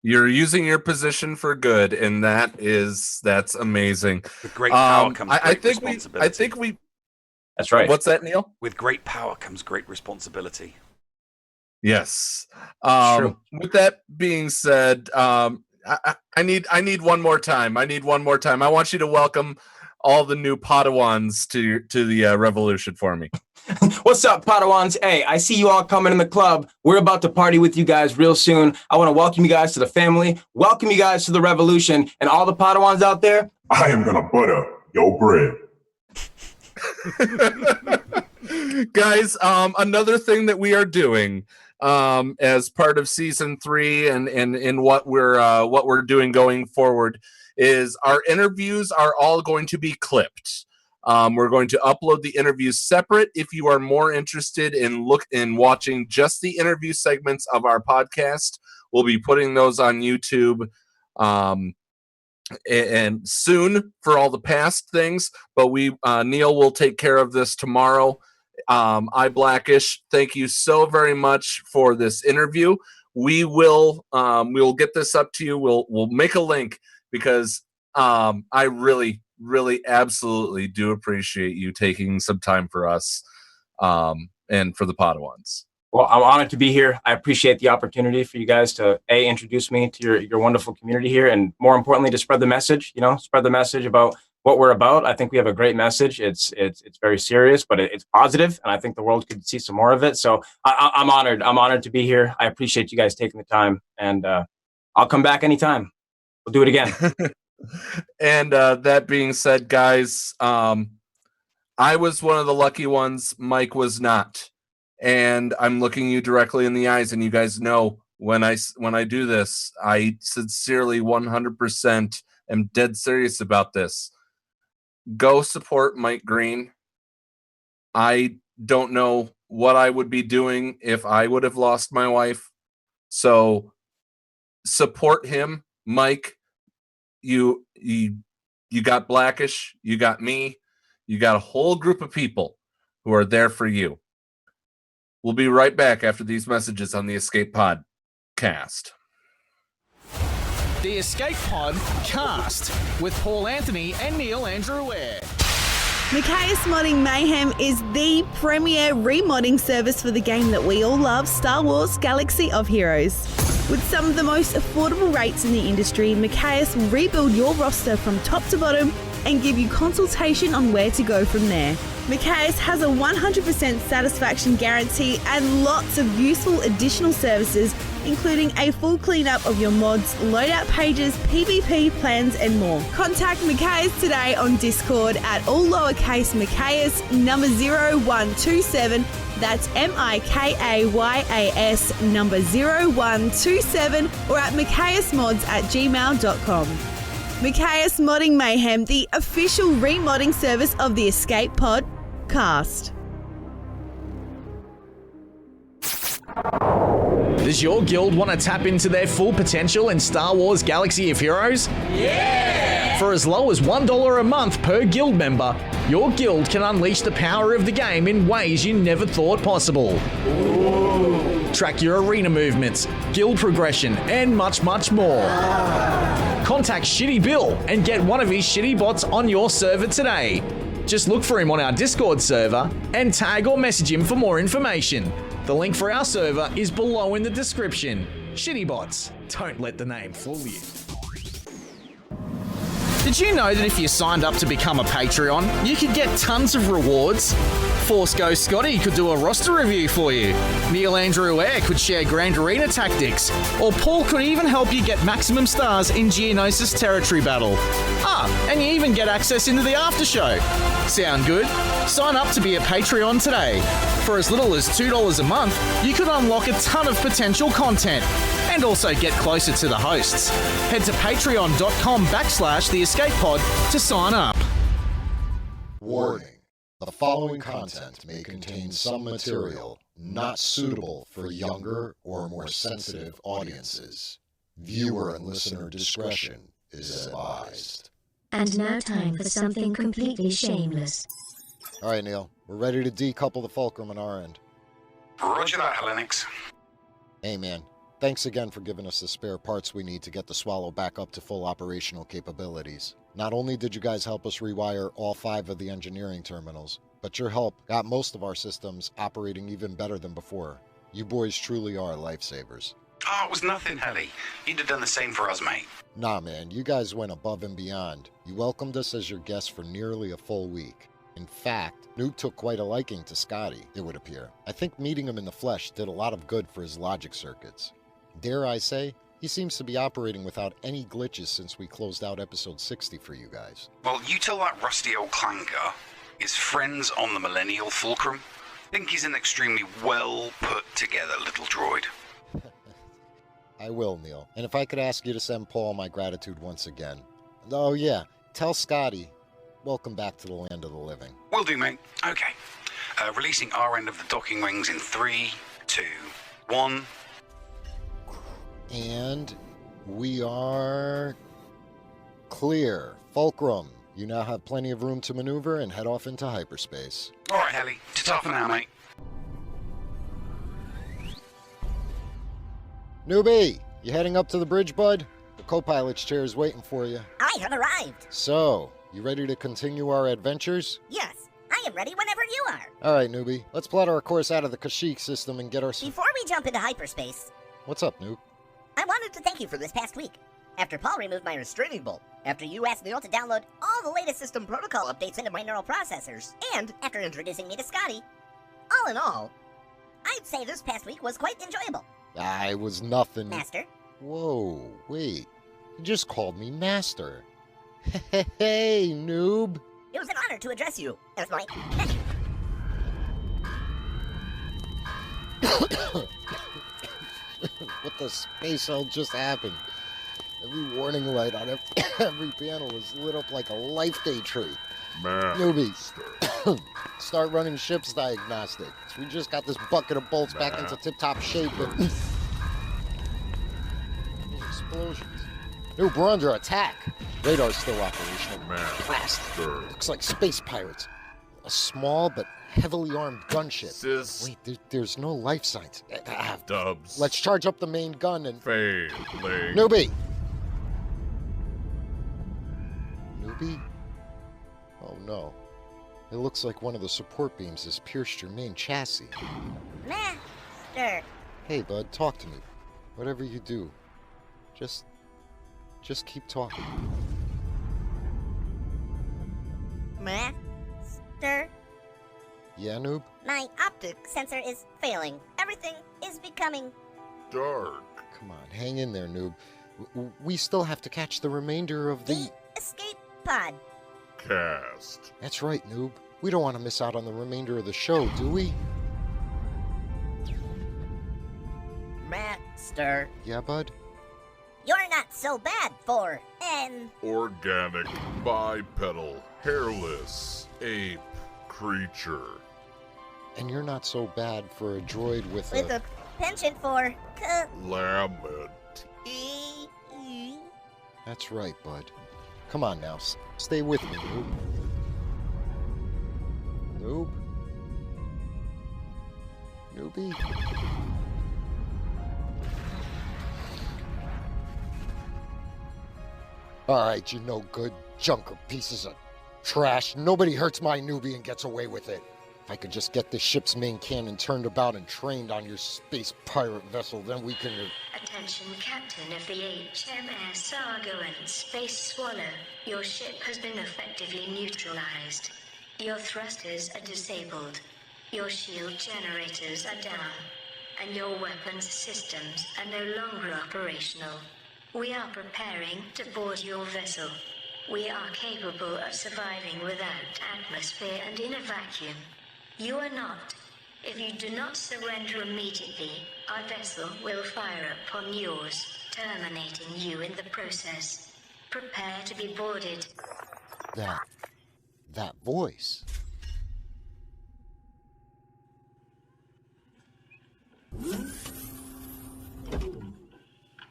A: You're using your position for good, and that's amazing.
B: With great power comes great responsibility.
A: I think we.
L: That's right.
A: What's that, Neil?
B: With great power comes great responsibility.
A: Yes. With that being said, I need one more time. I want you to welcome all the new Padawans to the revolution for me.
L: What's up, Padawans? Hey, I see you all coming in the club. We're about to party with you guys real soon. I want to welcome you guys to the family, welcome you guys to the revolution, and all the Padawans out there.
M: I am gonna butter your bread.
A: Guys, another thing that we are doing as part of season 3 and in what we're doing going forward is our interviews are all going to be clipped. We're going to upload the interviews separate. If you are more interested in watching just the interview segments of our podcast, we'll be putting those on YouTube and soon for all the past things. But Neil will take care of this tomorrow. I Blackish, thank you so very much for this interview. We will get this up to you. We'll make a link because I really absolutely do appreciate you taking some time for us and for the Padawans.
L: Well, I'm honored to be here. I appreciate the opportunity for you guys to introduce me to your wonderful community here, and more importantly, to spread the message. Spread the message about what we're about. I think we have a great message. It's very serious, but it's positive, and I think the world could see some more of it. So I'm honored. I'm honored to be here. I appreciate you guys taking the time, and I'll come back anytime. We'll do it again.
A: And that being said, guys, I was one of the lucky ones. Mike was not. And I'm looking you directly in the eyes, and you guys know when I do this, I sincerely 100% am dead serious about this. Go support Mike Green. I don't know what I would be doing if I would have lost my wife. So support him, Mike. You got Blackish, you got me, you got a whole group of people who are there for you. We'll be right back after these messages on the Escape Podcast.
D: The Escape Pod Cast with Paul Anthony and Neil Andrew Ware.
G: Micaeus Modding Mayhem is the premier remodding service for the game that we all love, Star Wars Galaxy of Heroes. With some of the most affordable rates in the industry, Micaeus will rebuild your roster from top to bottom and give you consultation on where to go from there. Micaeus has a 100% satisfaction guarantee and lots of useful additional services, including a full cleanup of your mods, loadout pages, PvP plans and more. Contact Micaeus today on Discord at all lowercase Micaeus number 0127. That's MIKAYAS number 0127 or at micaeusmods@gmail.com. Micaeus Modding Mayhem, the official remodding service of the Escape Podcast.
D: Does your guild want to tap into their full potential in Star Wars Galaxy of Heroes? Yeah! For as low as $1 a month per guild member, your guild can unleash the power of the game in ways you never thought possible. Ooh. Track your arena movements, guild progression, and much, much more. Contact ShittyBill and get one of his shitty bots on your server today. Just look for him on our Discord server and tag or message him for more information. The link for our server is below in the description. Shitty bots, don't let the name fool you. Did you know that if you signed up to become a Patreon, you could get tons of rewards? Force Ghost Scotty could do a roster review for you. Neil Andrew Ware could share Grand Arena tactics. Or Paul could even help you get maximum stars in Geonosis Territory Battle. And you even get access into the after show. Sound good? Sign up to be a Patreon today. For as little as $2 a month, you could unlock a ton of potential content and also get closer to the hosts. Head to patreon.com/theescapepod to sign up.
N: Warning. The following content may contain some material not suitable for younger or more sensitive audiences. Viewer and listener discretion is advised.
O: And now time for something completely shameless.
N: All right, Neil. We're ready to decouple the fulcrum on our end.
B: Roger that, Helenix.
N: Hey, man. Thanks again for giving us the spare parts we need to get the Swallow back up to full operational capabilities. Not only did you guys help us rewire all 5 of the engineering terminals, but your help got most of our systems operating even better than before. You boys truly are lifesavers.
B: Oh, it was nothing, Helly. You'd have done the same for us, mate.
N: Nah, man, you guys went above and beyond. You welcomed us as your guests for nearly a full week. In fact, Noob took quite a liking to Scotty, it would appear. I think meeting him in the flesh did a lot of good for his logic circuits. Dare I say, he seems to be operating without any glitches since we closed out episode 60 for you guys.
B: Well, you tell that rusty old clanker his friends on the Millennial Fulcrum think he's an extremely well put together little droid.
N: I will, Neil. And if I could ask you to send Paul my gratitude once again. Oh yeah, tell Scotty, welcome back to the land of the living.
B: Will do, mate. Okay. Releasing our end of the docking rings in 3, 2, 1...
N: And we are clear. Fulcrum, you now have plenty of room to maneuver and head off into hyperspace.
B: All right, Helly. Ta-ta for now, mate.
N: Newbie, you heading up to the bridge, bud? The co-pilot's chair is waiting for you.
P: I have arrived.
N: So, you ready to continue our adventures?
P: Yes, I am ready whenever you are.
N: All right, Newbie. Let's plot our course out of the Kashyyyk system and get our...
P: Before we jump into hyperspace...
N: What's up, Noob?
P: I wanted to thank you for this past week. After Paul removed my restraining bolt, after you asked Neil to download all the latest system protocol updates into my neural processors, and after introducing me to Scotty, all in all, I'd say this past week was quite enjoyable.
N: It was nothing.
P: Master?
N: Whoa, wait. You just called me Master. Hey, noob.
P: It was an honor to address you as my...
N: What the space hell just happened? Every warning light on every panel was lit up like a life day tree. Newbies, start running ship's diagnostics. We just got this bucket of bolts back into tip-top shape. Those explosions. Noob, we're under attack. Radar's still operational. Blast. Looks like space pirates. A small but heavily armed gunship.
M: Sis.
N: Wait, there's no life signs.
M: Dubs.
N: Let's charge up the main gun and...
M: Failing.
N: Newbie! Newbie? Oh no. It looks like one of the support beams has pierced your main chassis.
P: Master.
N: Hey bud, talk to me. Whatever you do, just keep talking.
P: Master.
N: Yeah, noob?
P: My optic sensor is failing. Everything is becoming
M: dark.
N: Come on, hang in there, noob. We still have to catch the remainder of the
P: escape pod.
M: Cast.
N: That's right, noob. We don't want to miss out on the remainder of the show, do we?
P: Master.
N: Yeah, bud?
P: You're not so bad for an
M: organic, bipedal, hairless, ape creature.
N: And you're not so bad for a droid with
P: a penchant for
M: Lambent.
N: That's right, bud. Come on now, stay with me, noob. Noob? Newbie? Alright, you no good junker pieces of trash. Nobody hurts my newbie and gets away with it. If I could just get this ship's main cannon turned about and trained on your space pirate vessel, then we can...
O: Attention, Captain of the HMS SWGOH Space Swallow. Your ship has been effectively neutralized. Your thrusters are disabled. Your shield generators are down. And your weapons systems are no longer operational. We are preparing to board your vessel. We are capable of surviving without atmosphere and in a vacuum. You are not. If you do not surrender immediately, our vessel will fire upon yours, terminating you in the process. Prepare to be boarded.
N: That voice.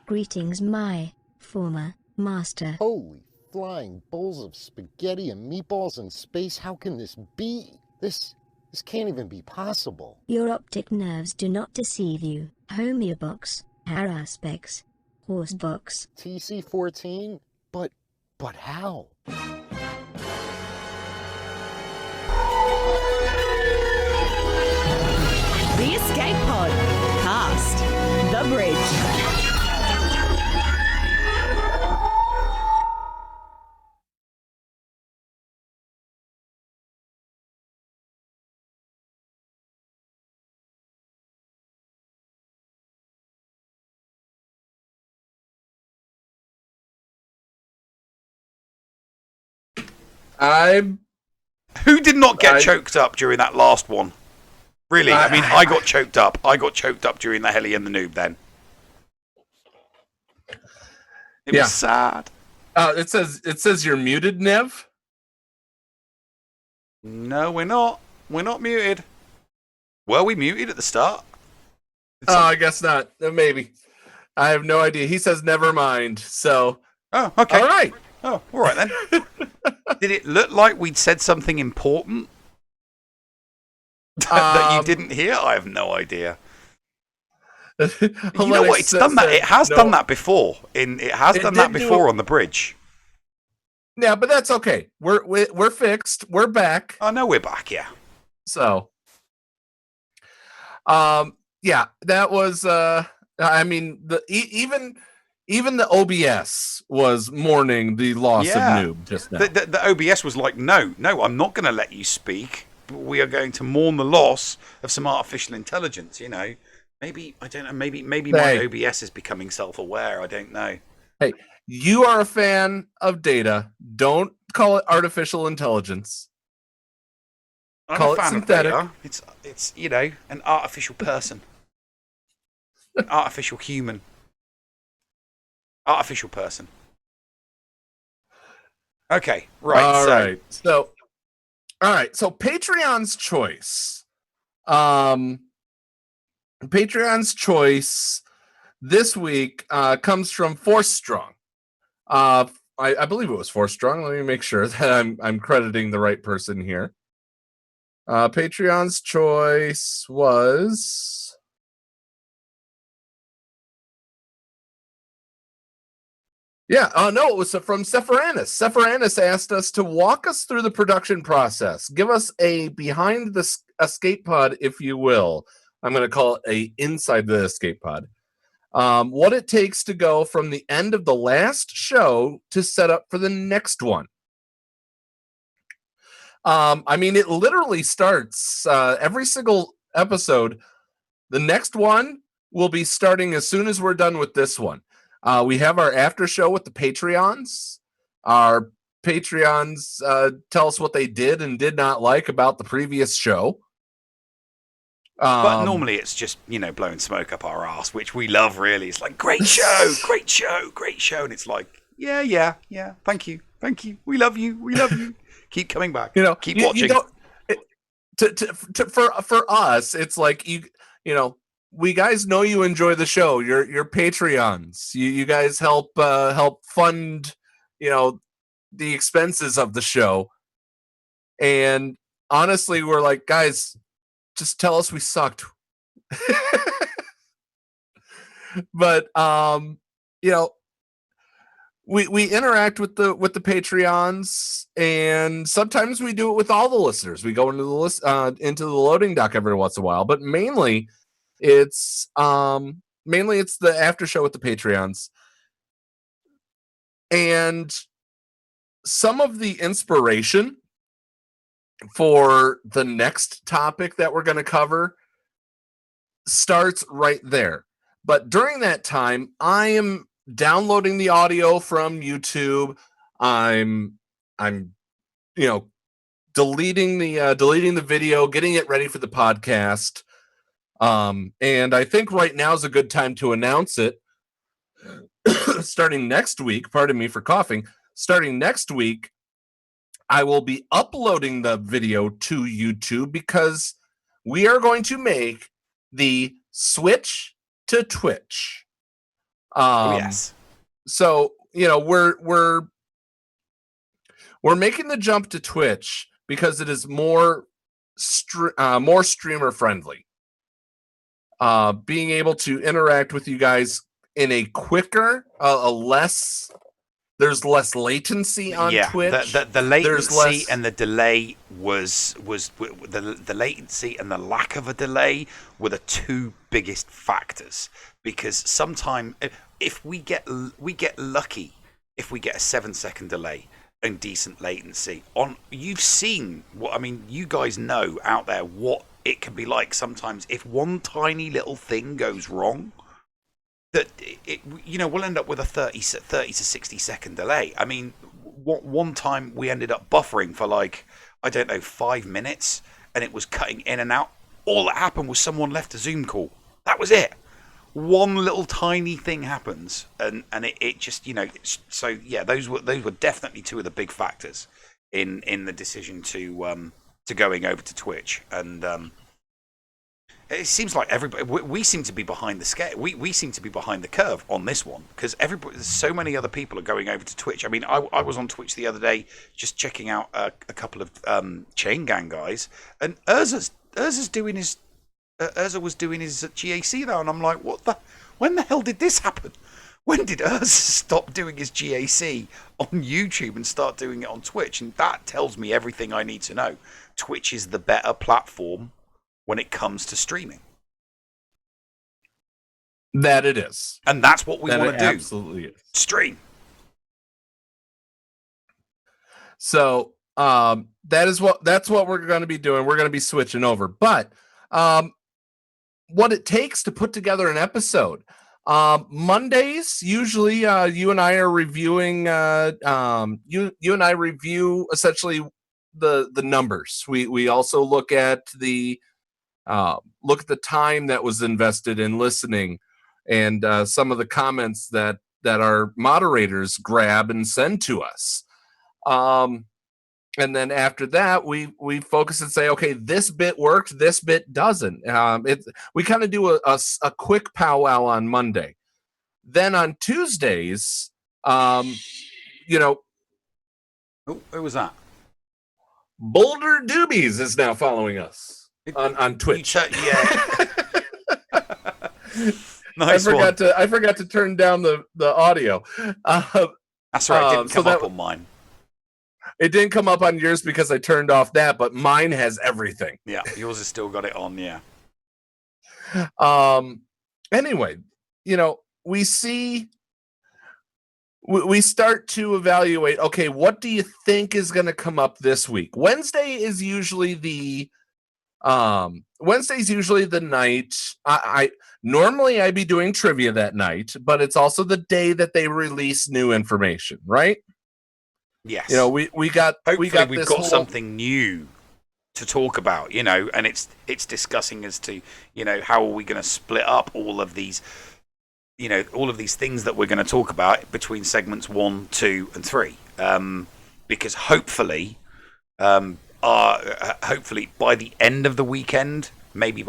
O: Greetings, my former master.
N: Holy flying bowls of spaghetti and meatballs in space. How can this be? This can't even be possible.
O: Your optic nerves do not deceive you. Homeobox, Haraspex, Horsebox.
N: TC-14? But how?
G: The Escape Pod. Cast. The Bridge.
B: Who did not get choked up during that last one? Really? I mean, I got choked up. I got choked up during the Heli and the Noob then. It was sad.
A: It says you're muted, Nev.
B: No, we're not. We're not muted. Were we muted at the start?
A: I guess not. Maybe. I have no idea. He says never mind. So.
B: Oh, okay.
A: All right.
B: Oh, all right then. Did it look like we'd said something important that you didn't hear? I have no idea. You know what? It's done that. It has done that before. It has done that before on the bridge.
A: Yeah, but that's okay. We're fixed. We're back.
B: I know we're back. Yeah.
A: So. Yeah, that was. I mean, even the OBS was mourning the loss of Noob just now.
B: The OBS was like, no, I'm not going to let you speak. We are going to mourn the loss of some artificial intelligence. You know, maybe I don't know. Maybe my OBS is becoming self-aware. I don't know.
A: Hey, you are a fan of data. Don't call it artificial intelligence.
B: Call it synthetic. It's you know, an artificial person, an artificial human. Artificial person. Okay, right.
A: All right. So Patreon's choice. Patreon's choice this week comes from Force Strong. I believe it was Force Strong. Let me make sure that I'm crediting the right person here. Patreon's choice was no, it was from Sephoranis. Sephoranis asked us to walk us through the production process. Give us a behind the escape pod, if you will. I'm going to call it a inside the escape pod. What it takes to go from the end of the last show to set up for the next one. I mean, it literally starts every single episode. The next one will be starting as soon as we're done with this one. We have our after show with the Patreons. Our Patreons tell us what they did and did not like about the previous show.
B: But normally it's just, blowing smoke up our ass, which we love, really. It's like, great show, great show, great show. And it's like, yeah. Thank you. We love you. Keep coming back. Keep watching.
A: For us, it's like, we guys know you enjoy the show. You're Patreons. You guys help fund, the expenses of the show. And honestly, we're like, guys, just tell us we sucked. But we interact with the Patreons, and sometimes we do it with all the listeners. We go into the list into the loading dock every once in a while, but mainly it's the after show with the Patreons. And some of the inspiration for the next topic that we're going to cover starts right there. But during that time, I am downloading the audio from YouTube. I'm deleting the video, getting it ready for the podcast. And I think right now is a good time to announce it. Starting next week, pardon me for coughing. Starting next week, I will be uploading the video to YouTube because we are going to make the switch to Twitch.
B: Yes.
A: So, we're making the jump to Twitch because it is more streamer friendly. Being able to interact with you guys in a quicker, there's less latency on Twitch.
B: The latency and the delay was the latency and the lack of a delay were the two biggest factors. Because sometimes if we get lucky, if we get a 7-second delay and decent latency you've seen you guys know out there what it can be like sometimes if one tiny little thing goes wrong. That we'll end up with a 30 to 60 second delay. I mean, one time we ended up buffering for 5 minutes, and it was cutting in and out. All that happened was someone left a Zoom call. That was it. One little tiny thing happens, and it just So yeah, those were definitely two of the big factors in the decision to going over to Twitch. And it seems like everybody, we seem to be behind the scale. We seem to be behind the curve on this one because so many other people are going over to Twitch. I mean, I was on Twitch the other day just checking out a couple of Chain Gang guys, and Urza was doing his GAC though, and I'm like, when the hell did this happen? When did Urza stop doing his GAC on YouTube and start doing it on Twitch? And that tells me everything I need to know. Twitch is the better platform when it comes to streaming.
A: That it is.
B: And that's what we want to do.
A: Absolutely is.
B: Stream.
A: So that's what we're going to be doing. We're going to be switching over. But what it takes to put together an episode. Mondays, usually you and I are reviewing you and I review essentially the numbers. We also look at the time that was invested in listening and some of the comments that our moderators grab and send to us. And then after that, we focus and say, okay, this bit worked, this bit doesn't. We kind of do a quick powwow on Monday. Then on Tuesdays,
B: who was that?
A: Boulder Doobies is now following us on Twitch.
B: Yeah. Nice
A: I forgot to turn down the audio.
B: That's right. It didn't come up on mine.
A: It didn't come up on yours because I turned off that, but mine has everything.
B: Yeah, yours has still got it on. Yeah.
A: Anyway, we start to evaluate. Okay, what do you think is going to come up this week? Wednesday's usually the night. I normally I'd be doing trivia that night, but it's also the day that they release new information, right?
B: Yes.
A: Hopefully
B: we've got something new to talk about, and it's discussing as to, how are we going to split up all of these, all of these things that we're going to talk about between segments 1, 2, and 3. Because hopefully by the end of the weekend, maybe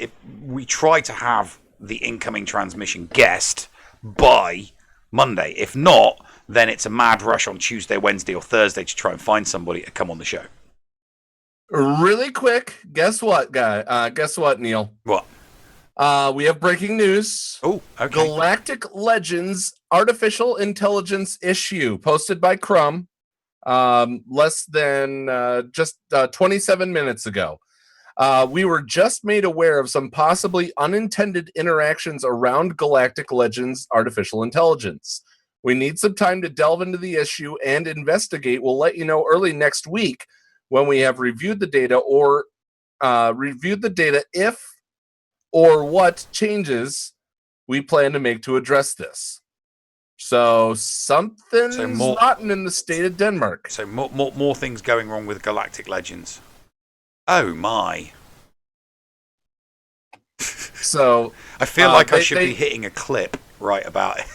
B: if we try to have the incoming transmission guest by Monday. If not, then it's a mad rush on Tuesday, Wednesday, or Thursday to try and find somebody to come on the show.
A: Really quick, guess what, guy? Guess what, Neil?
B: What?
A: We have breaking news.
B: Oh, okay.
A: Galactic Legends Artificial Intelligence issue posted by Crumb less than just 27 minutes ago. We were just made aware of some possibly unintended interactions around Galactic Legends Artificial Intelligence. We need some time to delve into the issue and investigate. We'll let you know early next week when we have reviewed the data if or what changes we plan to make to address this. So something's rotten in the state of Denmark.
B: So more things going wrong with Galactic Legends. Oh my.
A: So
B: I feel like I should be hitting a clip right about it.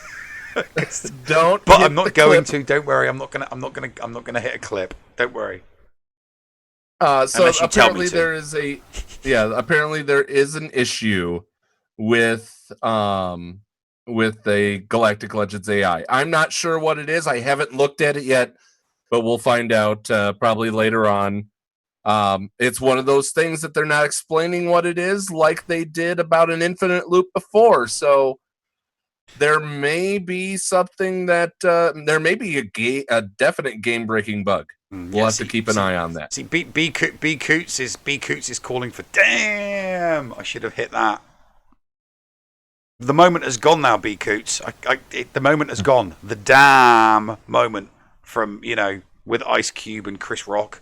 A: Don't.
B: But I'm not going to. Don't worry. I'm not gonna hit a clip. Don't worry.
A: So apparently there is apparently there is an issue with a Galactic Legends AI. I'm not sure what it is. I haven't looked at it yet, but we'll find out probably later on. It's one of those things that they're not explaining what it is, like they did about an infinite loop before. So there may be something that there may be a definite game-breaking bug. We'll have to keep an eye on that.
B: See, B Coots is calling for. Damn! I should have hit that. The moment has gone now, B Coots. The moment has gone. The damn moment from with Ice Cube and Chris Rock.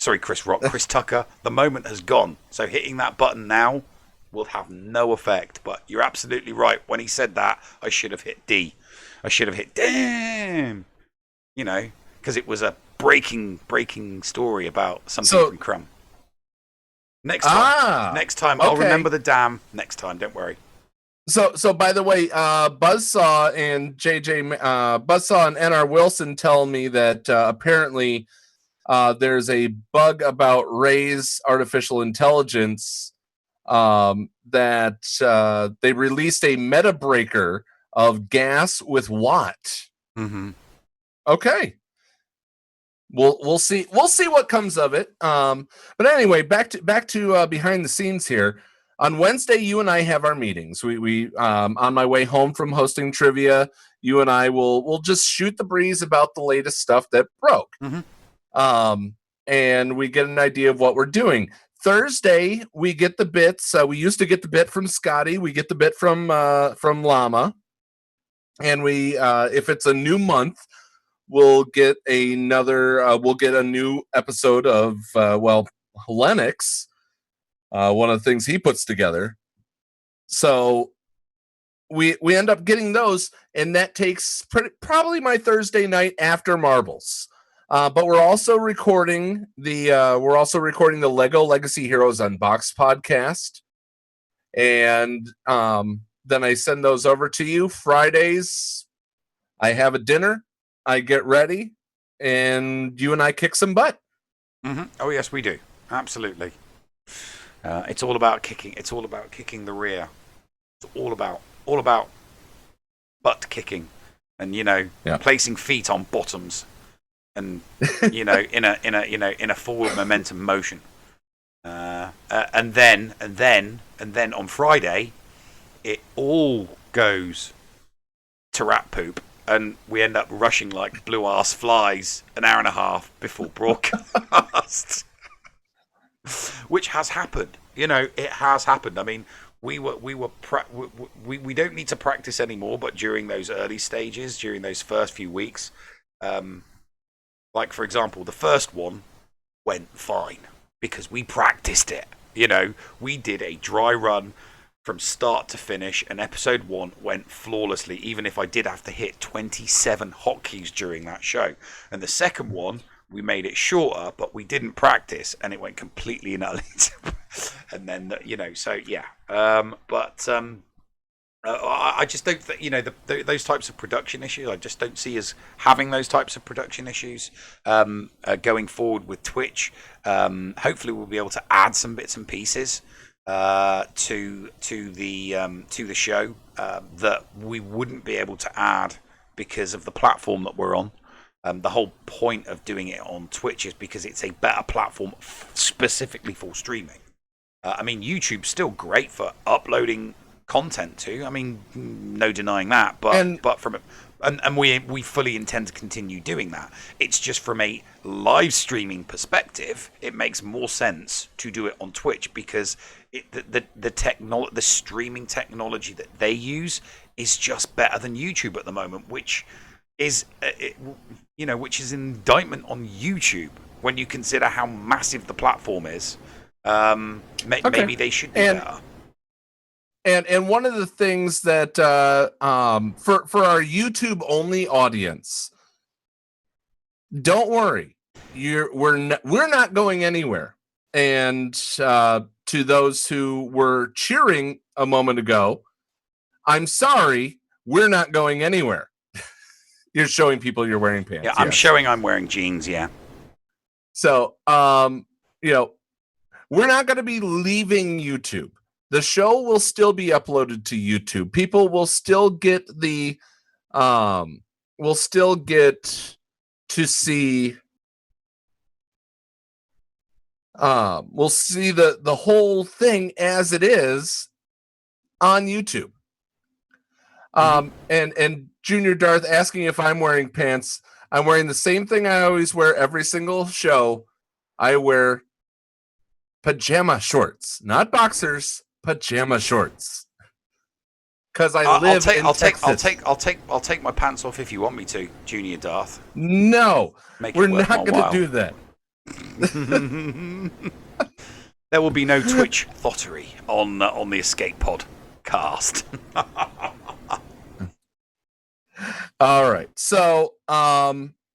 B: Sorry, Chris Tucker. The moment has gone. So hitting that button now will have no effect. But you're absolutely right. When he said that, I should have hit D. I should have hit damn. Because it was a breaking story about something from Crumb. Next time. I'll remember the damn next time. Don't worry.
A: So by the way, Buzzsaw and Buzzsaw and NR Wilson tell me that apparently there's a bug about Ray's artificial intelligence that they released a meta breaker of gas with Watt.
B: Mm-hmm.
A: Okay. We'll see what comes of it. But anyway, back to behind the scenes here. On Wednesday, you and I have our meetings. We on my way home from hosting trivia, you and I will just shoot the breeze about the latest stuff that broke.
B: Mm-hmm.
A: And we get an idea of what we're doing. Thursday, we get the bits. We used to get the bit from Scotty. We get the bit from Llama. And we, if it's a new month, we'll get a new episode of Lennox. One of the things he puts together. So we end up getting those, and that takes probably my Thursday night after Marbles. But we're also recording the Lego Legacy Heroes Unboxed podcast, and then I send those over to you. Fridays, I have a dinner, I get ready, and you and I kick some butt.
B: Mm-hmm. Oh yes, we do. Absolutely. It's all about kicking. It's all about kicking the rear. It's all about butt kicking, and placing feet on bottoms. and in a forward momentum motion. And then on Friday, it all goes to rat poop, and we end up rushing like blue ass flies an hour and a half before broadcast, which has happened. It has happened. I mean, we don't need to practice anymore, but during those early stages, during those first few weeks, like for example, the first one went fine because we practiced it. We did a dry run from start to finish, and episode 1 went flawlessly, even if I did have to hit 27 hotkeys during that show. And the second one, we made it shorter, but we didn't practice, and it went completely inutile. And then, so yeah. I just don't think, those types of production issues, I just don't see us having those types of production issues going forward with Twitch. Hopefully we'll be able to add some bits and pieces to the show that we wouldn't be able to add because of the platform that we're on. The whole point of doing it on Twitch is because it's a better platform specifically for streaming. I mean, YouTube's still great for uploading content to. I mean, no denying that. But from and we fully intend to continue doing that. It's just from a live streaming perspective, it makes more sense to do it on Twitch because the streaming technology that they use is just better than YouTube at the moment, which is which is an indictment on YouTube when you consider how massive the platform is. Maybe they should do better.
A: And one of the things that for our YouTube only audience, don't worry, we're not going anywhere. And to those who were cheering a moment ago, I'm sorry, we're not going anywhere. You're showing people you're wearing pants.
B: Yeah, I'm showing I'm wearing jeans. Yeah.
A: So we're not going to be leaving YouTube. The show will still be uploaded to YouTube. People will still get the will still get to see we'll see the whole thing as it is on YouTube. And Junior Darth asking if I'm wearing pants. I'm wearing the same thing I always wear every single show. I wear pajama shorts, not boxers. Pajama shorts, because I live in Texas.
B: I'll take my pants off if you want me to, Junior Darth.
A: No, we're not going to do that.
B: There will be no Twitch thottery on the Escape Pod cast.
A: All right, so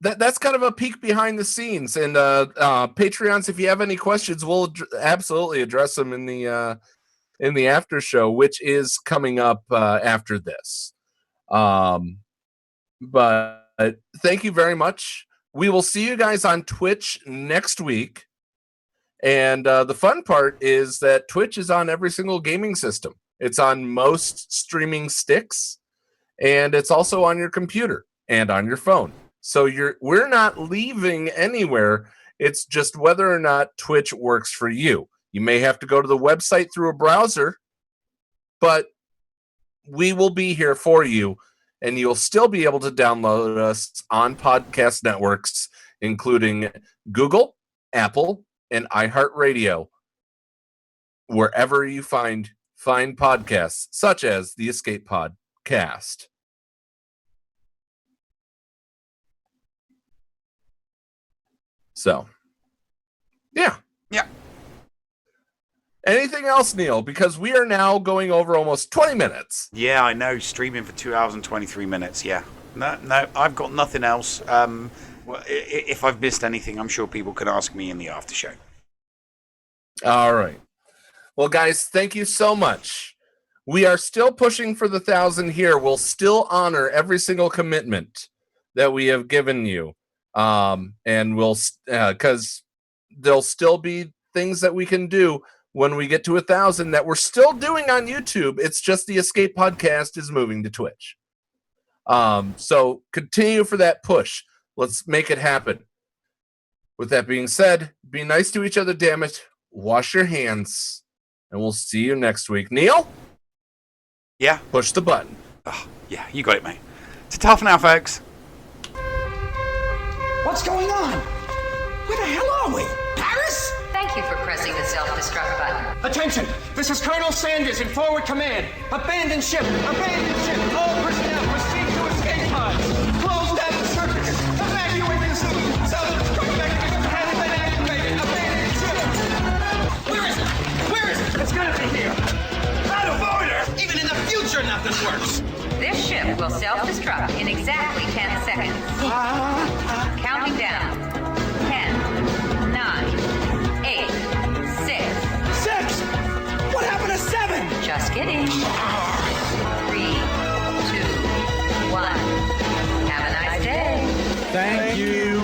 A: that's kind of a peek behind the scenes, and Patreons, if you have any questions, we'll absolutely address them in the after show, which is coming up after this. But thank you very much. We will see you guys on Twitch next week. And the fun part is that Twitch is on every single gaming system. It's on most streaming sticks, and it's also on your computer and on your phone. So we're not leaving anywhere. It's just whether or not Twitch works for you. You may have to go to the website through a browser, but we will be here for you, and you'll still be able to download us on podcast networks, including Google, Apple, and iHeartRadio, wherever you find podcasts, such as the Escape Podcast. So, yeah.
B: Yeah.
A: Anything else, Neil? Because we are now going over almost 20 minutes.
B: Yeah, I know. Streaming for 2 hours and 23 minutes. Yeah. No, I've got nothing else. If I've missed anything, I'm sure people can ask me in the after show.
A: All right. Well, guys, thank you so much. We are still pushing for the 1,000 here. We'll still honor every single commitment that we have given you. And we'll, because there'll still be things that we can do when we get to 1,000 that we're still doing on YouTube. It's just the Escape Podcast is moving to Twitch. So continue for that push. Let's make it happen. With that being said, be nice to each other, damn it. Wash your hands, and we'll see you next week. Neil?
B: Yeah?
A: Push the button.
B: Oh, yeah, you got it, mate. It's a tough now, folks.
Q: What's going on? Where the hell are we? Paris?
R: Thank you for pressing the self-destruct button.
Q: Attention! This is Colonel Sanders in forward command. Abandon ship! Abandon ship! All personnel proceed to escape pods. Close down the circuits. Evacuate the city. Self-destruct mechanism has been activated. Abandon ship! Where is it? Where is it? It's gonna be here. Out of order! Even in the future, nothing works.
R: This ship will self-destruct in exactly 10 seconds. Counting down. 10, 9, 8, 6.
Q: 6! What happened to 7?
R: Just kidding. 3, 2, 1. Have a nice day.
Q: Thank you.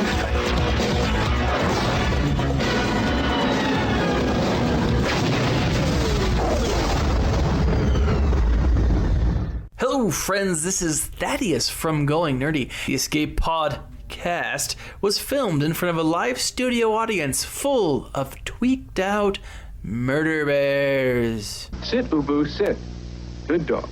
H: Hello, friends. This is Thaddeus from Going Nerdy. The Escape Podcast was filmed in front of a live studio audience full of tweaked out murder bears.
S: Sit, Ubu, sit. Good dog.